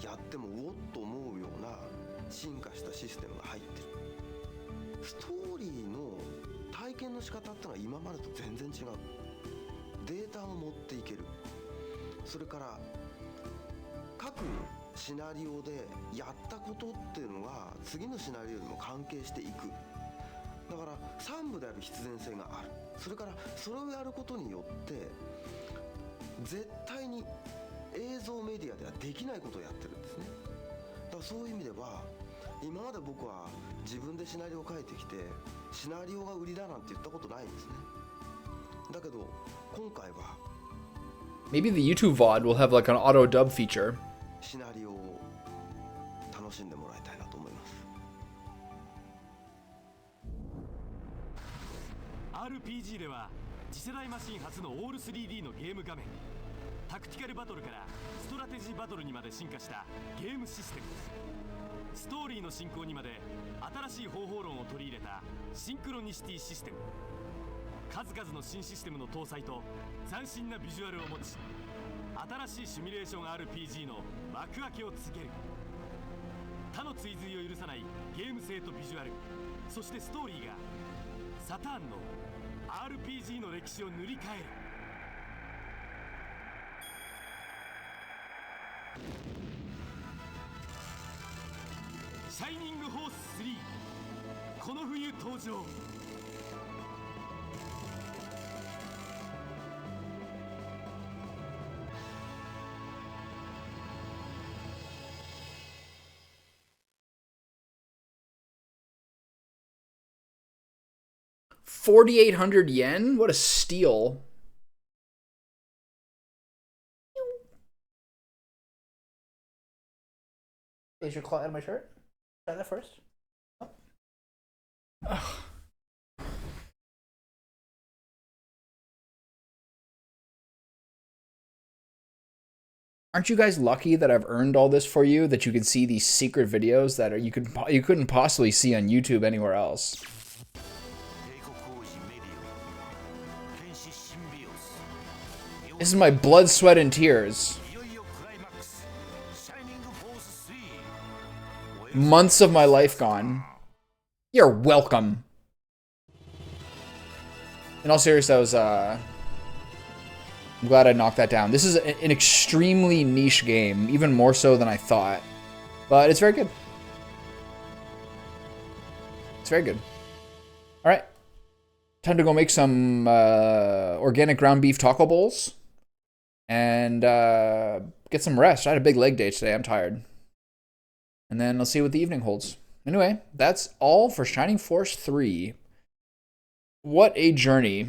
やってもおっと思うような進化したシステムが入ってる。ストーリーの体験の仕方ってのは今までと全然違う。デーーターを持っていける。それから各シナリオでやったことっていうのが次のシナリオにも関係していく。だから3部である必然性がある。それからそれをやることによって絶対に映像メディアではできないことをやってるんですね。だからそういう意味では今まで僕は自分でシナリオを書いてきてシナリオが売りだなんて言ったことないんですね。だけど今回は Maybe the YouTube VOD will have like an auto dub feature. シナリオを楽しんでもらいたいなと思います。 RPG では次世代マシン初のオール 3D のゲーム画面、タクティカルバトルからストラテジーバトルにまで進化したゲームシステム、ストーリーの進行にまで新しい方法論を取り入れたシンクロニシティシステム、数々の新システムの搭載と斬新なビジュアルを持ち、新しいシミュレーション RPG の幕開けを告げる。他の追随を許さないゲーム性とビジュアル、そしてストーリーがサターンの RPG の歴史を塗り替える。シャイニングホース3、この冬登場。$4,800 yen? What a steal. Is your claw out of my shirt? Try that first. Oh. Aren't you guys lucky that I've earned all this for you, that you can see these secret videos that are you couldn't possibly see on YouTube anywhere else? This is my blood, sweat, and tears. Months of my life gone. You're welcome. In all seriousness, I'm glad I knocked that down. This is an extremely niche game, even more so than I thought. But it's very good. It's very good. Alright. Time to go make some organic ground beef taco bowls. And get some rest. I had a big leg day today. I'm tired. And then let's see what the evening holds. Anyway, that's all for Shining Force 3. What a journey.